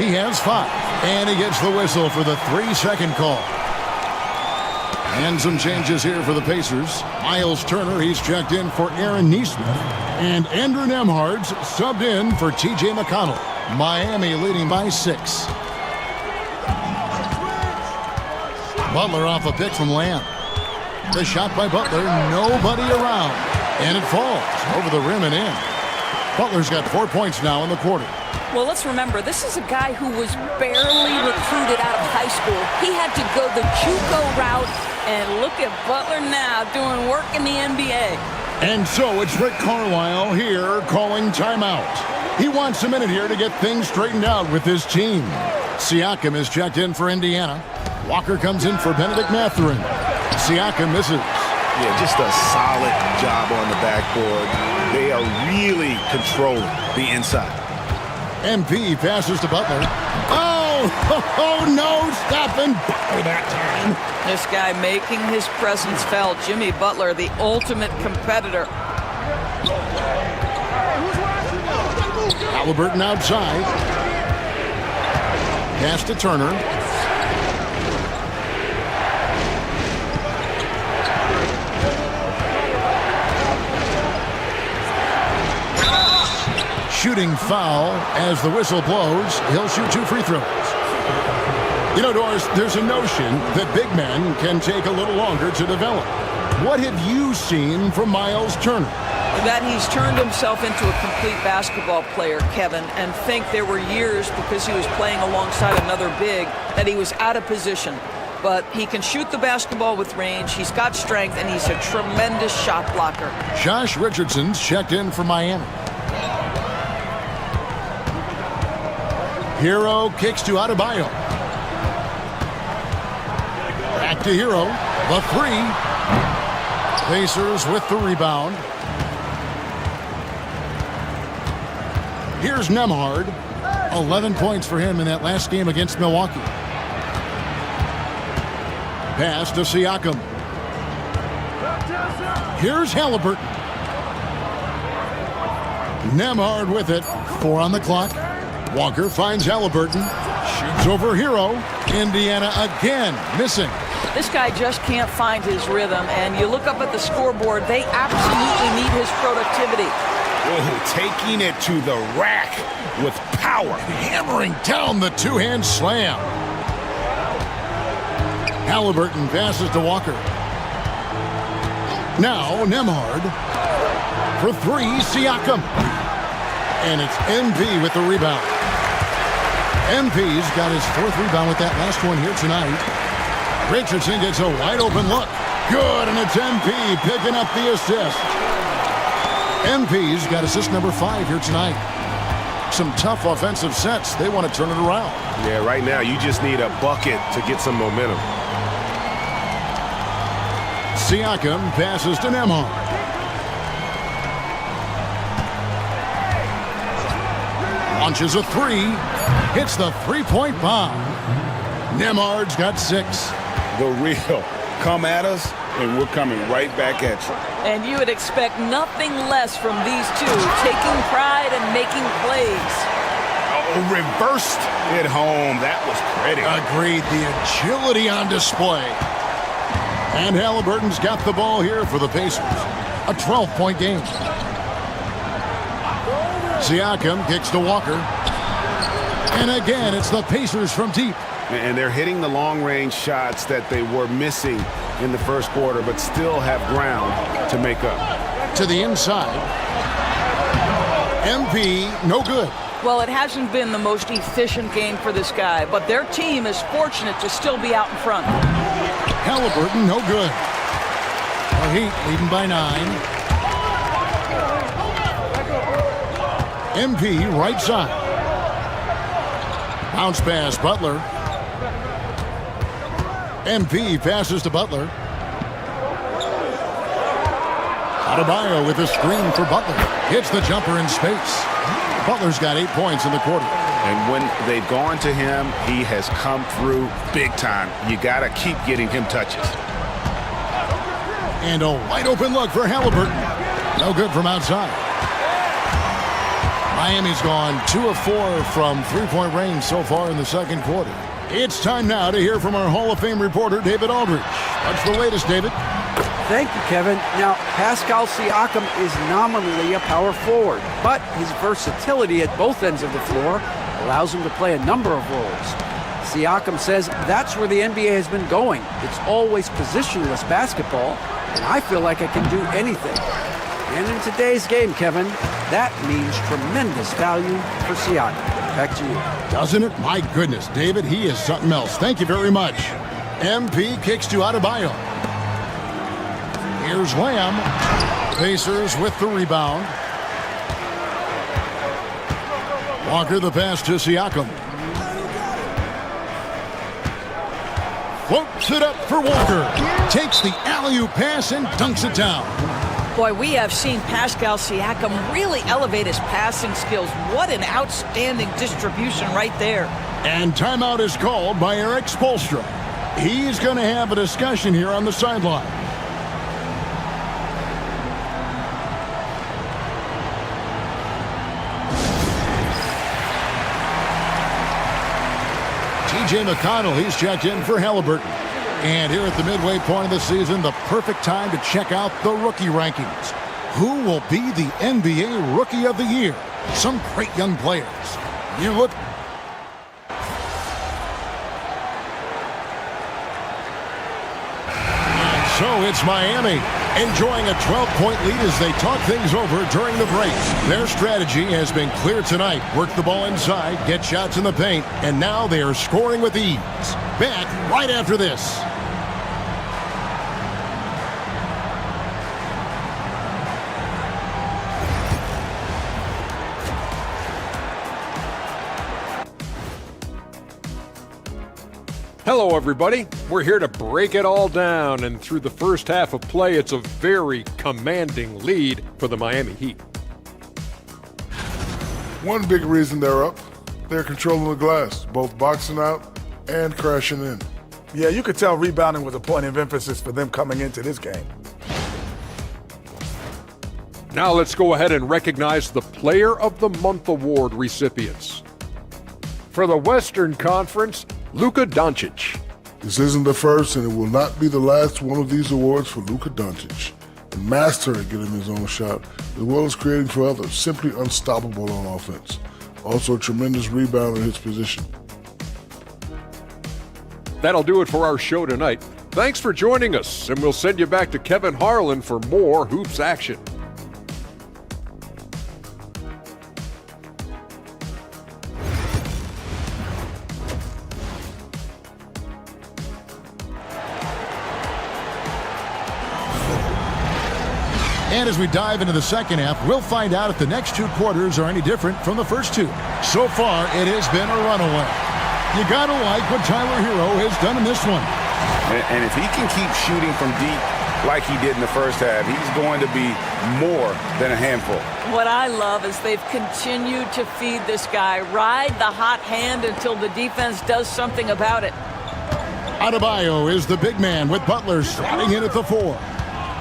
He has 5. And he gets the whistle for the 3-second call. And some changes here for the Pacers. Miles Turner, he's checked in for Aaron Nesmith. And Andrew Nembhard's subbed in for T.J. McConnell. Miami leading by 6. Butler off a pick from Lamb. The shot by Butler, nobody around. And it falls over the rim and in. Butler's got 4 points now in the quarter. Well, let's remember, this is a guy who was barely recruited out of high school. He had to go the JUCO route And look at Butler now doing work in the NBA. And so it's Rick Carlisle here calling timeout. He wants a minute here to get things straightened out with his team. Siakam is checked in for Indiana. Walker comes in for Benedict Mathurin. Siakam misses. Yeah, just a solid job on the backboard. They are really controlling the inside. MP passes to Butler. Oh, no, stopping Butler that time. This guy making his presence felt. Jimmy Butler, the ultimate competitor. Halliburton outside. Pass to Turner. Shooting foul as the whistle blows. He'll shoot 2 free throws. You know, Doris, there's a notion that big men can take a little longer to develop. What have you seen from Miles Turner? That he's turned himself into a complete basketball player, Kevin, and think there were years because he was playing alongside another big that he was out of position. But he can shoot the basketball with range, he's got strength, and he's a tremendous shot blocker. Josh Richardson's checked in for Miami. Hero kicks to Adebayo. Back to Hero. The 3. Pacers with the rebound. Here's Nembhard. 11 points for him in that last game against Milwaukee. Pass to Siakam. Here's Halliburton. Nembhard with it. 4 on the clock. Walker finds Halliburton. Shoots over Hero. Indiana again missing. This guy just can't find his rhythm, and you look up at the scoreboard, they absolutely need his productivity. Oh, taking it to the rack with power. Hammering down the two-hand slam. Halliburton passes to Walker. Now Nembhard. For 3, Siakam. And it's MP with the rebound. MP's got his 4th rebound with that last one here tonight. Richardson gets a wide open look. Good, and it's MP picking up the assist. MP's got assist number 5 here tonight. Some tough offensive sets. They want to turn it around. Yeah, right now you just need a bucket to get some momentum. Siakam passes to Nembhard. Launches a 3. Hits the 3-point bomb. Nembhard's got 6. The real. Come at us, and we're coming right back at you. And you would expect nothing less from these two, taking pride and making plays. Oh, reversed it home. That was pretty. Agreed. The agility on display. And Halliburton's got the ball here for the Pacers. A 12-point game. Siakam kicks to Walker. And again, it's the Pacers from deep. And they're hitting the long-range shots that they were missing in the first quarter, but still have ground to make up. To the inside. MP, no good. Well, it hasn't been the most efficient game for this guy, but their team is fortunate to still be out in front. Halliburton, no good. The Heat leading by 9. MP right side. Bounce pass, Butler. MP passes to Butler. Adebayo with a screen for Butler. Hits the jumper in space. Butler's got 8 points in the quarter. And when they've gone to him, he has come through big time. You got to keep getting him touches. And a wide open look for Halliburton. No good from outside. Miami's gone 2 of 4 from three-point range so far in the second quarter. It's time now to hear from our Hall of Fame reporter, David Aldridge. What's the latest, David? Thank you, Kevin. Now, Pascal Siakam is nominally a power forward, but his versatility at both ends of the floor allows him to play a number of roles. Siakam says that's where the NBA has been going. It's always positionless basketball, and I feel like I can do anything. And in today's game, Kevin, that means tremendous value for Siakam. Back to you. Doesn't it? My goodness, David, he is something else. Thank you very much. MP kicks to Adebayo. Here's Lamb. Pacers with the rebound. Walker the pass to Siakam. Floats it up for Walker. Takes the alley-oop pass and dunks it down. Boy, we have seen Pascal Siakam really elevate his passing skills. What an outstanding distribution right there. And timeout is called by Eric Spoelstra. He's going to have a discussion here on the sideline. T.J. McConnell, he's checked in for Halliburton. And here at the midway point of the season, the perfect time to check out the rookie rankings. Who will be the NBA Rookie of the Year? Some great young players. You look. And so it's Miami, enjoying a 12-point lead as they talk things over during the break. Their strategy has been clear tonight. Work the ball inside, get shots in the paint, and now they are scoring with ease. Back right after this. Hello, everybody. We're here to break it all down, and through the first half of play, it's a very commanding lead for the Miami Heat. One big reason they're up, they're controlling the glass, both boxing out and crashing in. Yeah, you could tell rebounding was a point of emphasis for them coming into this game. Now let's go ahead and recognize the Player of the Month award recipients. For the Western Conference, Luka Doncic. This isn't the first, and it will not be the last one of these awards for Luka Doncic. A master at getting his own shot, as well as creating for others, simply unstoppable on offense. Also a tremendous rebounder in his position. That'll do it for our show tonight. Thanks for joining us, and we'll send you back to Kevin Harlan for more Hoops action. And as we dive into the second half, we'll find out if the next two quarters are any different from the first two. So far, it has been a runaway. You gotta like what Tyler Hero has done in this one. And if he can keep shooting from deep like he did in the first half, he's going to be more than a handful. What I love is they've continued to feed this guy. Ride the hot hand until the defense does something about it. Adebayo is the big man with Butler slotting in at the 4.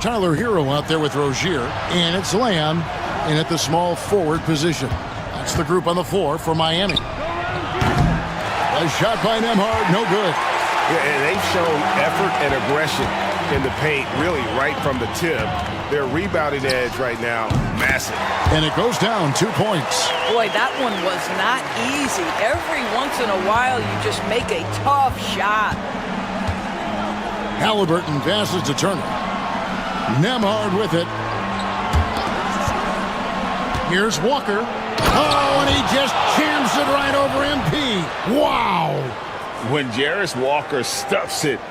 Tyler Hero out there with Rozier, and it's Lamb in at the small forward position. That's the group on the floor for Miami. A shot by Nembhard, no good. Yeah, and they've shown effort and aggression in the paint, really right from the tip. Their rebounding edge right now, massive. And it goes down 2 points. Boy, that one was not easy. Every once in a while, you just make a tough shot. Halliburton passes to Turner. Nembhard with it. Here's Walker. Oh, and he just jams it right over MP. Wow. When Jarris Walker stuffs it,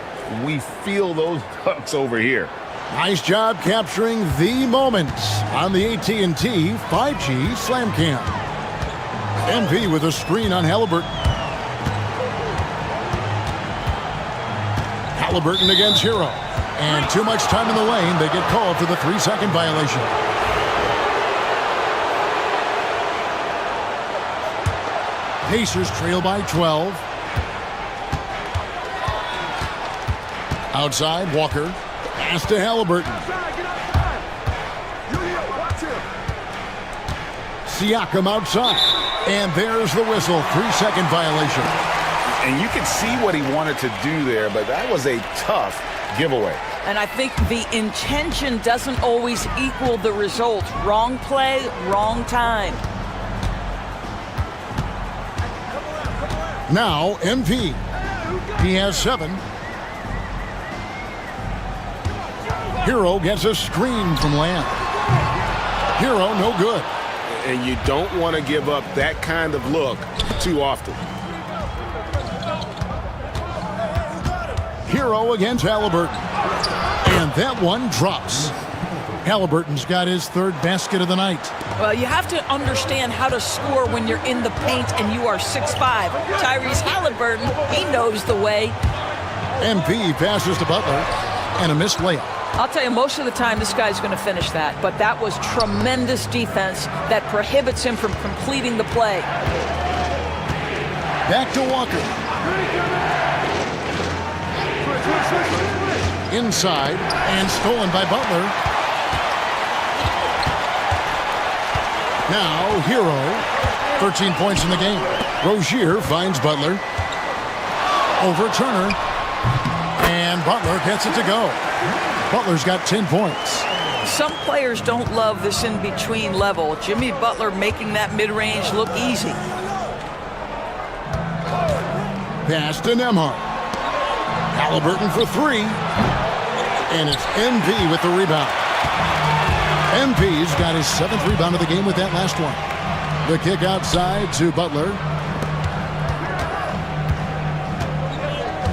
we feel those ducks over here. Nice job capturing the moments on the AT&T 5G Slam Cam. MP with a screen on Halliburton. Halliburton against Hero. And too much time in the lane. They get called for the 3-second violation. Pacers trail by 12. Outside, Walker. Pass to Halliburton. Siakam outside. And there's the whistle. 3-second violation. And you can see what he wanted to do there, but that was a tough giveaway. And I think the intention doesn't always equal the result. Wrong play, wrong time. Now, MP. He has 7. Hero gets a screen from Lamb. Hero, no good. And you don't want to give up that kind of look too often. Hero against Halliburton. And that one drops. Halliburton's got his third basket of the night. Well, you have to understand how to score when you're in the paint and you are 6'5". Tyrese Halliburton, he knows the way. MP passes to Butler, and a missed layup. I'll tell you, most of the time this guy's going to finish that, but that was tremendous defense that prohibits him from completing the play. Back to Walker. Inside, and stolen by Butler. Now, Hero, 13 points in the game. Rozier finds Butler. Over Turner. And Butler gets it to go. Butler's got 10 points. Some players don't love this in-between level. Jimmy Butler making that mid-range look easy. Pass to Nembhard. Halliburton for three. And it's MP with the rebound. MP's got his 7th rebound of the game with that last one. The kick outside to Butler.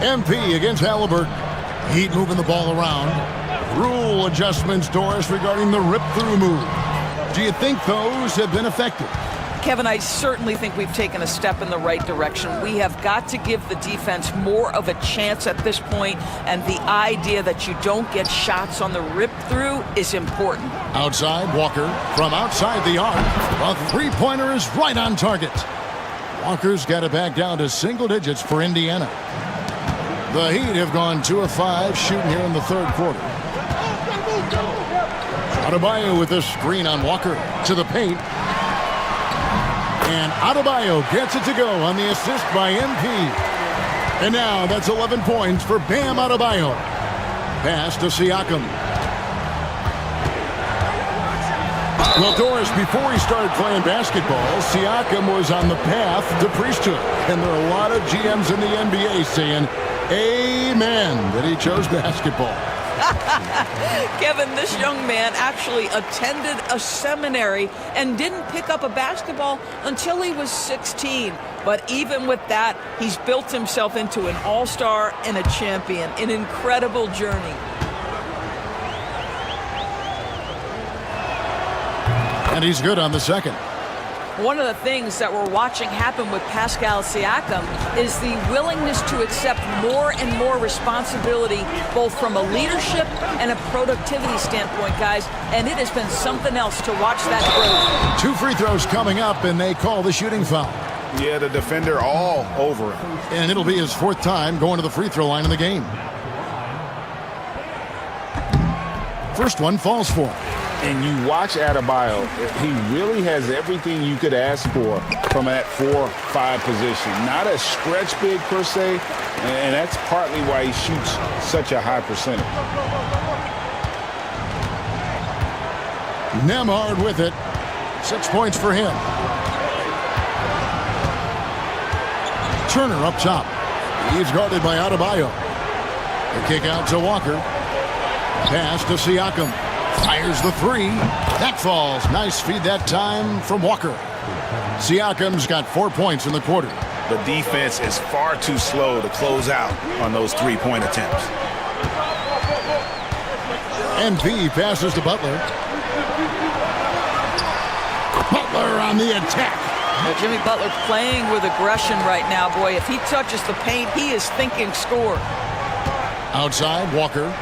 MP against Halliburton. Heat moving the ball around. Rule adjustments, Doris, regarding the rip-through move. Do you think those have been effective? Kevin, I certainly think we've taken a step in the right direction. We have got to give the defense more of a chance at this point, and the idea that you don't get shots on the rip-through is important. Outside, Walker from outside the arc. A three-pointer is right on target. Walker's got it back down to single digits for Indiana. The Heat have gone 2 of 5 shooting here in the third quarter. Adebayo with a screen on Walker to the paint. And Adebayo gets it to go on the assist by MP. And now that's 11 points for Bam Adebayo. Pass to Siakam. Well, Doris, before he started playing basketball, Siakam was on the path to priesthood. And there are a lot of GMs in the NBA saying, amen, that he chose basketball. Kevin, this young man actually attended a seminary and didn't pick up a basketball until he was 16. But even with that, he's built himself into an all-star and a champion. An incredible journey. And he's good on the second. One of the things that we're watching happen with Pascal Siakam is the willingness to accept more and more responsibility, both from a leadership and a productivity standpoint, guys. And it has been something else to watch that growth. 2 free throws coming up, and they call the shooting foul. Yeah, the defender all over him. And it'll be his 4th time going to the free throw line in the game. First one falls for him. And you watch Adebayo, he really has everything you could ask for from that 4-5 position. Not a stretch big per se, and that's partly why he shoots such a high percentage. Nembhard with it. 6 points for him. Turner up top. He's guarded by Adebayo. The kick out to Walker. Pass to Siakam. Fires the three. That falls. Nice feed that time from Walker. Siakam's got 4 points in the quarter. The defense is far too slow to close out on those three-point attempts. MP passes to Butler. Butler on the attack. Now, Jimmy Butler playing with aggression right now. Boy, if he touches the paint, he is thinking score. Outside, Walker.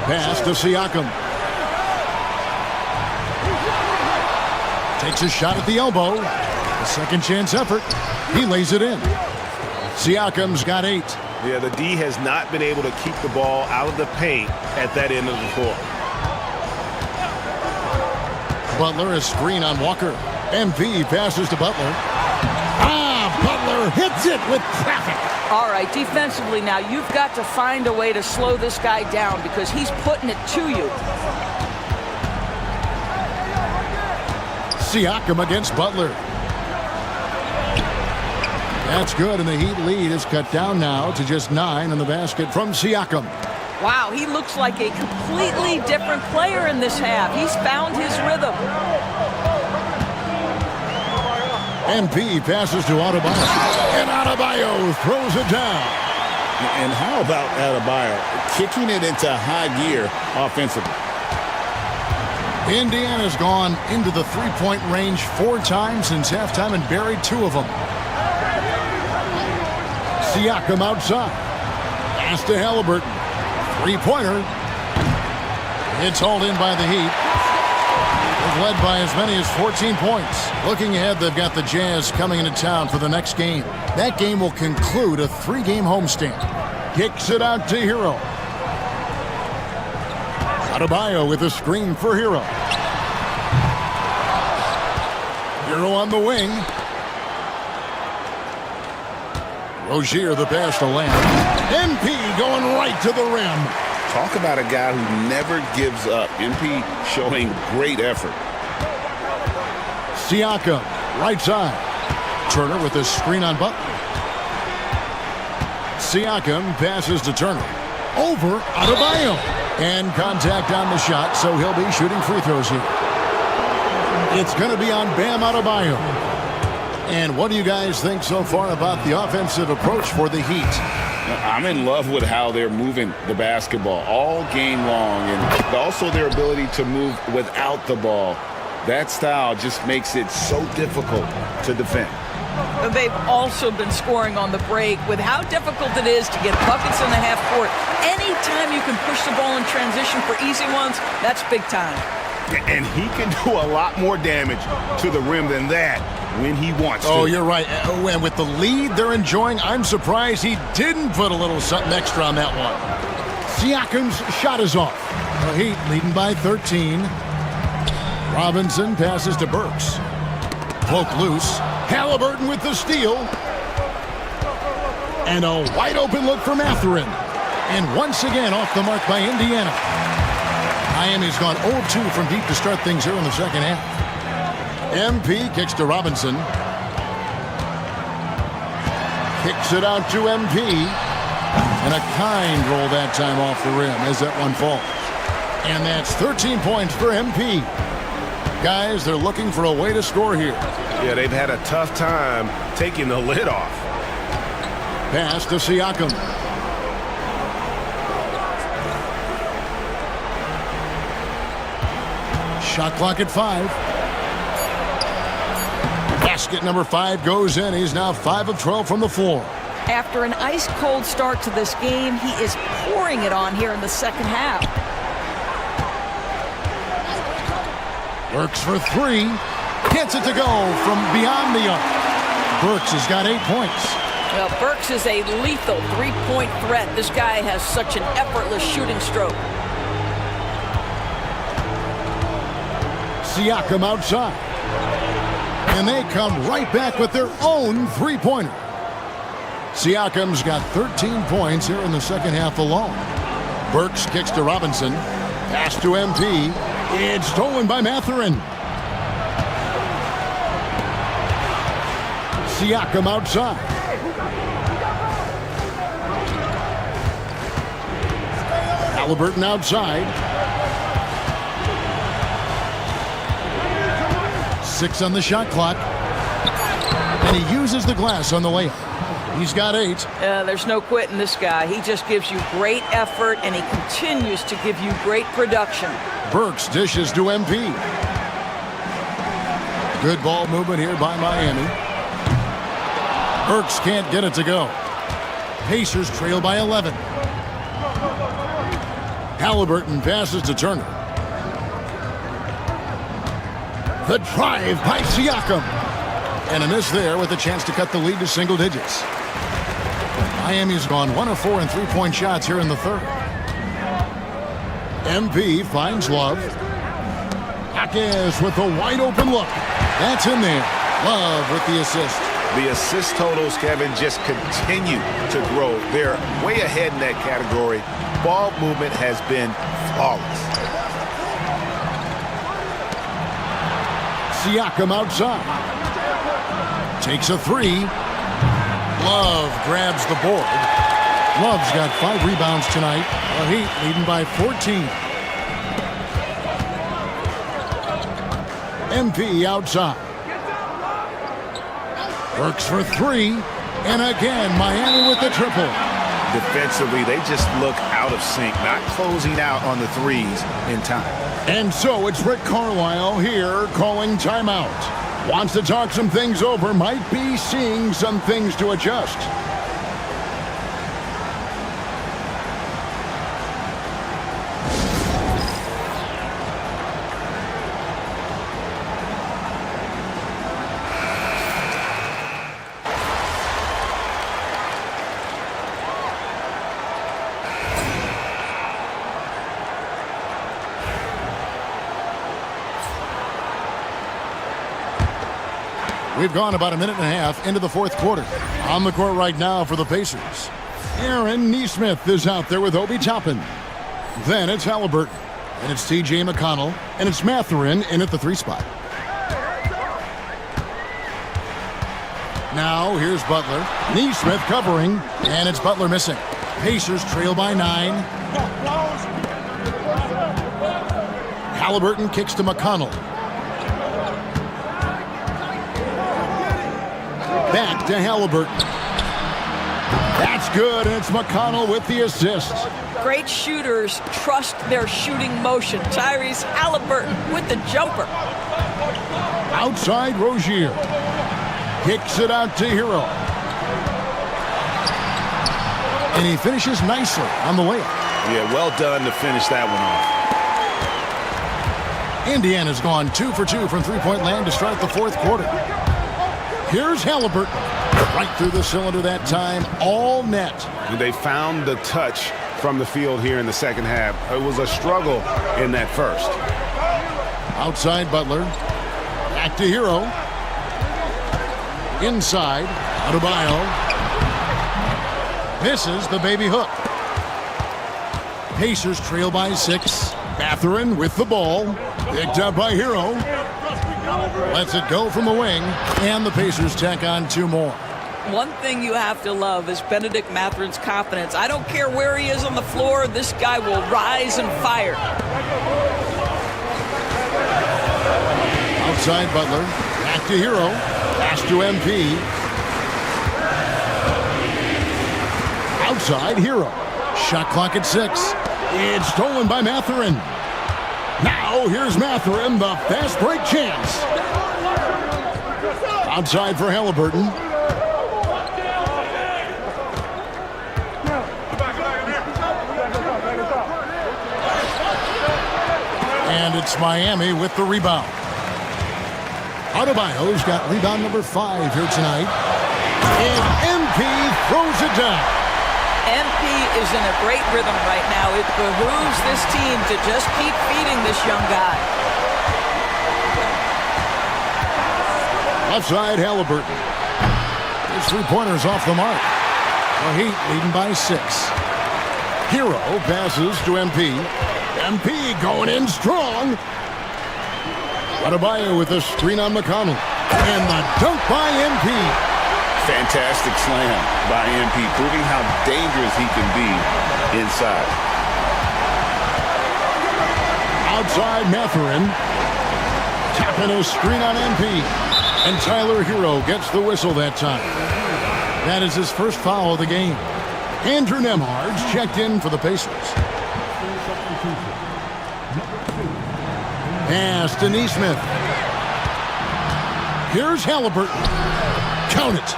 Pass to Siakam. Takes a shot at the elbow. A second chance effort. He lays it in. Siakam's got 8. Yeah, the D has not been able to keep the ball out of the paint at that end of the floor. Butler is screen on Walker. MP passes to Butler. Butler hits it with traffic. All right, defensively now, you've got to find a way to slow this guy down because he's putting it to you. Siakam against Butler. That's good, and the Heat lead is cut down now to just 9 in the basket from Siakam. Wow, he looks like a completely different player in this half. He's found his rhythm. MP passes to Adebayo. And Adebayo throws it down. And how about Adebayo kicking it into high gear offensively? Indiana's gone into the three-point range 4 times since halftime and buried 2 of them. Siakam outside. Pass to Halliburton. Three-pointer. It's hauled in by the Heat. They've led by as many as 14 points. Looking ahead, they've got the Jazz coming into town for the next game. That game will conclude a 3-game homestand. Kicks it out to Hero. Adebayo with a screen for Hero. Hero on the wing. Rozier the pass to Lamb. MP going right to the rim. Talk about a guy who never gives up. MP showing great effort. Siakam, right side. Turner with a screen on Butler. Siakam passes to Turner. Over Adebayo. And contact on the shot, so he'll be shooting free throws here. It's going to be on Bam Adebayo. And what do you guys think so far about the offensive approach for the Heat? I'm in love with how they're moving the basketball all game long, and also their ability to move without the ball. That style just makes it so difficult to defend. They've also been scoring on the break with how difficult it is to get buckets in the half court. Anytime you can push the ball in transition for easy ones, that's big time. And he can do a lot more damage to the rim than that when he wants to. Oh, you're right. And with the lead they're enjoying, I'm surprised he didn't put a little something extra on that one. Siakam's shot is off. The Heat leading by 13. Robinson passes to Burks. Poke loose. Halliburton with the steal. And a wide open look for Mathurin. And once again off the mark by Indiana. Miami's gone 0-2 from deep to start things here in the second half. MP kicks to Robinson. Kicks it out to MP. And a kind roll that time off the rim as that one falls. And that's 13 points for MP. Guys, they're looking for a way to score here. Yeah, they've had a tough time taking the lid off. Pass to Siakam. Shot clock at 5. Basket number 5 goes in. He's now 5 of 12 from the floor. After an ice-cold start to this game, he is pouring it on here in the second half. Burks for 3. Gets it to go from beyond the arc. Burks has got 8 points. Well, Burks is a lethal three-point threat. This guy has such an effortless shooting stroke. Siakam outside. And they come right back with their own three-pointer. Siakam's got 13 points here in the second half alone. Burks kicks to Robinson. Pass to MP. It's stolen by Mathurin. Siakam outside. Halliburton outside. 6 on the shot clock. And he uses the glass on the layup. He's got 8. There's no quitting this guy. He just gives you great effort, and he continues to give you great production. Burks dishes to MP. Good ball movement here by Miami. Burks can't get it to go. Pacers trail by 11. Halliburton passes to Turner. The drive by Siakam. And a miss there with a chance to cut the lead to single digits. Miami's gone 1 of 4 in three-point shots here in the third. MP finds Love. Jaquez with a wide open look. That's in there. Love with the assist. The assist totals, Kevin, just continue to grow. They're way ahead in that category. Ball movement has been flawless. Siakam outside. Takes a 3. Love grabs the board. Love's got 5 rebounds tonight. The Heat leading by 14. MP outside. Works for 3. And again, Miami with the triple. defensively, they just look out of sync, not closing out on the threes in time. And so it's Rick Carlisle here calling timeout. Wants to talk some things over, might be seeing some things to adjust. We've gone about a minute and a half into the fourth quarter. On the court right now for the Pacers, Aaron Nesmith is out there with Obi Toppin. Then it's Halliburton, and it's T.J. McConnell, and it's Mathurin in at the 3 spot. Now here's Butler. Nesmith covering, and it's Butler missing. Pacers trail by 9. Halliburton kicks to McConnell. Back to Halliburton. That's good, and it's McConnell with the assist. Great shooters trust their shooting motion. Tyrese Halliburton with the jumper. Outside Rozier. Kicks it out to Hero. And he finishes nicely on the layup. Yeah, well done to finish that one off. Indiana's gone 2 for 2 from three-point land to start the fourth quarter. Here's Halliburton. Right through the cylinder that time, all net. They found the touch from the field here in the second half. It was a struggle in that first. Outside Butler. Back to Hero. Inside, Adebayo. Misses the baby hook. Pacers trail by 6. Mathurin with the ball. Picked up by Hero. Lets it go from the wing, and the Pacers tack on 2 more. One thing you have to love is Benedict Mathurin's confidence. I don't care where he is on the floor, this guy will rise and fire. Outside Butler, back to Hero, pass to MP. Outside Hero, shot clock at 6. It's stolen by Mathurin. Now here's Mathurin, the fast break chance. Outside for Halliburton. And it's Miami with the rebound. Adebayo's got rebound number 5 here tonight. And MP throws it down. MP is in a great rhythm right now. It behooves this team to just keep feeding this young guy. Outside Halliburton. His 3-pointer's off the mark. The Heat leading by 6. Hero passes to MP. MP going in strong. Adebayo with a screen on McConnell. And the dunk by MP. Fantastic slam by MP, proving how dangerous he can be inside. Outside Mathurin. Tapping a screen on MP. And Tyler Hero gets the whistle that time. That is his first foul of the game. Andrew Nembhard's checked in for the Pacers. Pass to Nesmith. Here's Halliburton. Count it.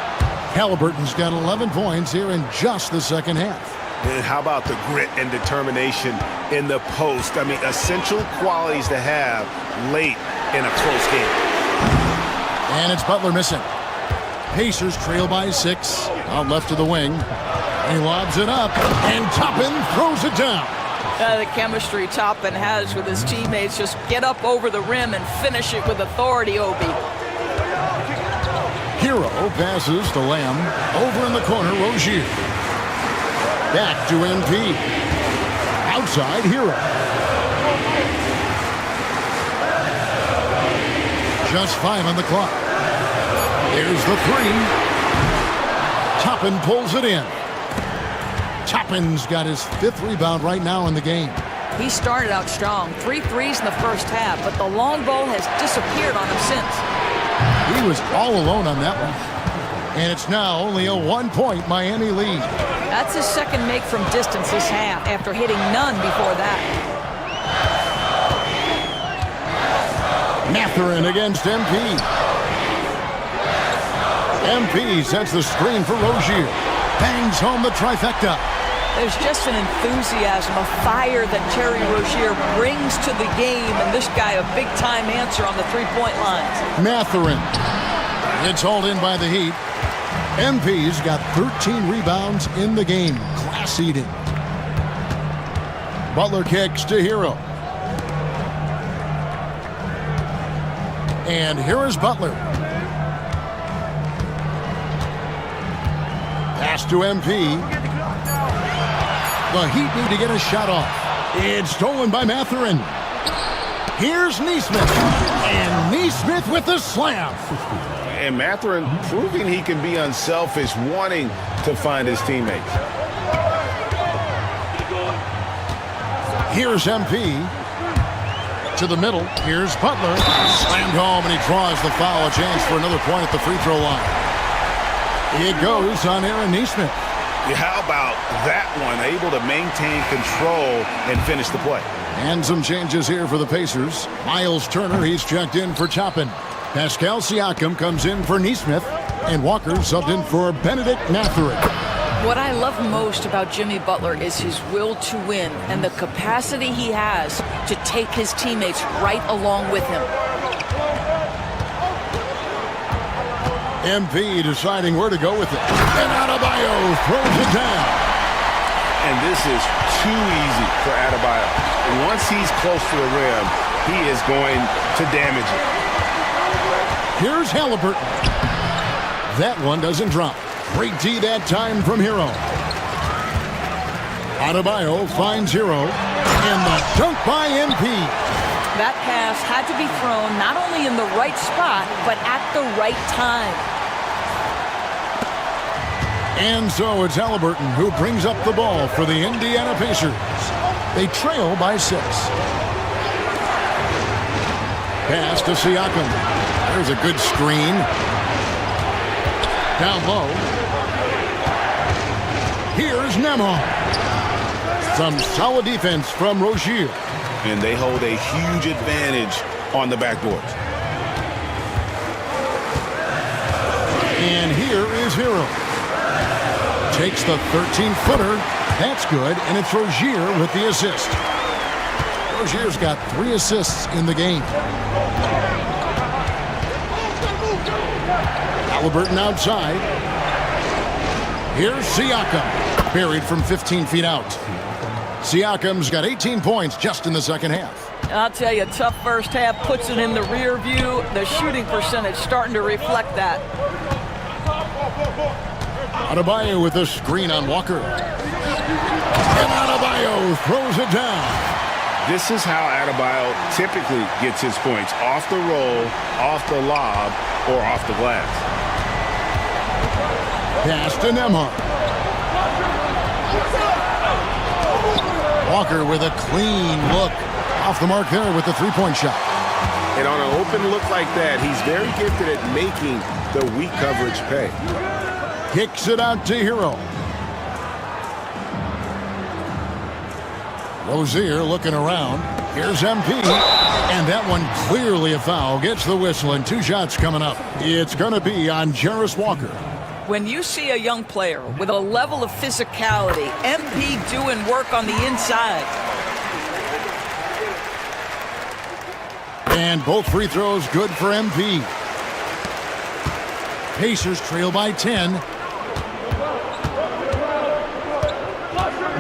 Halliburton's got 11 points here in just the second half. And how about the grit and determination in the post? I mean, essential qualities to have late in a close game. And it's Butler missing. Pacers trail by 6. Out left to the wing. He lobs it up. And Toppin throws it down. The chemistry Toppin has with his teammates. Just get up over the rim and finish it with authority, Obi. Hero passes to Lamb. Over in the corner, Rozier. Back to MP. Outside, Hero. Just 5 on the clock. There's the 3. Toppin pulls it in. Toppin's got his 5th rebound right now in the game. He started out strong. 3 threes in the first half, but the long ball has disappeared on him since. He was all alone on that one. And it's now only a 1-point Miami lead. That's his second make from distance this half after hitting none before that. Mathurin against MP. MP sets the screen for Rozier. Bangs home the trifecta. There's just an enthusiasm, a fire that Terry Rozier brings to the game, and this guy a big-time answer on the three-point line. Mathurin. It's hauled in by the Heat. MP's got 13 rebounds in the game. Class eating. Butler kicks to Hero. And here is Butler. Pass to MP. The Heat need to get a shot off. It's stolen by Mathurin. Here's Nesmith. And Nesmith with the slam. And Mathurin proving he can be unselfish, wanting to find his teammates. Here's MP. To the middle. Here's Butler. Slammed home, and he draws the foul. A chance for another point at the free throw line. It goes on Aaron Nesmith. How about that one? Able to maintain control and finish the play. And some changes here for the Pacers. Miles Turner, he's checked in for Toppin. Pascal Siakam comes in for Nesmith. And Walker subbed in for Benedict Mathurin. What I love most about Jimmy Butler is his will to win and the capacity he has to take his teammates right along with him. MP deciding where to go with it. And Adebayo throws it down. And this is too easy for Adebayo. Once he's close to the rim, he is going to damage it. Here's Halliburton. That one doesn't drop. Great D that time from Hero. Adebayo finds Hero. And the dunk by MP. That pass had to be thrown not only in the right spot, but at the right time. And so it's Halliburton who brings up the ball for the Indiana Pacers. They trail by 6. Pass to Siakam. There's a good screen. Down low. Here's Nembhard. Some solid defense from Rozier. And they hold a huge advantage on the backboards. And here is Hero. Takes the 13-footer. That's good, and it's Rozier with the assist. Rozier's got 3 assists in the game. Halliburton outside. Here's Siakam. Buried from 15 feet out. Siakam's got 18 points just in the second half. I'll tell you, tough first half puts it in the rear view. The shooting percentage starting to reflect that. Adebayo with a screen on Walker. And Adebayo throws it down. This is how Adebayo typically gets his points. Off the roll, off the lob, or off the glass. Pass to Nembhard. Walker with a clean look. Off the mark there with the three-point shot. And on an open look like that, he's very gifted at making the weak coverage pay. Kicks it out to Hero. Rozier looking around. Here's MP. And that one clearly a foul. Gets the whistle, and 2 shots coming up. It's going to be on Jarace Walker. When you see a young player with a level of physicality, MP doing work on the inside. And both free throws good for MP. Pacers trail by 10.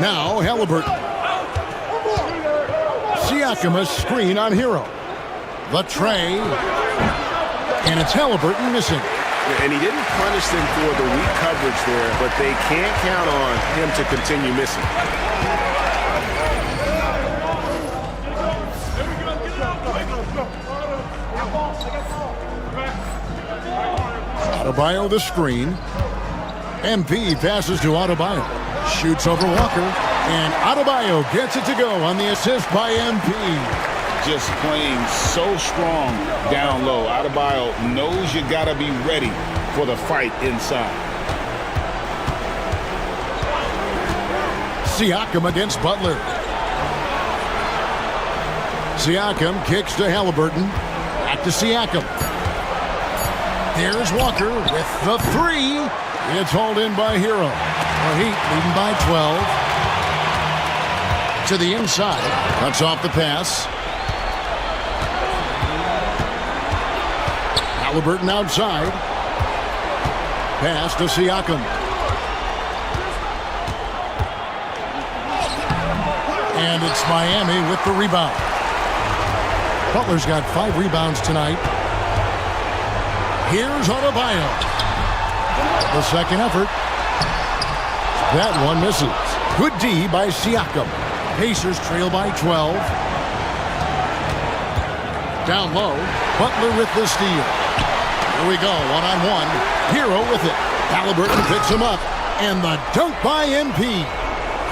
Now Halliburton. Siakam a screen on Hero. The tray. And it's Halliburton missing. And he didn't punish them for the weak coverage there, but they can't count on him to continue missing. Adebayo the screen. MP passes to Adebayo. Shoots over Walker. And Adebayo gets it to go on the assist by MP. Just playing so strong down low. Adebayo knows you got to be ready for the fight inside. Siakam against Butler. Siakam kicks to Halliburton. Back to Siakam. Here's Walker with the three. It's hauled in by Hero. The Heat leading by 12. To the inside. Cuts off the pass. Halliburton outside. Pass to Siakam. And it's Miami with the rebound. Butler's got 5 rebounds tonight. Here's Adebayo. The second effort. That one misses. Good D by Siakam. Pacers trail by 12. Down low. Butler with the steal. Here we go, one-on-one. Hero with it. Halliburton picks him up. And the dunk by MP.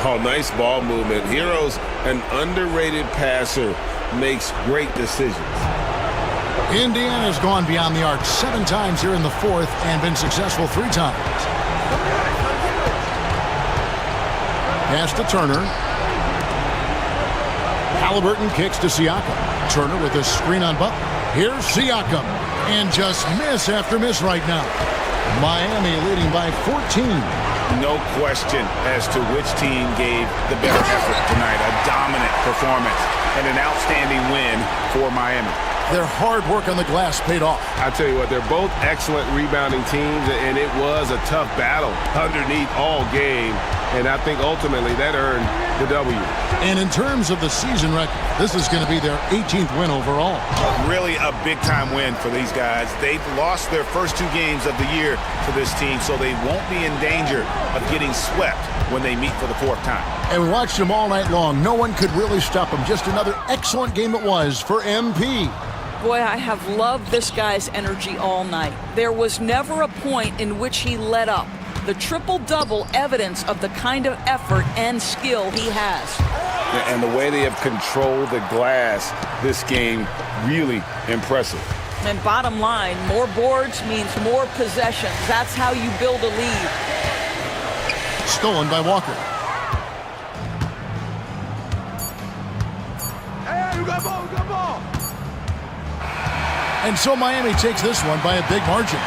Oh, nice ball movement. Hero's an underrated passer. Makes great decisions. Indiana's gone beyond the arc 7 times here in the fourth and been successful 3 times. Pass to Turner. Halliburton kicks to Siakam. Turner with a screen on Butler. Here's Siakam. And just miss after miss right now. Miami leading by 14. No question as to which team gave the better effort tonight. A dominant performance and an outstanding win for Miami. Their hard work on the glass paid off. I tell you what, they're both excellent rebounding teams, and it was a tough battle underneath all game. And I think ultimately that earned the W. And in terms of the season record, this is going to be their 18th win overall. Really a big-time win for these guys. They've lost their first 2 games of the year to this team, so they won't be in danger of getting swept when they meet for the 4th time. And we watched them all night long. No one could really stop them. Just another excellent game it was for MP. Boy, I have loved this guy's energy all night. There was never a point in which he let up. The triple-double evidence of the kind of effort and skill he has. And the way they have controlled the glass this game, really impressive. And bottom line, more boards means more possessions. That's how you build a lead. Stolen by Walker. Hey, you got ball, you got ball. And so Miami takes this one by a big margin.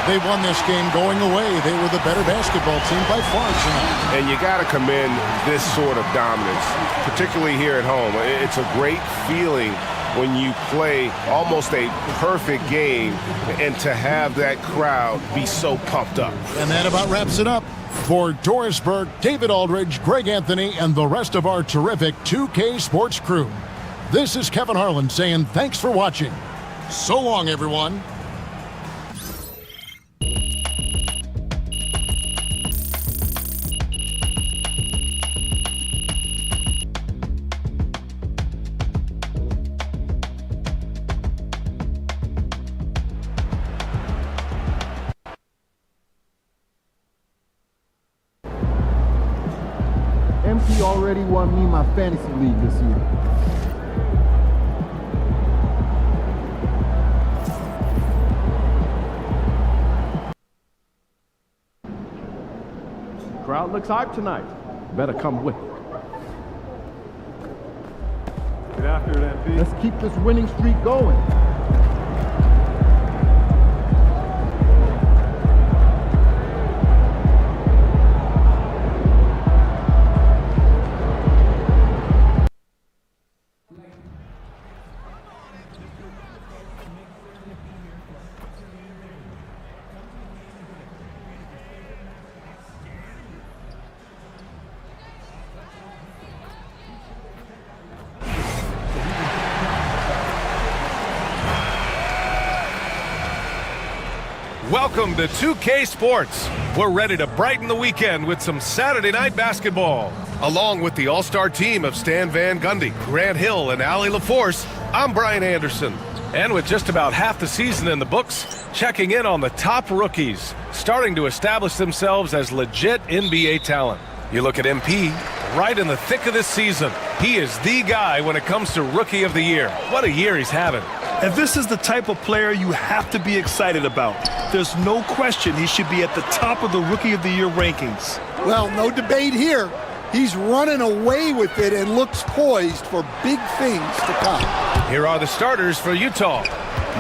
They won this game going away. They were the better basketball team by far tonight. And you got to commend this sort of dominance, particularly here at home. It's a great feeling when you play almost a perfect game and to have that crowd be so pumped up. And that about wraps it up. For Doris Burke, David Aldridge, Greg Anthony, and the rest of our terrific 2K Sports crew, this is Kevin Harlan saying thanks for watching. So long, everyone. MP already won me my fantasy league this year. Crowd looks hyped tonight. Better come with it. Get after it, MP. Let's keep this winning streak going. Welcome to 2K Sports. We're ready to brighten the weekend with some Saturday night basketball. Along with the all-star team of Stan Van Gundy, Grant Hill, and Allie LaForce, I'm Brian Anderson. And with just about half the season in the books, checking in on the top rookies, starting to establish themselves as legit NBA talent. You look at MP, right in the thick of this season. He is the guy when it comes to Rookie of the Year. What a year he's having. And this is the type of player you have to be excited about. There's no question he should be at the top of the Rookie of the Year rankings. Well, no debate here. He's running away with it and looks poised for big things to come. Here are the starters for Utah.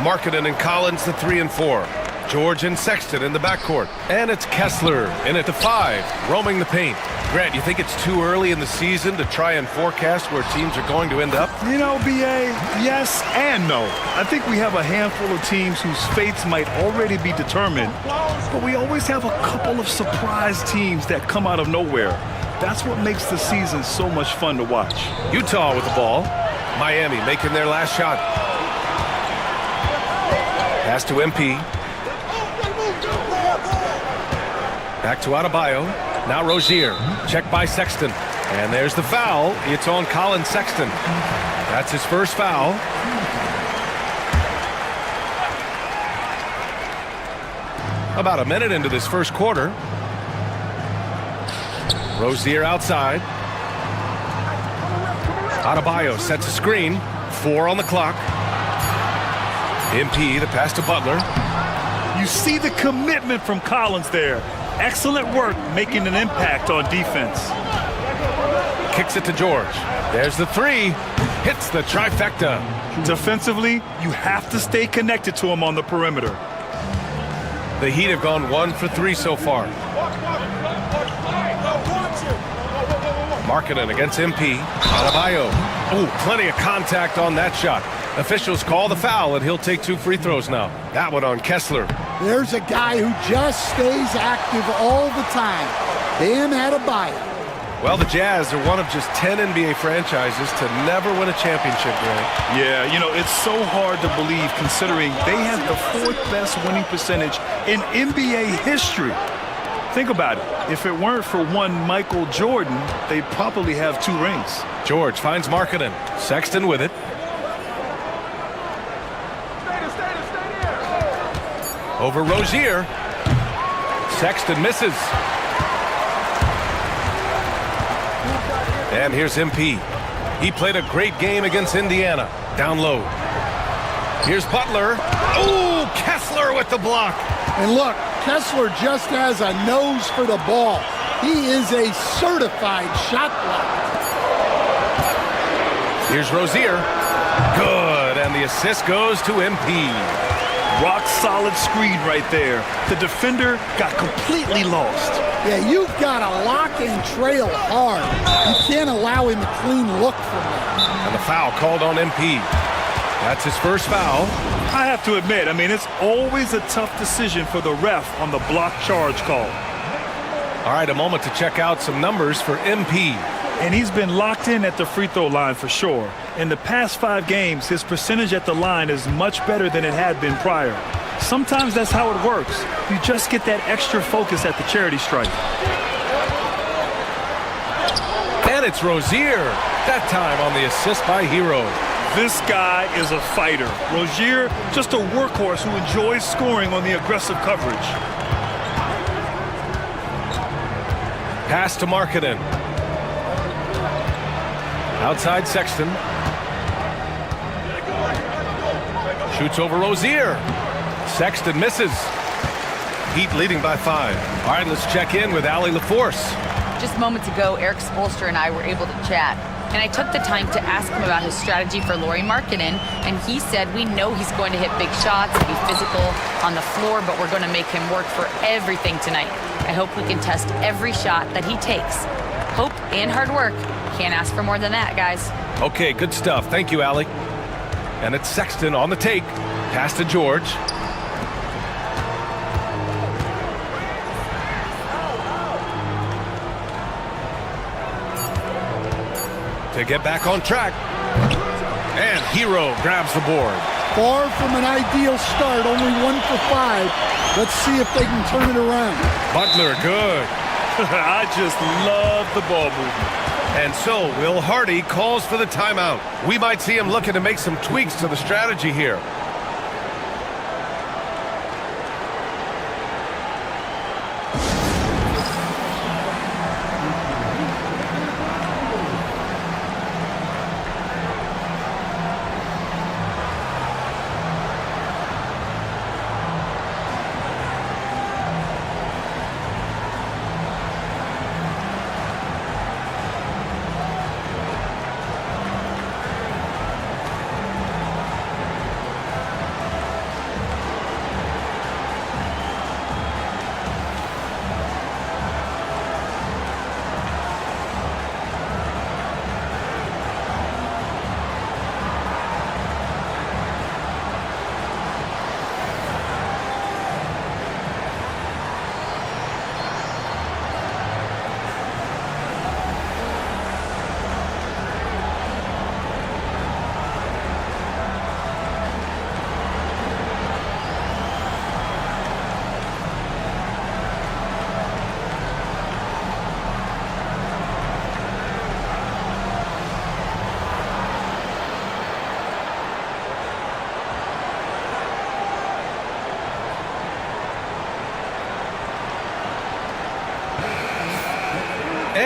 Markkanen and Collins, the 3 and 4. George and Sexton in the backcourt. And it's Kessler in at the 5, roaming the paint. Grant, you think it's too early in the season to try and forecast where teams are going to end up? You know, B.A., yes and no. I think we have a handful of teams whose fates might already be determined, but we always have a couple of surprise teams that come out of nowhere. That's what makes the season so much fun to watch. Utah with the ball. Miami making their last shot. Pass to MP. Back to Adebayo. Now Rozier. Checked by Sexton. And there's the foul. It's on Colin Sexton. That's his first foul. About a minute into this first quarter. Rozier outside. Adebayo sets a screen. 4 on the clock. MP, the pass to Butler. You see the commitment from Collins there. Excellent work making an impact on defense. Kicks it to George. There's the 3. Hits the trifecta. Defensively, you have to stay connected to him on the perimeter. The Heat have gone 1 for 3 so far. Markkanen against MP. Adebayo. Oh, plenty of contact on that shot. Officials call the foul, and he'll take 2 free throws now. That one on Kessler. There's a guy who just stays active all the time. Bam Adebayo. Well, the Jazz are one of just 10 NBA franchises to never win a championship, Grant. Yeah, you know, it's so hard to believe considering they have the 4th best winning percentage in NBA history. Think about it. If it weren't for one Michael Jordan, they'd probably have 2 rings. George finds Markkanen. Sexton with it. Over Rozier. Sexton misses. And here's MP. He played a great game against Indiana. Down low. Here's Butler. Oh, Kessler with the block. And look, Kessler just has a nose for the ball. He is a certified shot blocker. Here's Rozier. Good, and the assist goes to MP. Rock solid screen right there. The defender got completely lost. Yeah, you've got to lock and trail hard. You can't allow him a clean look from that. And the foul called on MP. That's his first foul. I have to admit, I mean, it's always a tough decision for the ref on the block charge call. All right, a moment to check out some numbers for MP. And he's been locked in at the free throw line for sure. In the past 5 games, his percentage at the line is much better than it had been prior. Sometimes that's how it works. You just get that extra focus at the charity stripe. And it's Rozier. That time on the assist by Hero. This guy is a fighter. Rozier, just a workhorse who enjoys scoring on the aggressive coverage. Pass to Markkanen. Outside Sexton. Shoots over Rozier. Sexton misses. Heat leading by 5. All right, let's check in with Allie LaForce. Just moments ago, Eric Spoelstra and I were able to chat. And I took the time to ask him about his strategy for Lauri Markkanen, and he said, we know he's going to hit big shots and be physical on the floor, but we're going to make him work for everything tonight. I hope we can test every shot that he takes. Hope and hard work. Can't ask for more than that, guys. Okay, good stuff. Thank you, Allie. And it's Sexton on the take. Pass to George. To get back on track. And Hero grabs the board. Far from an ideal start, only 1 for 5. Let's see if they can turn it around. Butler, good. I just love the ball movement. And so Will Hardy calls for the timeout. We might see him looking to make some tweaks to the strategy here.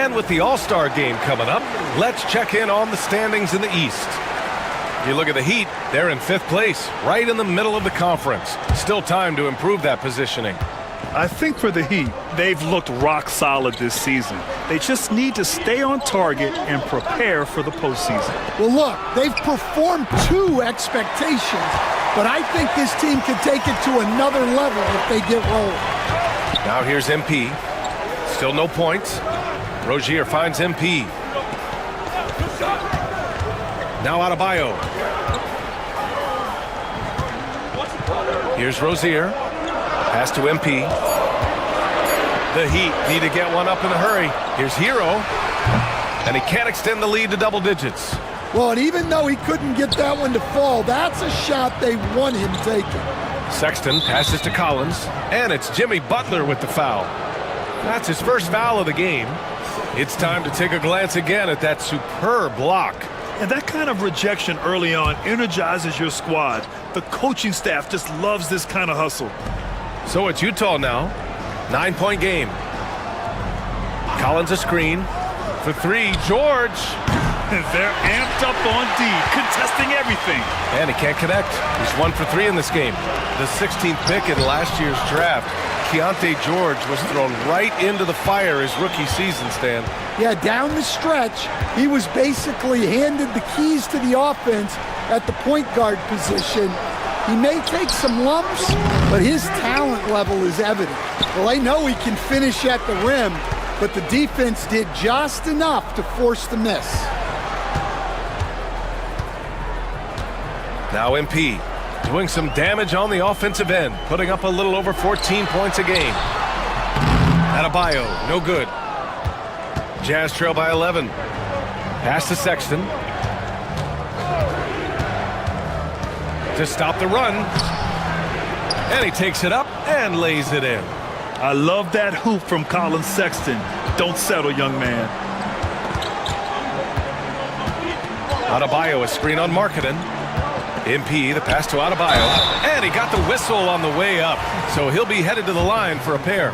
And with the All-Star game coming up, let's check in on the standings in the East. If you look at the Heat, they're in 5th place, right in the middle of the conference. Still time to improve that positioning. I think for the Heat, they've looked rock solid this season. They just need to stay on target and prepare for the postseason. Well, look, they've performed to expectations, but I think this team could take it to another level if they get rolling. Now here's MP. Still no points. Rozier finds MP. Now Adebayo. Here's Rozier. Pass to MP. The Heat need to get one up in a hurry. Here's Hero. And he can't extend the lead to double digits. Well, and even though he couldn't get that one to fall, that's a shot they want him taking. Sexton passes to Collins. And it's Jimmy Butler with the foul. That's his first foul of the game. It's time to take a glance again at that superb block. And that kind of rejection early on energizes your squad. The coaching staff just loves this kind of hustle. So it's Utah now. 9-point game. Collins a screen. For 3, George. They're amped up on D, contesting everything. And he can't connect. He's 1 for 3 in this game. The 16th pick in last year's draft, Keontae George, was thrown right into the fire his rookie season, Stan. Yeah, down the stretch, he was basically handed the keys to the offense at the point guard position. He may take some lumps, but his talent level is evident. Well, they know he can finish at the rim, but the defense did just enough to force the miss. Now MP doing some damage on the offensive end, putting up a little over 14 points a game. Adebayo, no good. Jazz trail by 11. Pass to Sexton. To stop the run. And he takes it up and lays it in. I love that hoop from Colin Sexton. Don't settle, young man. Adebayo, a screen on Markkanen. MP, the pass to Adebayo. And he got the whistle on the way up. So he'll be headed to the line for a pair.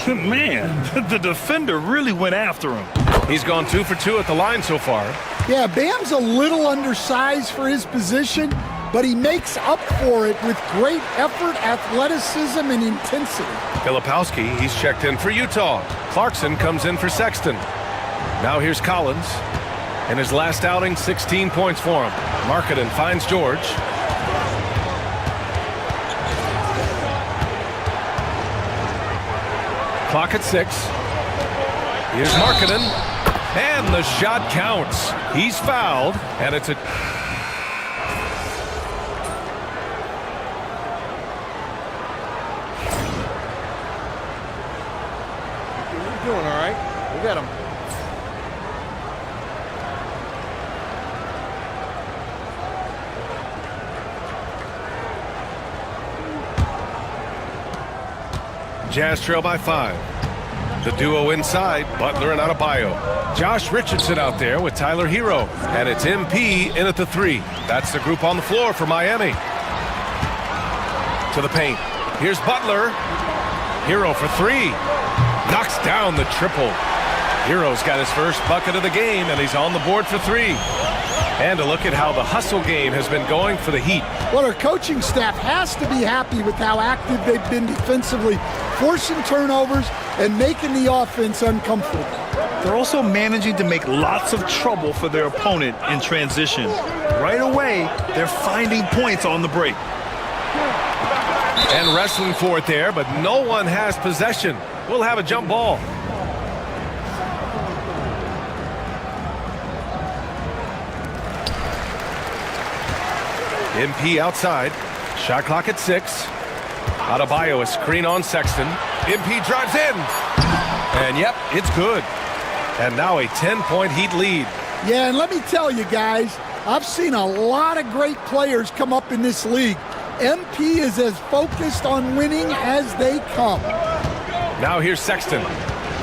Man, the defender really went after him. He's gone 2 for 2 at the line so far. Yeah, Bam's a little undersized for his position, but he makes up for it with great effort, athleticism, and intensity. Filipowski, he's checked in for Utah. Clarkson comes in for Sexton. Now here's Collins. In his last outing, 16 points for him. Markkanen finds George. Clock at 6. Here's Markkanen. And the shot counts. He's fouled, and it's a... You're doing all right. We got him. Jazz trail by 5. The duo inside, Butler and Adebayo. Josh Richardson out there with Tyler Hero. And it's MP in at the 3. That's the group on the floor for Miami. To the paint. Here's Butler. Hero for 3. Knocks down the triple. Hero's got his first bucket of the game, and he's on the board for 3. And a look at how the hustle game has been going for the Heat. Well, our coaching staff has to be happy with how active they've been defensively, forcing turnovers and making the offense uncomfortable. They're also managing to make lots of trouble for their opponent in transition. Right away, they're finding points on the break. And wrestling for it there, but no one has possession. We'll have a jump ball. MP outside. Shot clock at 6. Adebayo, a screen on Sexton. MP drives in. And yep, it's good. And now a 10-point Heat lead. Yeah, and let me tell you guys, I've seen a lot of great players come up in this league. MP is as focused on winning as they come. Now here's Sexton,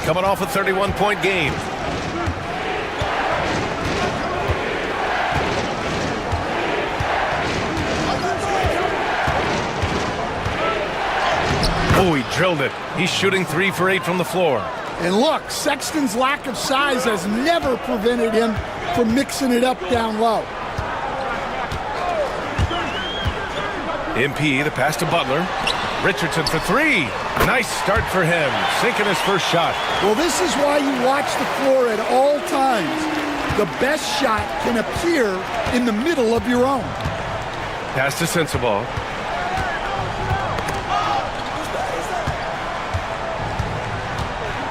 coming off a 31-point game. Oh, he drilled it. He's shooting 3 for 8 from the floor. And look, Sexton's lack of size has never prevented him from mixing it up down low. MP, the pass to Butler. Richardson for three. Nice start for him, sinking his first shot. Well, this is why you watch the floor at all times. The best shot can appear in the middle of your own. Pass to Sensabaugh.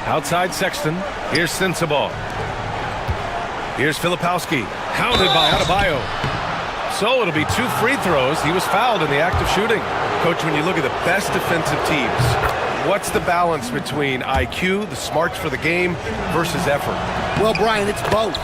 Outside Sexton. Here's Sensabaugh. Here's Filipowski. Hounded by Adebayo. So it'll be 2 free throws. He was fouled in the act of shooting. Coach, when you look at the best defensive teams, what's the balance between IQ, the smarts for the game, versus effort? Well, Brian, it's both.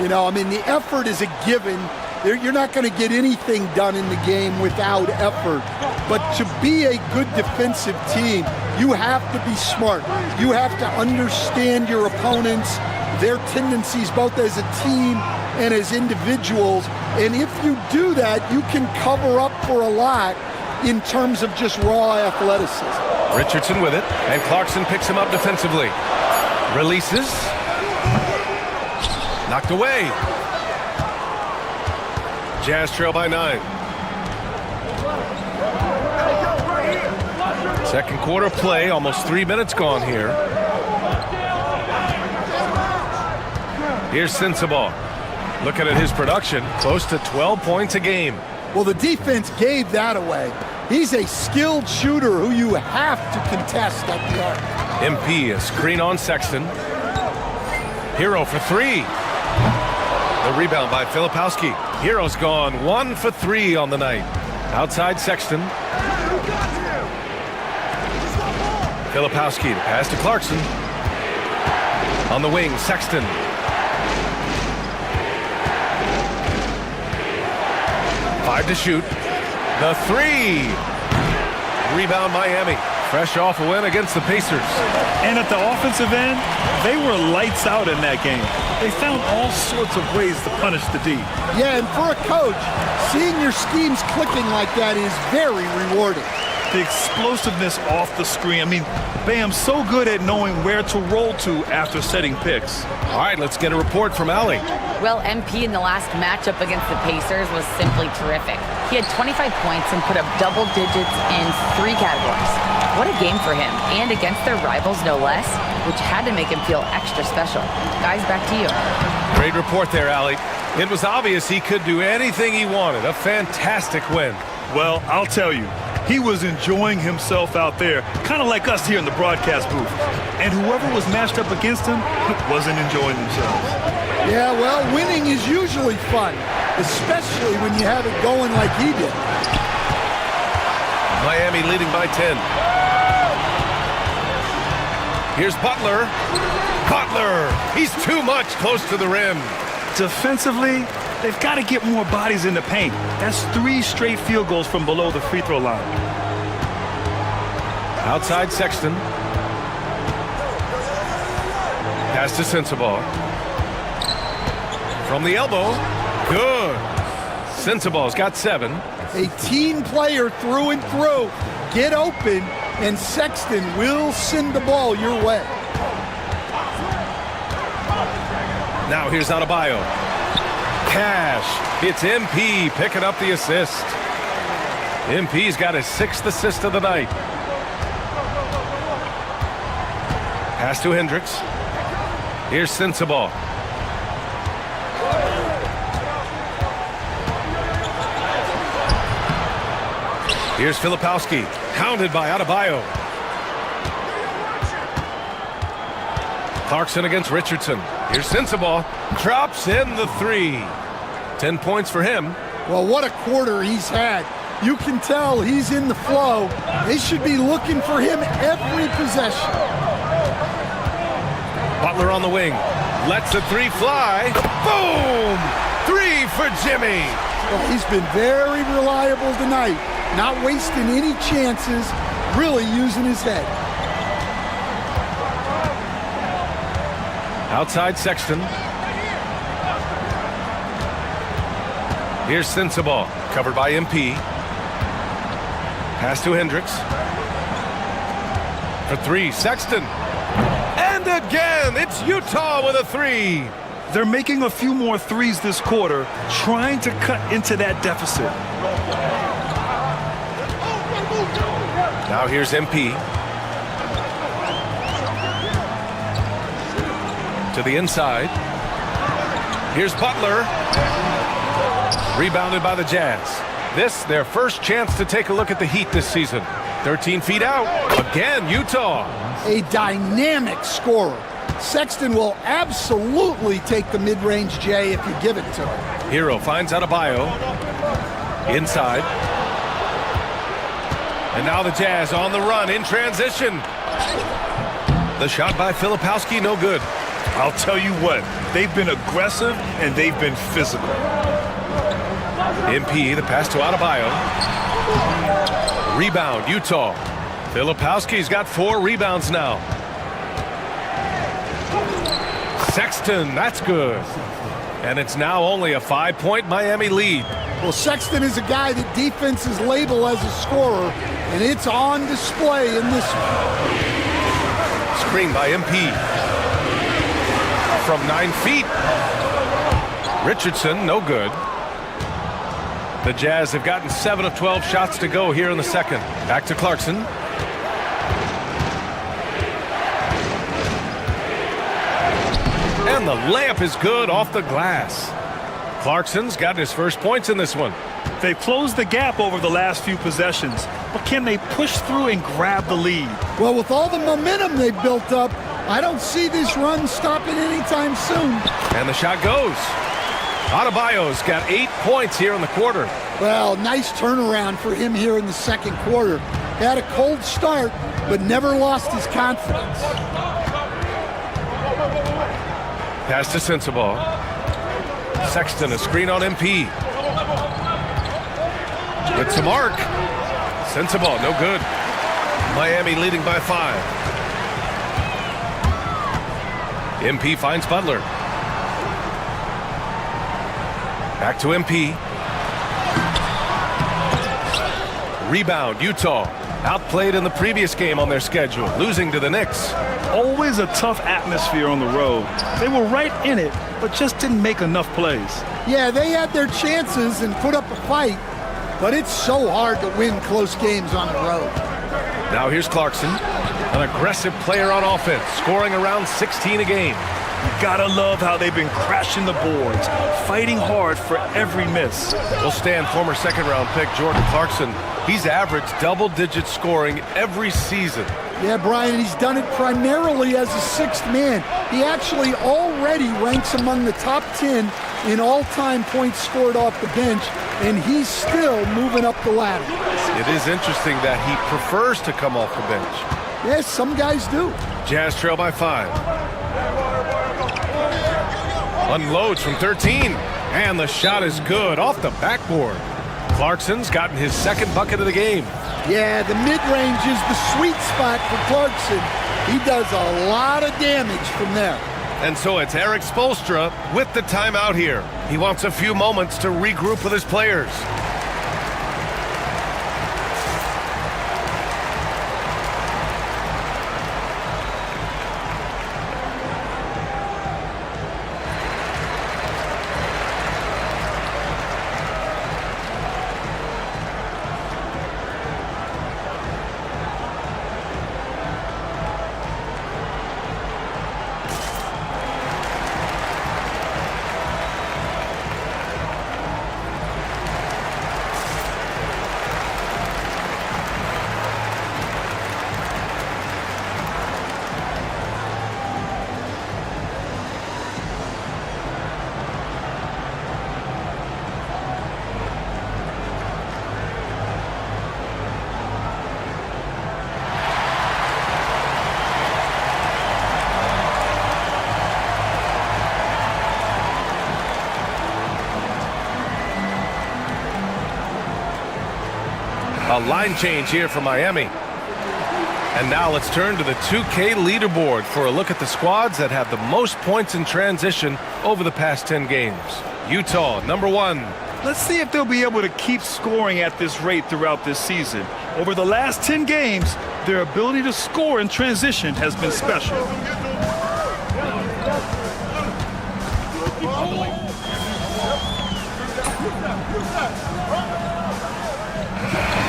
You know, I mean, the effort is a given. You're not going to get anything done in the game without effort. But to be a good defensive team, you have to be smart. You have to understand your opponents, their tendencies, both as a team and as individuals. And if you do that, you can cover up for a lot in terms of just raw athleticism. Richardson with it, and Clarkson picks him up defensively. Releases. Knocked away. Jazz trail by 9. Second quarter play, almost 3 minutes gone here. Here's Sensabaugh. Looking at his production, close to 12 points a game. Well, the defense gave that away. He's a skilled shooter who you have to contest at the arc. MP, a screen on Sexton. Hero for three. The rebound by Filipowski. Hero's gone 1 for 3 on the night. Outside Sexton. Filipowski, the pass to Clarkson. On the wing, Sexton. Five to shoot. The three. Rebound Miami. Fresh off a win against the Pacers. And at the offensive end, they were lights out in that game. They found all sorts of ways to punish the D. Yeah, and for a coach, seeing your schemes clicking like that is very rewarding. The explosiveness off the screen. I mean, Bam's so good at knowing where to roll to after setting picks. All right, let's get a report from Allie. Well, MP in the last matchup against the Pacers was simply terrific. He had 25 points and put up double digits in 3 categories. What a game for him, and against their rivals no less, which had to make him feel extra special. Guys, back to you. Great report there, Allie. It was obvious he could do anything he wanted. A fantastic win. Well, I'll tell you, he was enjoying himself out there, kind of like us here in the broadcast booth. And whoever was matched up against him wasn't enjoying themselves. Yeah, well, winning is usually fun, especially when you have it going like he did. Miami leading by 10. Here's Butler. Butler! He's too much close to the rim. Defensively, they've got to get more bodies in the paint. That's 3 straight field goals from below the free throw line. Outside Sexton. Pass to Sensabaugh. From the elbow. Good. Sensabaugh's got 7. A team player through and through. Get open, and Sexton will send the ball your way. Now here's Adebayo. Cash. It's MP picking up the assist. MP's got his 6th assist of the night. Pass to Hendricks. Here's Sensabaugh. Here's Filipowski, hounded by Adebayo. Clarkson against Richardson. Here's Sensabaugh, drops in the 3. 10 points for him. Well, what a quarter he's had. You can tell he's in the flow. They should be looking for him every possession. Butler on the wing, lets the 3 fly. Boom! 3 for Jimmy. Well, he's been very reliable tonight. Not wasting any chances, really using his head. Outside Sexton. Here's Sensabaugh, covered by MP. Pass to Hendricks. For 3, Sexton. And a again. It's Utah with a three. They're making a few more threes this quarter, trying to cut into that deficit. Now here's MP. To the inside. Here's Butler. Rebounded by the Jazz. This, their first chance to take a look at the Heat this season. 13 feet out. Again, Utah. A dynamic scorer. Sexton will absolutely take the mid-range J if you give it to him. Hero finds Adebayo. Inside. And now the Jazz on the run in transition. The shot by Filipowski, no good. I'll tell you what, they've been aggressive and they've been physical. MP, the pass to Adebayo. Rebound, Utah. Filipowski's got 4 rebounds now. Sexton, that's good. And it's now only a 5-point Miami lead. Well, Sexton is a guy that defenses label as a scorer, and it's on display in this one. Screen by MP. From 9 feet. Richardson, no good. The Jazz have gotten 7 of 12 shots to go here in the second. Back to Clarkson. And the layup is good off the glass. Clarkson's got his first points in this one. They've closed the gap over the last few possessions, but can they push through and grab the lead? Well, with all the momentum they've built up, I don't see this run stopping anytime soon. And the shot goes. Adebayo's got 8 points here in the quarter. Well, nice turnaround for him here in the second quarter. Had a cold start, but never lost his confidence. Pass to Sensabaugh. Sexton, a screen on MP. With to mark. Sensabaugh, no good. Miami leading by 5. MP finds Butler. Back to MP. Rebound, Utah. Outplayed in the previous game on their schedule, losing to the Knicks. Always a tough atmosphere on the road. They were right in it, but just didn't make enough plays. Yeah, they had their chances and put up a fight, but it's so hard to win close games on the road. Now here's Clarkson, an aggressive player on offense, scoring around 16 a game. You gotta love how they've been crashing the boards, fighting hard for every miss. We'll stand former second-round pick Jordan Clarkson. He's averaged double-digit scoring every season. Yeah, Brian, he's done it primarily as a sixth man. He actually already ranks among the top 10 in all-time points scored off the bench, and he's still moving up the ladder. It is interesting that he prefers to come off the bench. Yes, some guys do. Jazz trail by 5. Unloads from 13, and the shot is good off the backboard. Clarkson's gotten his second bucket of the game. Yeah, the mid-range is the sweet spot for Clarkson. He does a lot of damage from there. And so it's Eric Spoelstra with the timeout here. He wants a few moments to regroup with his players. A line change here for Miami. And now let's turn to the 2K leaderboard for a look at the squads that have the most points in transition over the past 10 games. Utah, number 1. Let's see if they'll be able to keep scoring at this rate throughout this season. Over the last 10 games, their ability to score in transition has been special.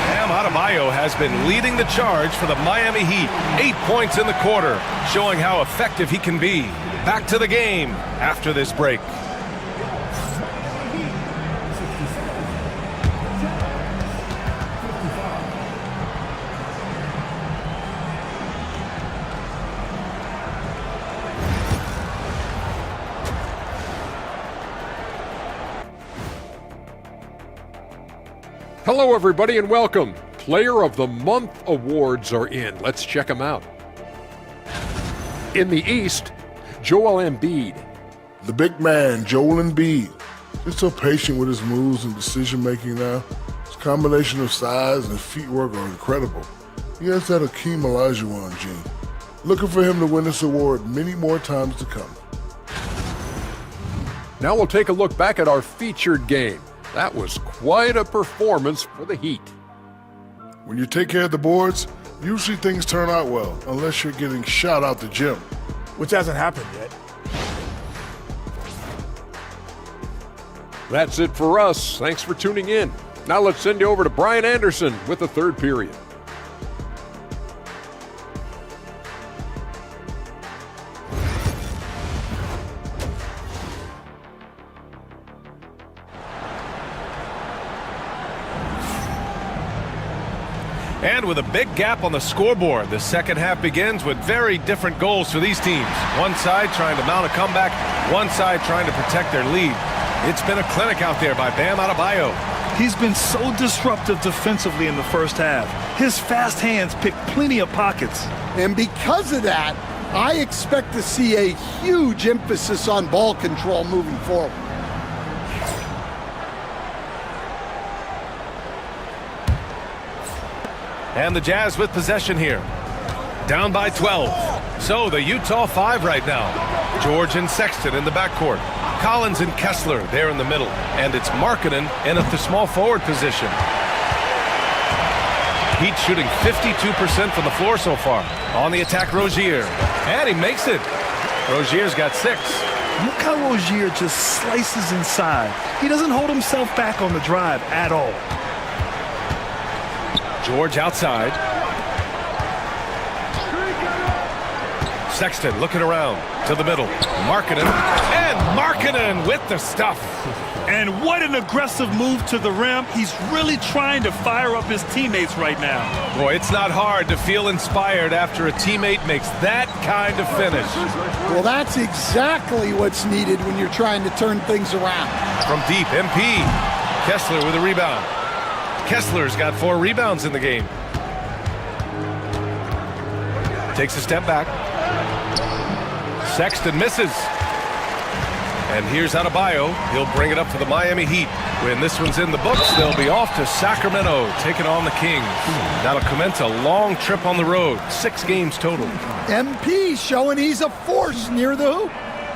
Bam Adebayo has been leading the charge for the Miami Heat. 8 points in the quarter, showing how effective he can be. Back to the game after this break. Hello, everybody, and welcome. Player of the Month awards are in. Let's check them out. In the East, Joel Embiid. The big man, Joel Embiid. He's so patient with his moves and decision-making now. His combination of size and footwork are incredible. He has that Hakeem Olajuwon gene. Looking for him to win this award many more times to come. Now we'll take a look back at our featured game. That was quite a performance for the Heat. When you take care of the boards, usually things turn out well, unless you're getting shot out the gym. Which hasn't happened yet. That's it for us. Thanks for tuning in. Now let's send you over to Brian Anderson with the third period. And with a big gap on the scoreboard, the second half begins with very different goals for these teams. One side trying to mount a comeback, one side trying to protect their lead. It's been a clinic out there by Bam Adebayo. He's been so disruptive defensively in the first half. His fast hands pick plenty of pockets. And because of that, I expect to see a huge emphasis on ball control moving forward. And the Jazz with possession here. Down by 12. So the Utah 5 right now. George and Sexton in the backcourt. Collins and Kessler there in the middle. And it's Markkanen in at the small forward position. Heat shooting 52% from the floor so far. On the attack, Rozier. And he makes it. Rozier's got 6. Look how Rozier just slices inside. He doesn't hold himself back on the drive at all. George outside. Sexton looking around to the middle. Markkanen. And Markkanen with the stuff. And what an aggressive move to the rim. He's really trying to fire up his teammates right now. Boy, it's not hard to feel inspired after a teammate makes that kind of finish. Well, that's exactly what's needed when you're trying to turn things around. From deep, MP. Kessler with a rebound. Kessler's got 4 rebounds in the game. Takes a step back. Sexton misses. And here's Adebayo. He'll bring it up for the Miami Heat. When this one's in the books, they'll be off to Sacramento, taking on the Kings. That'll commence a long trip on the road. 6 games total. MP showing he's a force near the hoop.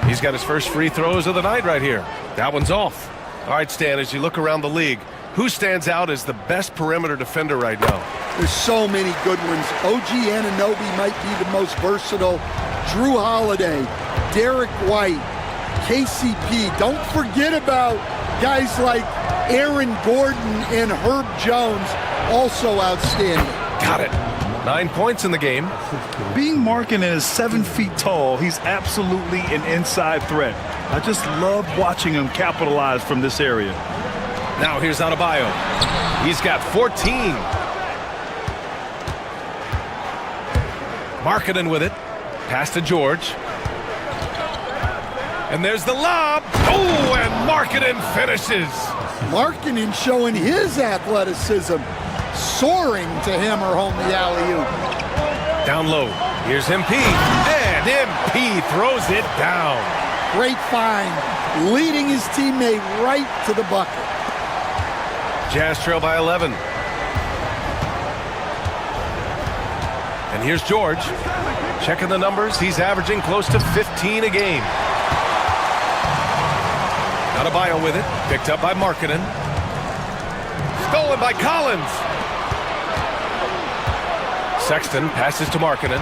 He's got his first free throws of the night right here. That one's off. All right, Stan, as you look around the league, who stands out as the best perimeter defender right now? There's so many good ones. OG Anunoby might be the most versatile. Drew Holiday, Derek White, KCP. Don't forget about guys like Aaron Gordon and Herb Jones, also outstanding. Got it. 9 points in the game. Being Markkanen is 7 feet tall, he's absolutely an inside threat. I just love watching him capitalize from this area. Now here's Adebayo. He's got 14. Markkanen with it. Pass to George. And there's the lob. Oh, and Markkanen finishes. Markkanen showing his athleticism, soaring to hammer home the alley-oop. Down low. Here's MP. And MP throws it down. Great find, leading his teammate right to the bucket. Jazz trail by 11. And here's George. Checking the numbers. He's averaging close to 15 a game. Adebayo with it. Picked up by Markkanen. Stolen by Collins. Sexton passes to Markkanen.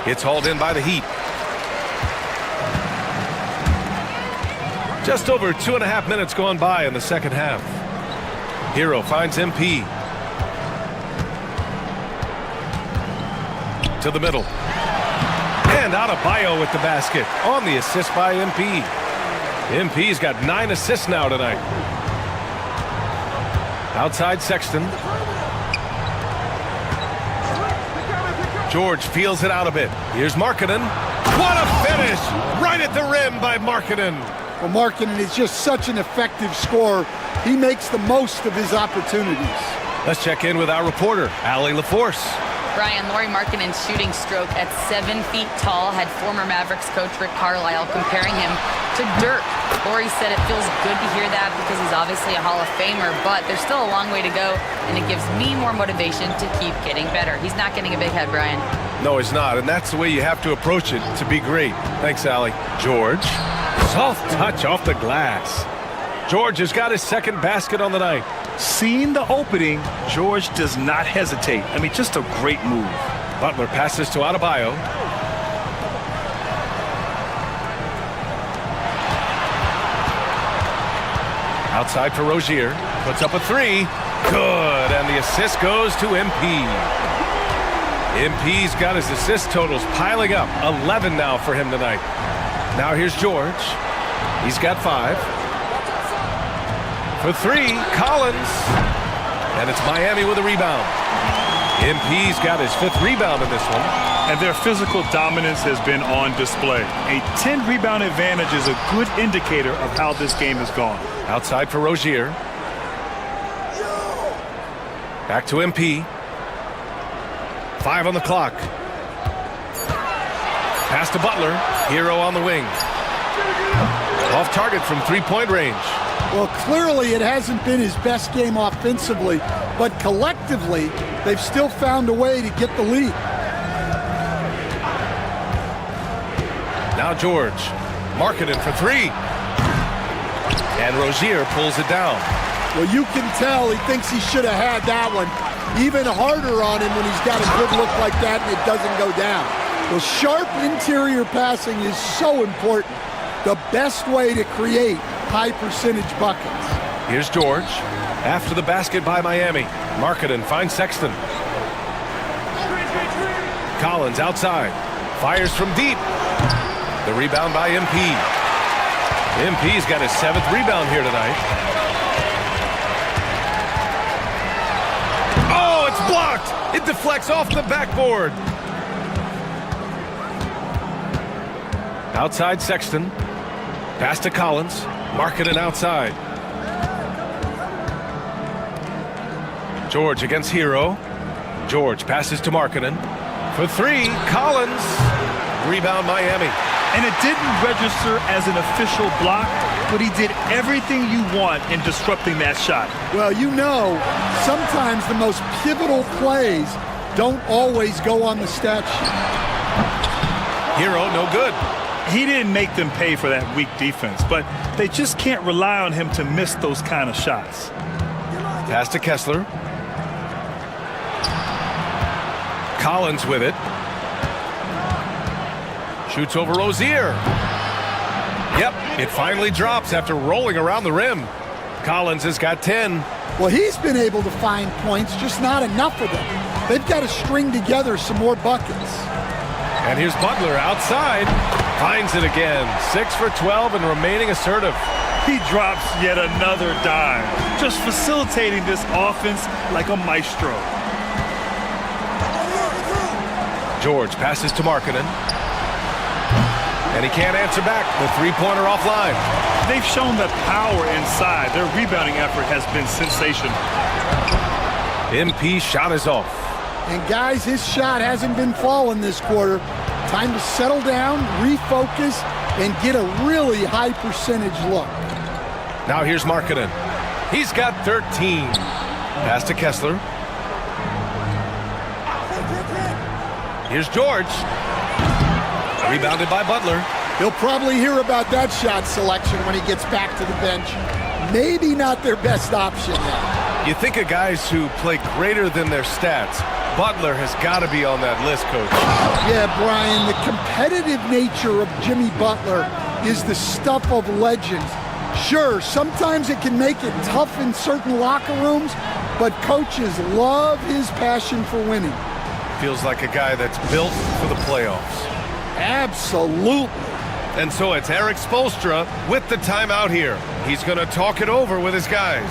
It's hauled in by the Heat. Just over 2.5 minutes gone by in the second half. Hero finds MP. To the middle. And Adebayo with the basket on the assist by MP. MP's got 9 assists now tonight. Outside Sexton. George feels it out a bit. Here's Markkanen. What a finish! Right at the rim by Markkanen. Well, Markkanen is just such an effective scorer. He makes the most of his opportunities. Let's check in with our reporter, Allie LaForce. Brian, Lauri Markkanen's shooting stroke at 7 feet tall had former Mavericks coach Rick Carlisle comparing him to Dirk. Lauri said it feels good to hear that because he's obviously a Hall of Famer, but there's still a long way to go, and it gives me more motivation to keep getting better. He's not getting a big head, Brian. No, he's not, and that's the way you have to approach it to be great. Thanks, Allie. George, soft touch off the glass. George has got his second basket on the night. Seeing the opening, George does not hesitate. I mean, just a great move. Butler passes to Adebayo. Outside for Rozier. Puts up a 3. Good, and the assist goes to MP. MP's got his assist totals piling up. 11 now for him tonight. Now here's George. He's got 5. For 3, Collins. And it's Miami with a rebound. MP's got his 5th rebound in this one. And their physical dominance has been on display. A 10-rebound advantage is a good indicator of how this game has gone. Outside for Rozier. Back to MP. 5 on the clock. Pass to Butler. Hero on the wing. Off target from 3-point range. Well, clearly it hasn't been his best game offensively, but collectively, they've still found a way to get the lead. Now George. Markkanen for 3. And Rozier pulls it down. Well, you can tell he thinks he should have had that one. Even harder on him when he's got a good look like that and it doesn't go down. Well, sharp interior passing is so important. The best way to create high percentage buckets. Here's George. After the basket by Miami. Markkanen finds Sexton. Collins outside. Fires from deep. The rebound by MP. MP's got his 7th rebound here tonight. Oh, it's blocked! It deflects off the backboard. Outside Sexton. Pass to Collins. Markkanen outside. George against Hero. George passes to Markkanen. For 3, Collins. Rebound Miami. And it didn't register as an official block, but he did everything you want in disrupting that shot. Well, you know, sometimes the most pivotal plays don't always go on the stat sheet. Hero, no good. He didn't make them pay for that weak defense, but they just can't rely on him to miss those kind of shots. Pass to Kessler. Collins with it. Shoots over Rozier. Yep, it finally drops after rolling around the rim. Collins has got 10. Well, he's been able to find points, just not enough of them. They've got to string together some more buckets. And here's Butler outside. Finds it again. 6 for 12 and remaining assertive. He drops yet another dime, just facilitating this offense like a maestro. George passes to Markkanen. And he can't answer back. The 3-pointer offline. They've shown that power inside. Their rebounding effort has been sensational. MP shot is off. And guys, his shot hasn't been falling this quarter. Time to settle down, refocus, and get a really high percentage look. Now here's Markkanen. He's got 13. Pass to Kessler. Here's George. Rebounded by Butler. He'll probably hear about that shot selection when he gets back to the bench. Maybe not their best option now. You think of guys who play greater than their stats. Butler has got to be on that list, Coach. Yeah, Brian, the competitive nature of Jimmy Butler is the stuff of legends. Sure, sometimes it can make it tough in certain locker rooms, but coaches love his passion for winning. Feels like a guy that's built for the playoffs. Absolutely. And so it's Eric Spoelstra with the timeout here. He's going to talk it over with his guys.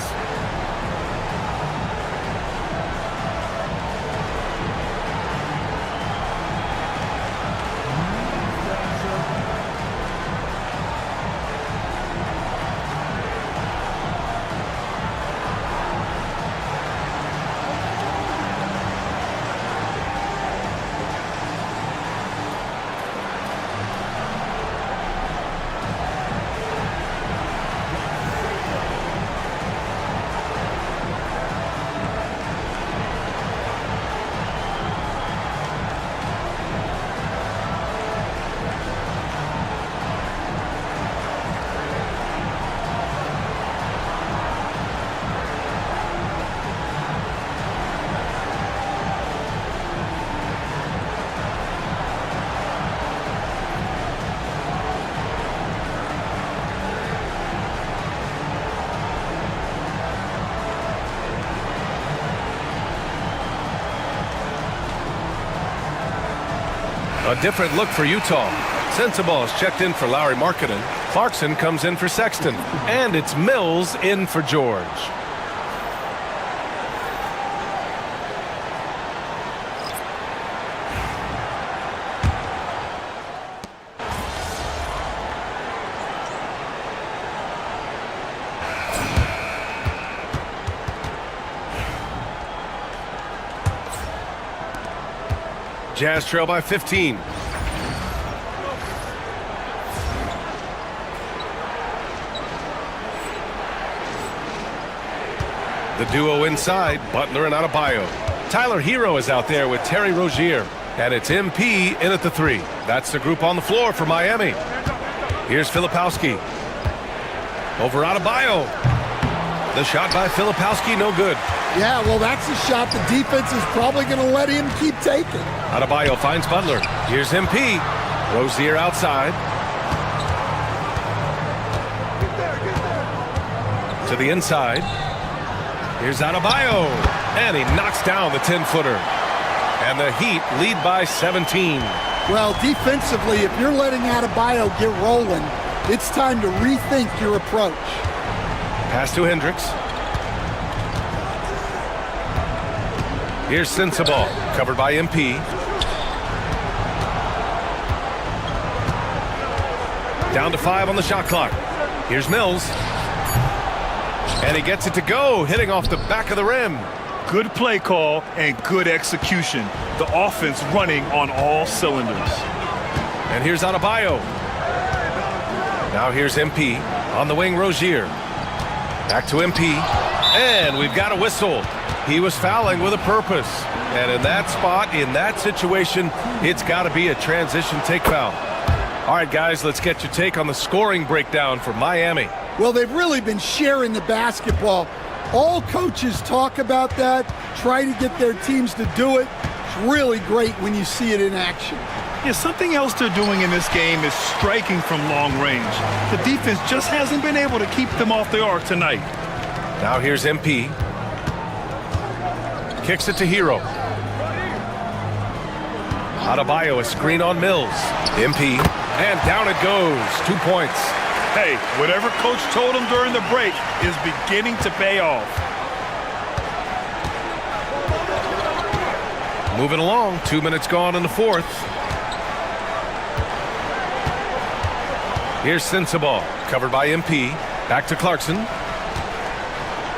A different look for Utah. Sensabaugh is checked in for Lauri Markkanen. Clarkson comes in for Sexton. And it's Mills in for George. Jazz trail by 15. The duo inside, Butler and Adebayo. Tyler Hero is out there with Terry Rozier. And it's MP in at the 3. That's the group on the floor for Miami. Here's Filipowski. Over Adebayo. The shot by Filipowski, no good. Yeah, well, that's a shot the defense is probably going to let him keep taking. Adebayo finds Butler. Here's MP. Rozier outside. To the inside. Here's Adebayo. And he knocks down the 10-footer. And the Heat lead by 17. Well, defensively, if you're letting Adebayo get rolling, it's time to rethink your approach. Pass to Hendricks. Here's Sensabaugh, covered by MP. Down to 5 on the shot clock. Here's Mills. And he gets it to go, hitting off the back of the rim. Good play call and good execution. The offense running on all cylinders. And here's Adebayo. Now here's MP. On the wing, Rozier. Back to MP. And we've got a whistle. He was fouling with a purpose. And in that spot, in that situation, it's got to be a transition take foul. All right, guys, let's get your take on the scoring breakdown for Miami. Well, they've really been sharing the basketball. All coaches talk about that, try to get their teams to do it. It's really great when you see it in action. Yeah, something else they're doing in this game is striking from long range. The defense just hasn't been able to keep them off the arc tonight. Now here's MP. Kicks it to Hero. Adebayo, a screen on Mills. MP. And down it goes. 2 points. Hey, whatever coach told him during the break is beginning to pay off. Moving along. 2 minutes gone in the fourth. Here's Sensabaugh, covered by MP. Back to Clarkson.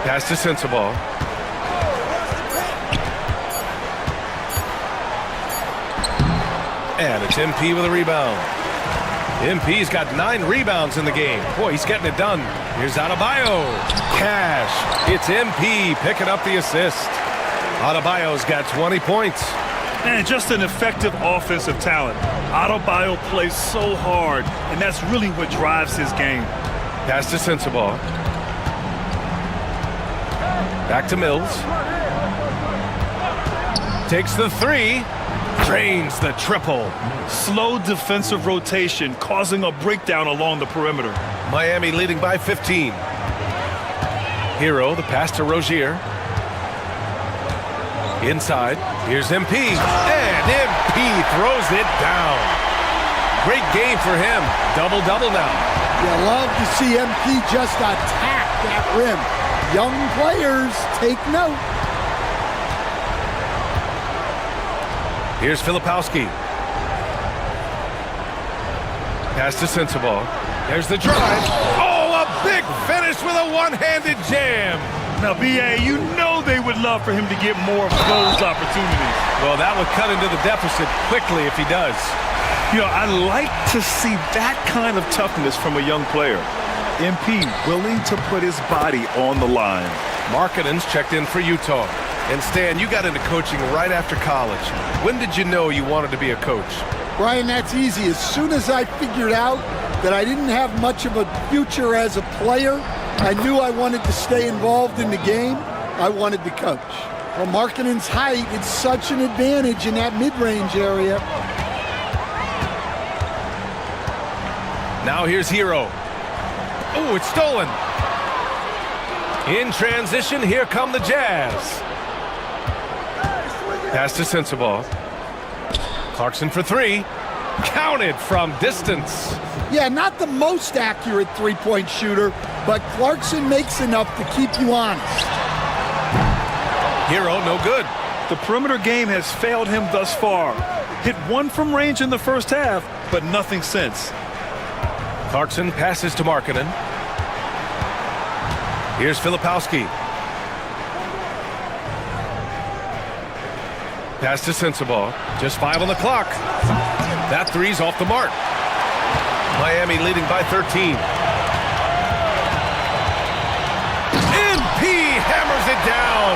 Pass to Sensabaugh. And it's MP with a rebound. MP's got 9 rebounds in the game. Boy, he's getting it done. Here's Adebayo. Cash. It's MP picking up the assist. Adebayo's got 20 points. And just an effective offensive talent. Adebayo plays so hard, and that's really what drives his game. Pass to Sensabaugh. Back to Mills. Takes the 3. Drains the triple. Slow defensive rotation causing a breakdown along the perimeter. Miami leading by 15. Hero, the pass to Rozier. Inside, here's MP. And MP throws it down. Great game for him. Double-double now. You love to see MP just attack that rim. Young players, take note. Here's Filipowski. Pass to Sensabaugh. There's the drive. Oh, a big finish with a one-handed jam. Now, B.A., you know they would love for him to get more of those opportunities. Well, that would cut into the deficit quickly if he does. You know, I like to see that kind of toughness from a young player. MP willing to put his body on the line. Markkanen's checked in for Utah. And Stan, you got into coaching right after college. When did you know you wanted to be a coach? Brian, that's easy. As soon as I figured out that I didn't have much of a future as a player, I knew I wanted to stay involved in the game. I wanted to coach. Well, Markkanen's height, it's such an advantage in that mid-range area. Now here's Hero. Oh, it's stolen. In transition, here come the Jazz. Pass to Sensabaugh. Clarkson for three. Counted from distance. Yeah, not the most accurate three-point shooter, but Clarkson makes enough to keep you honest. Hero, no good. The perimeter game has failed him thus far. Hit one from range in the first half, but nothing since. Clarkson passes to Markkanen. Here's Filipowski. Pass to Sensabaugh. Just 5 on the clock. That three's off the mark. Miami leading by 13. MP hammers it down.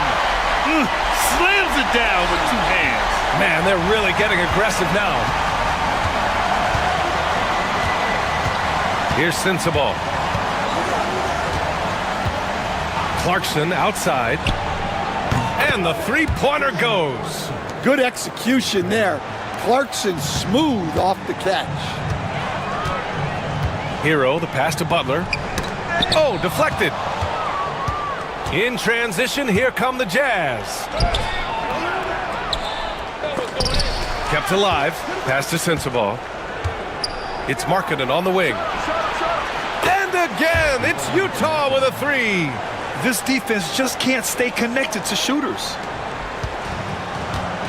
Slams it down with two hands. Man, they're really getting aggressive now. Here's Sensabaugh. Clarkson outside. And the three-pointer goes. Good execution there. Clarkson smooth off the catch. Hero, the pass to Butler. Oh, deflected. In transition, here come the Jazz. Kept alive. Pass to Sensabaugh. It's Markkanen on the wing. And again, it's Utah with a three. This defense just can't stay connected to shooters.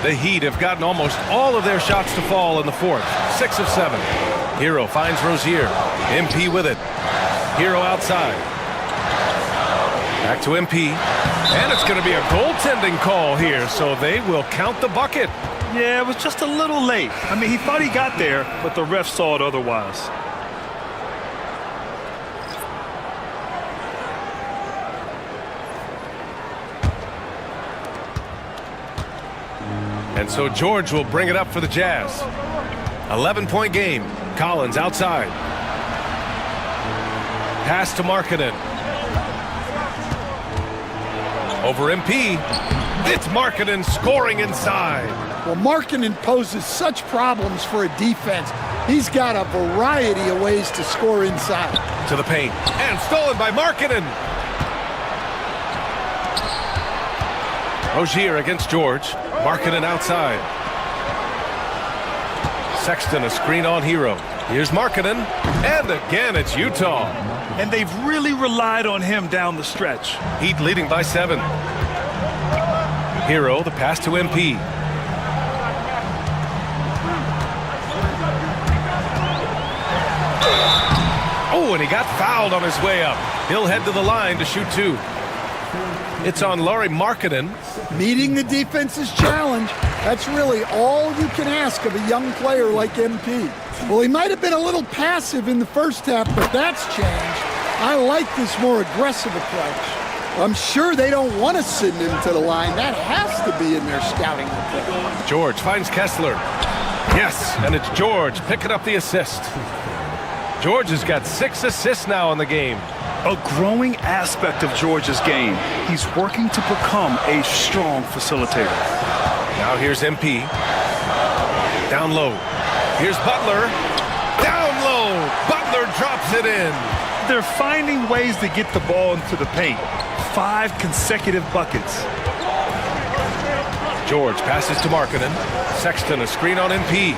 The Heat have gotten almost all of their shots to fall in the fourth. 6 of 7. Hero finds Rozier. MP with it. Hero outside. Back to MP. And it's going to be a goaltending call here, so they will count the bucket. Yeah, it was just a little late. I mean, he thought he got there, but the ref saw it otherwise. And so George will bring it up for the Jazz. 11-point game. Collins outside. Pass to Markkanen. Over MP. It's Markkanen scoring inside. Well, Markkanen poses such problems for a defense. He's got a variety of ways to score inside. To the paint. And stolen by Markkanen. Rozier against George. Markkanen outside. Sexton a screen on Hero. Here's Markkanen. And again, it's Utah. And they've really relied on him down the stretch. Heat leading by 7. Hero, the pass to MP. Oh, and he got fouled on his way up. He'll head to the line to shoot 2. It's on Lauri Markkanen. Meeting the defense's challenge. That's really all you can ask of a young player like MP. Well, he might have been a little passive in the first half, but that's changed. I like this more aggressive approach. I'm sure they don't want to send him to the line. That has to be in their scouting report. George finds Kessler. Yes, and it's George picking up the assist. George has got 6 assists now in the game. A growing aspect of George's game. He's working to become a strong facilitator. Now here's MP. Down low. Here's Butler. Down low. Butler drops it in. They're finding ways to get the ball into the paint. 5 consecutive buckets. George passes to Markkanen. Sexton a screen on MP.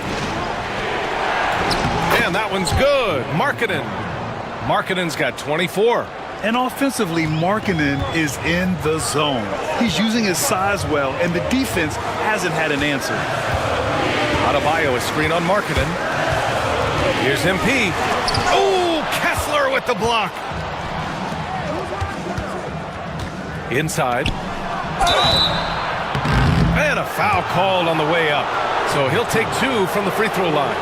And that one's good. Markkanen's got 24. And offensively, Markkanen is in the zone. He's using his size well, and the defense hasn't had an answer. Adebayo a screen on Markkanen. Here's MP. Oh, Kessler with the block. Inside. And a foul called on the way up. So he'll take 2 from the free throw line.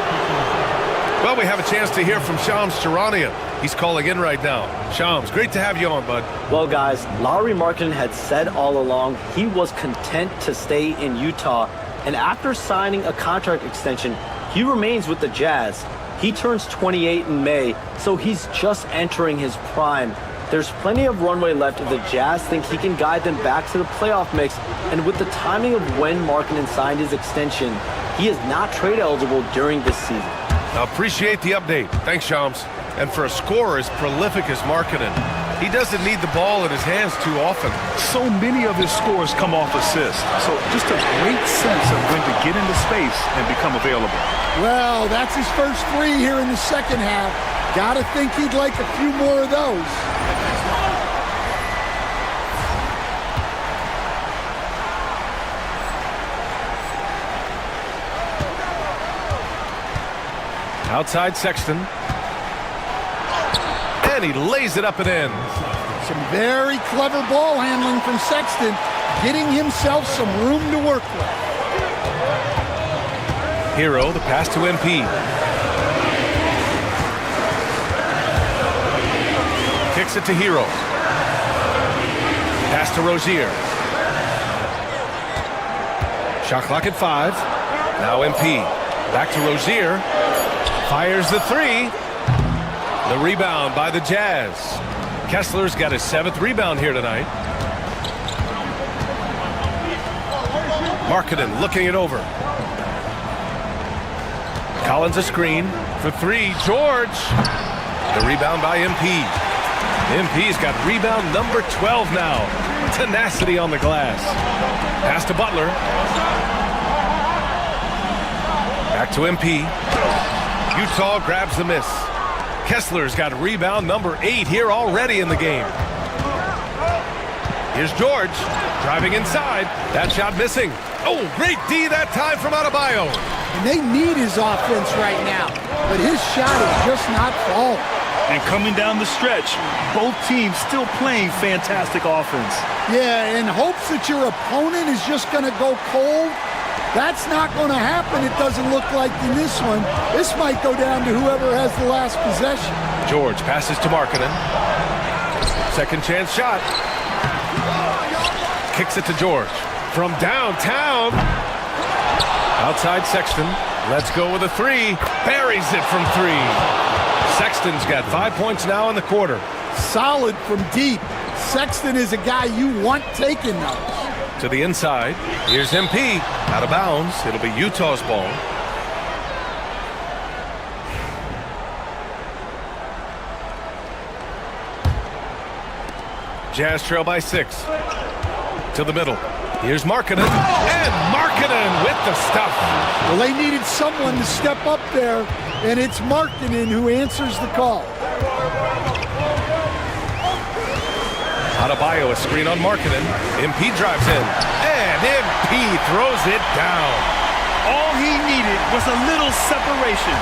Well, we have a chance to hear from Shams Charania. He's calling in right now. Shams, great to have you on, bud. Well, guys, Lauri Markkanen had said all along he was content to stay in Utah. And after signing a contract extension, he remains with the Jazz. He turns 28 in May, so he's just entering his prime. There's plenty of runway left if the Jazz think he can guide them back to the playoff mix. And with the timing of when Markkanen signed his extension, he is not trade eligible during this season. I appreciate the update. Thanks, Shams. And for a scorer as prolific as Markkanen, he doesn't need the ball in his hands too often. So many of his scores come off assists. So just a great sense of when to get into space and become available. Well, that's his first 3 here in the second half. Gotta think he'd like a few more of those. Outside Sexton. And he lays it up and in. Some very clever ball handling from Sexton, getting himself some room to work with. Hero, the pass to MP. Kicks it to Hero. Pass to Rozier. Shot clock at 5. Now MP. Back to Rozier. Fires the 3. The rebound by the Jazz. Kessler's got his 7th rebound here tonight. Markkanen looking it over. Collins a screen for 3. George. The rebound by MP. MP's got rebound number 12 now. Tenacity on the glass. Pass to Butler. Back to MP. Utah grabs the miss. Kessler's got rebound number 8 here already in the game. Here's George driving inside. That shot missing. Oh, great D that time from Adebayo. And they need his offense right now, but his shot is just not falling. And coming down the stretch, both teams still playing fantastic offense. Yeah, in hopes that your opponent is just going to go cold. That's not going to happen, it doesn't look like in this one. This might go down to whoever has the last possession. George passes to Markkanen. Second chance shot. Kicks it to George. From downtown. Outside Sexton. Let's go with a 3. Buries it from 3. Sexton's got 5 points now in the quarter. Solid from deep. Sexton is a guy you want taking those. To the inside. Here's MP. Out of bounds. It'll be Utah's ball. Jazz trail by 6. To the middle. Here's Markkanen. And Markkanen with the stuff. Well, they needed someone to step up there, and it's Markkanen who answers the call. Adebayo a screen on Markkanen. MP drives in. And MP throws it down. All he needed was a little separation.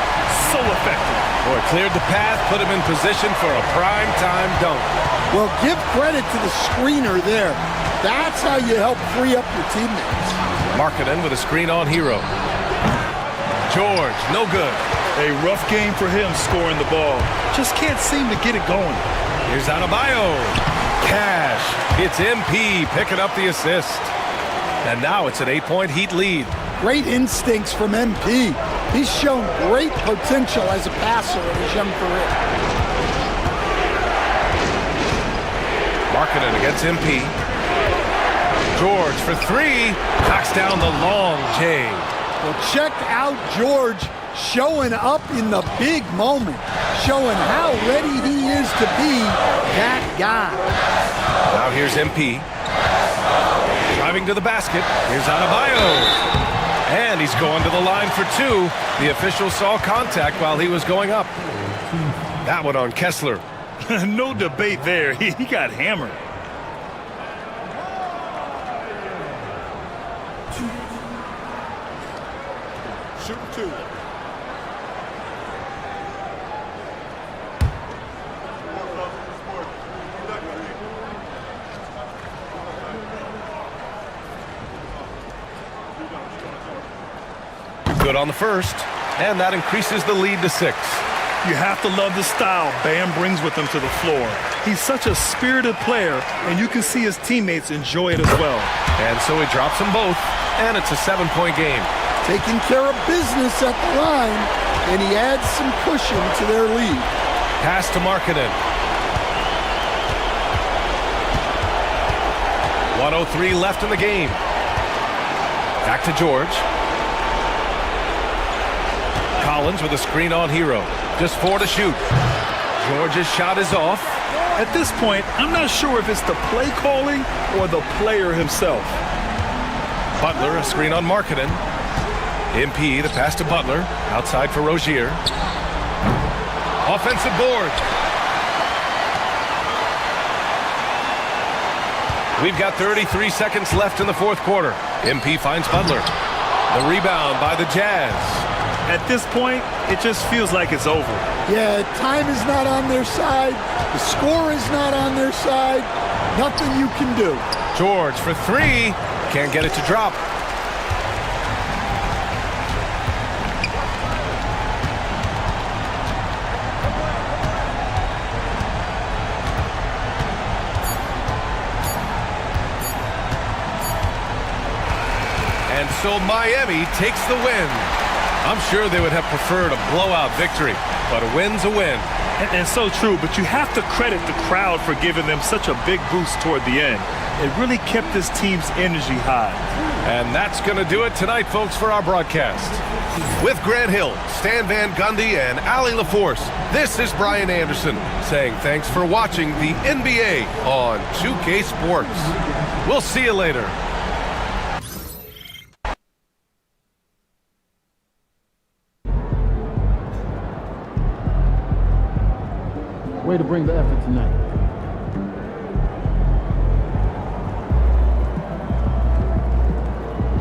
So effective. Boy, cleared the path, put him in position for a prime-time dunk. Well, give credit to the screener there. That's how you help free up your teammates. Markkanen with a screen on Hero. George, no good. A rough game for him scoring the ball. Just can't seem to get it going. Here's Adebayo. Cash. It's MP picking up the assist. And now it's an 8-point Heat lead. Great instincts from MP. He's shown great potential as a passer in his young career. Markkanen against MP. George for 3. Knocks down the long J. Well, check out George showing up in the big moment, showing how ready he is to be that guy. Now here's MP. Driving to the basket. Here's Adebayo. And he's going to the line for two. The official saw contact while he was going up. That one on Kessler. No debate there. He got hammered. Shoot two. Good on the first, and that increases the lead to 6. You have to love the style Bam brings with him to the floor. He's such a spirited player, and you can see his teammates enjoy it as well. And so he drops them both, and it's a 7-point game. Taking care of business at the line, and he adds some cushion to their lead. Pass to Markkanen. 1:03 left in the game. Back to George. Collins with a screen on Hero. Just 4 to shoot. George's shot is off. At this point, I'm not sure if it's the play calling or the player himself. Butler, a screen on Markkanen. MP, the pass to Butler. Outside for Rozier. Offensive board. We've got 33 seconds left in the fourth quarter. MP finds Butler. The rebound by the Jazz. At this point, it just feels like it's over. Yeah, time is not on their side. The score is not on their side. Nothing you can do. George for 3. Can't get it to drop. And so Miami takes the win. I'm sure they would have preferred a blowout victory, but a win's a win. And so true, but you have to credit the crowd for giving them such a big boost toward the end. It really kept this team's energy high. And that's going to do it tonight, folks, for our broadcast. With Grant Hill, Stan Van Gundy, and Allie LaForce, this is Brian Anderson saying thanks for watching the NBA on 2K Sports. We'll see you later. Way to bring the effort tonight.